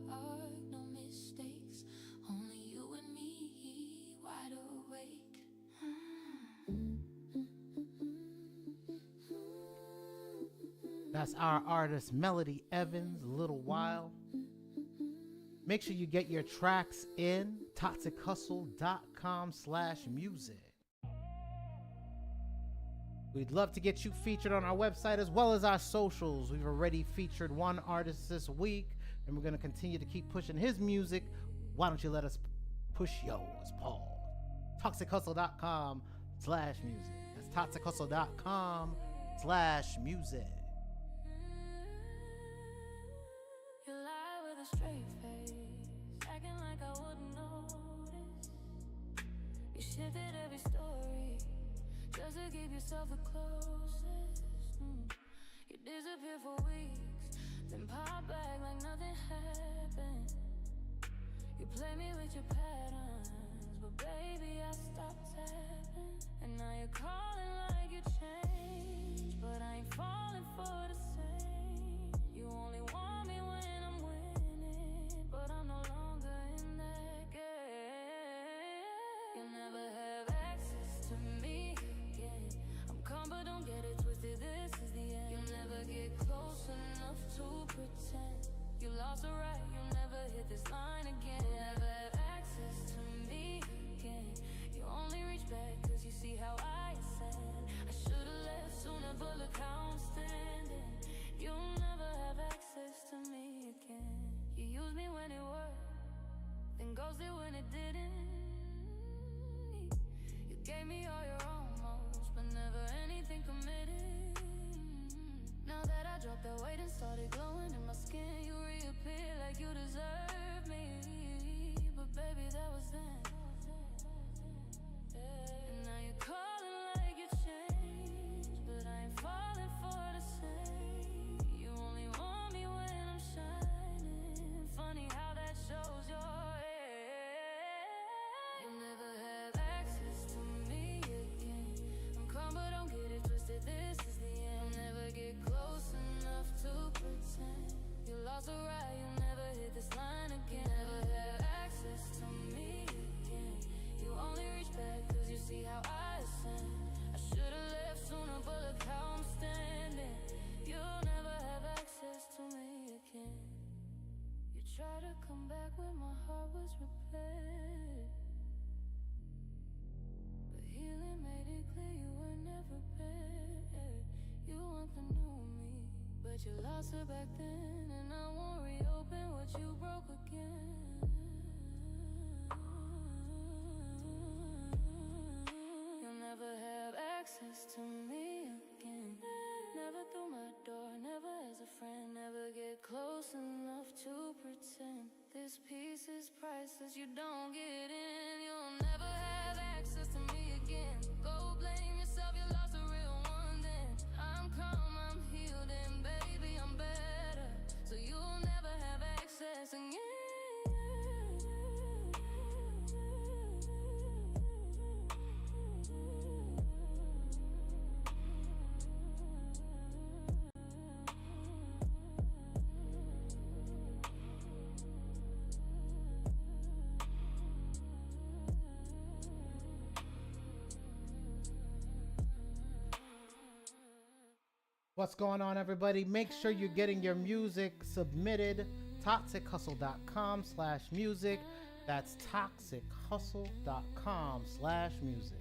no mistakes. Only you and me, wide awake. That's our artist Melody Evans, A Little While. Make sure you get your tracks in toxichustle.com/music. We'd love to get you featured on our website as well as our socials. We've already featured one artist this week, and we're going to continue to keep pushing his music. Why don't you let us push yours, Paul? toxichustle.com/music. That's toxichustle.com/music. You lie with a straight face, acting like I wouldn't notice. You shifted every story just to keep yourself the closest. You disappear for weeks, then pop back like nothing happened. You play me with your patterns, but baby, I stopped tapping. And now you're calling like you changed, but I ain't falling for the same. You only want me when I'm winning, but I'm no longer in that game. You'll never have access to me again. I'm calm, but don't get it twisted, this is the end. You'll never get close enough to pretend. You lost the right, you'll never hit this line again. You'll never have access to me again. You only reach back cause you see how I ascend. I should've left sooner, but look how I'm standing. You'll never have access to me again. You used me when it worked, then ghosted when it didn't. You gave me all your almost, but never anything committed. Now that I dropped that weight and started glowing in my skin, you reappear like you deserve me. But baby, that was then. And now you're calling like you changed, but I ain't falling for the same. You only want me when I'm shining. Funny how that shows your head. You'll never have access to me again. I'm calm, but don't get it twisted, this is the end. You'll never get close enough to pretend. You lost the right, you'll never hit this line again. Never have access to me again. You only reach back cause you see how I ascend. I should've left sooner, but look how I'm standing. You'll never have access to me again. You try to come back when my heart was repaired, but healing made it clear you were never prepared. You want the new me, but you lost it back then, and I won't reopen what you broke again. You'll never have access to me again. Never through my door, never as a friend. Never get close enough to pretend. This piece is priceless, you don't get in. You'll never have access to me again. Go blame yourself, you lost a real one then. I'm calm, I'm healed, and baby, I'm better. So you'll never have access again. What's going on, everybody? Make sure you're getting your music submitted. ToxicHustle.com/music. That's ToxicHustle.com/music.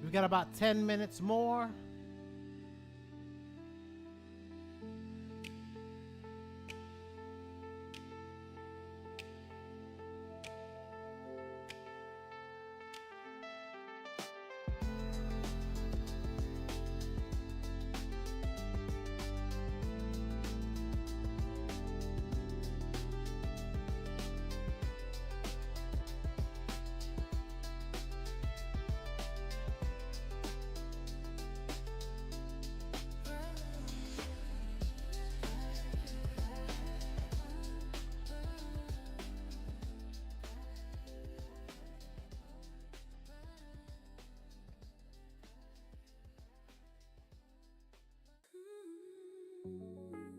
We've got about 10 minutes more.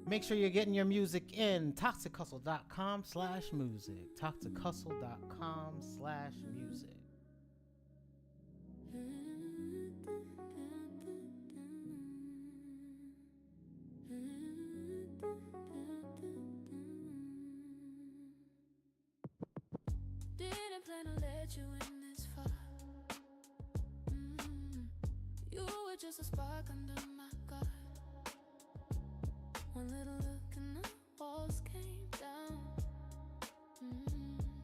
Make sure you're getting your music in. ToxicHustle.com/music. ToxicHustle.com/music. Didn't plan to let you in this far. You were just a spark under my guard. One little look and the walls came down.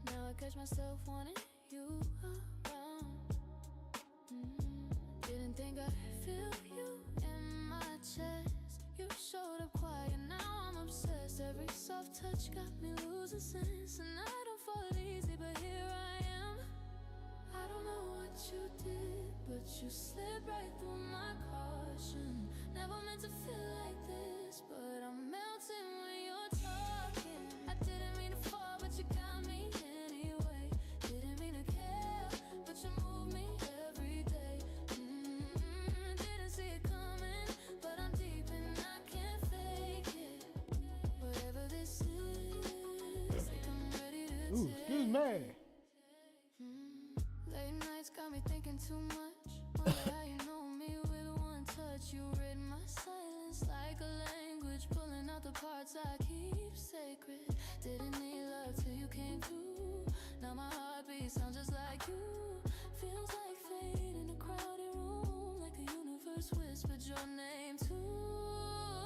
Now I catch myself wanting you around. Didn't think I'd feel you in my chest. You showed up quiet, now I'm obsessed. Every soft touch got me losing sense. And I don't fall easy, but here I am. I don't know what you did, but you slipped right through my caution. Never meant to feel like this, but I'm melting when you're talking. I didn't mean to fall, but you got me anyway. Didn't mean to care, but you move me every day. Didn't see it coming, but I'm deep and I can't fake it. Whatever this is, I'm ready to take. Excuse me. Late nights got me thinking too much. Wonder how you know me with one touch. You read my silence like a language, pulling out the parts I keep sacred. Didn't need love till you came through. Now my heartbeat sounds just like you. Feels like fate in a crowded room, like the universe whispers whispered your name too.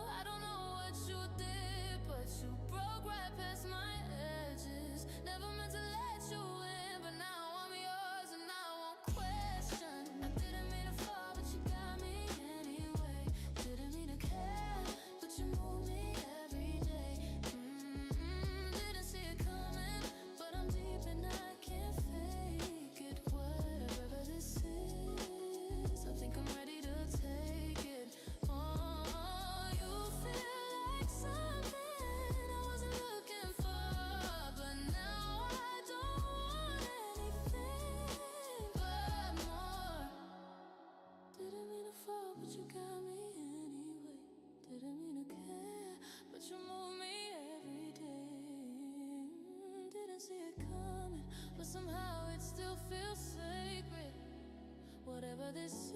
I don't know what you did, but you broke right past my edges. Never meant to let you in, but now I'm yours and I won't question. I didn't mean to fall, but you got me anyway. Didn't mean to care, but you move me every day. Didn't see it coming, but I'm deep and I can't fake it. Whatever this is, I think I'm ready to take it. Oh, you feel like something I wasn't looking for, but now I don't want anything but more. Didn't mean to fall, but you got me anyway. Didn't mean to care, but you move me every day. Didn't see it coming, but somehow it still feels sacred. Whatever this is,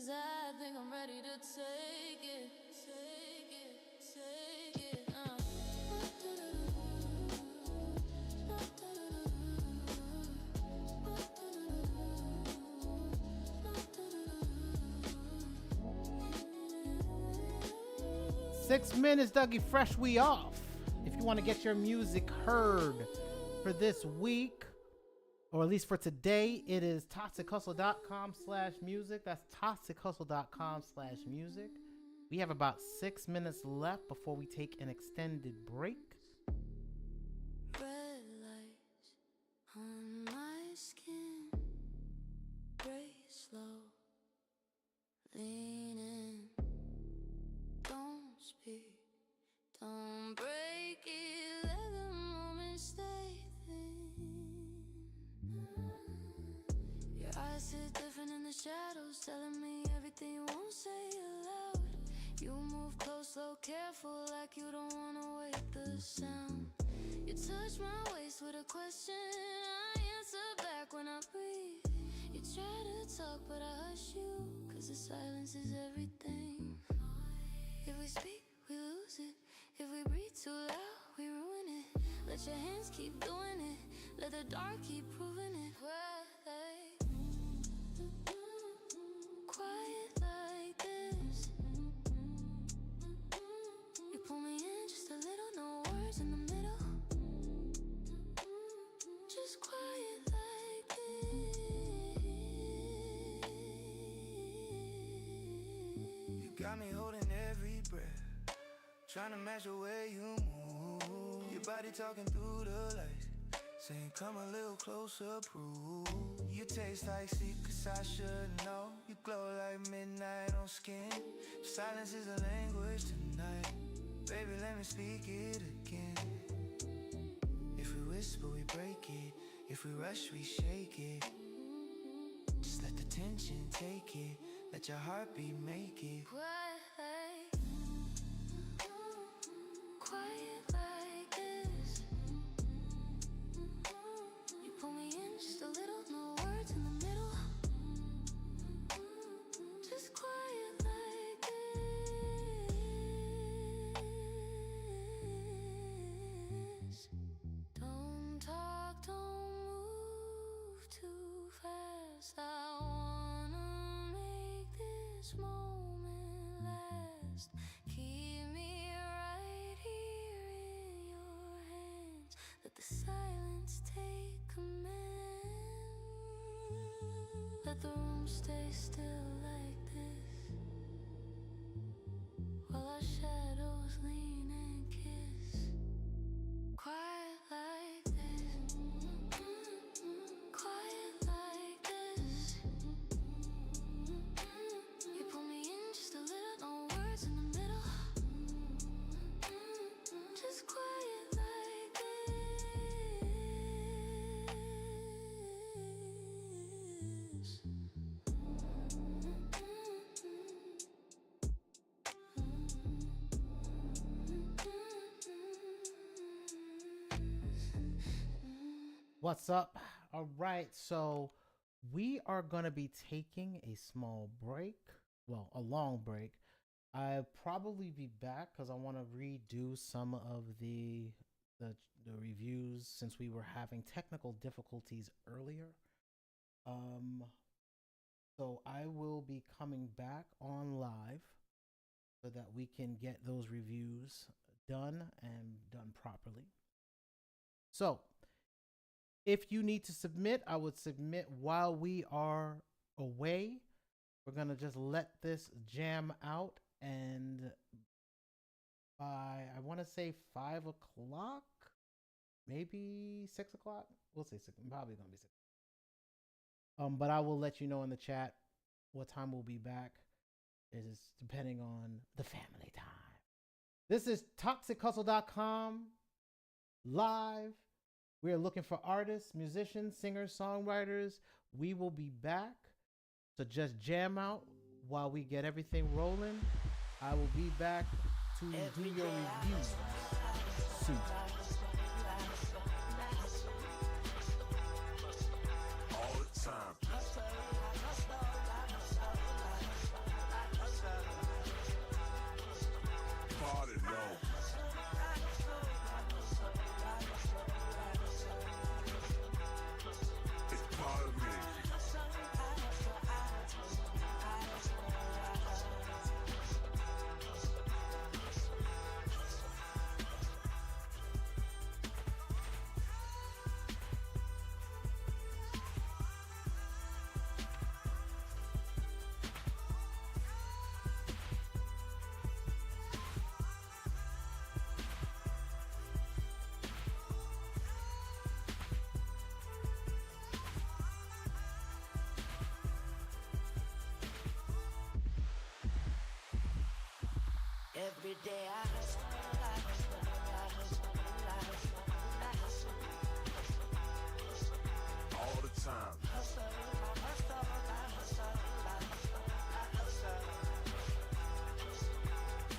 I think I'm ready to take it. Take it, take it. Six minutes, Dougie Fresh, we off. If you want to get your music heard for this week, or at least for today, it is toxichustle.com/music. That's toxichustle.com/music. We have about 6 minutes left before we take an extended break. Red lights on my skin, breathe slow, lean in, don't speak, don't break it, let the moment stay thin. Your eyes sit different in the shadows, telling me everything you won't say aloud. You move close, slow, careful, like you don't wanna wake the sound. You touch my waist with a question, I answer back when I breathe. You try to talk, but I hush you, 'cause the silence is everything. If we speak, we lose it. If we breathe too loud, we ruin it. Let your hands keep doing it, let the dark keep proving it. Quiet like this. You pull me in just a little, no words in the middle. Just quiet like this. You got me holding every breath, trying to match the way you move. Your body talking through the lights, saying come a little closer, prove. You taste like secrets I should know. You glow like midnight on skin. Silence is a language tonight. Baby, let me speak it again. If we whisper, we break it. If we rush, we shake it. Just let the tension take it. Let your heartbeat make it. Quiet like this. You pull me in just a little, no words in the middle. Just quiet like this. Don't talk, don't move too fast. I wanna make this moment last. Keep me right here in your hands. Let the silence take command. Let the room stay still like this, while our shadows lean and kiss. Quiet like this. Quiet like this. You pull me in just a little, no words in the middle. Just quiet like this. What's up? All right, so we are going to be taking a small break. Well, a long break. I'll probably be back because I want to redo some of the reviews since we were having technical difficulties earlier. So I will be coming back on live so that we can get those reviews done and done properly. So if you need to submit, I would submit while we are away. We're going to just let this jam out, and by, I want to say 5 o'clock, maybe 6 o'clock. We'll say 6, probably going to be 6. But I will let you know in the chat what time we'll be back. It is depending on the family time. This is ToxicHustle.com live. We are looking for artists, musicians, singers, songwriters. We will be back. So just jam out while we get everything rolling. I will be back to do your reviews soon. All the time. Party low. It's part of me. Every day I hustle, I hustle, I hustle, I hustle, I hustle. All the time. Hustle, I hustle, I hustle, I hustle, I hustle.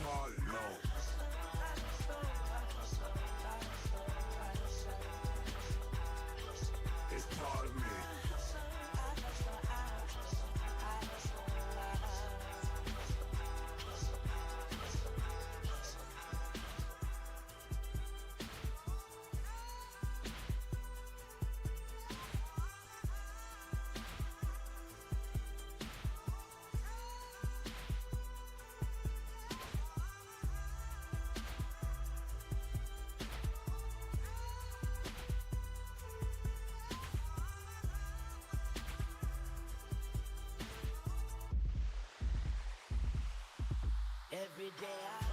Party low. Hustle, I hustle, I hustle, I hustle, I hustle. It's part of me. Hustle, I hustle, I hustle, I hustle, I hustle. Every day I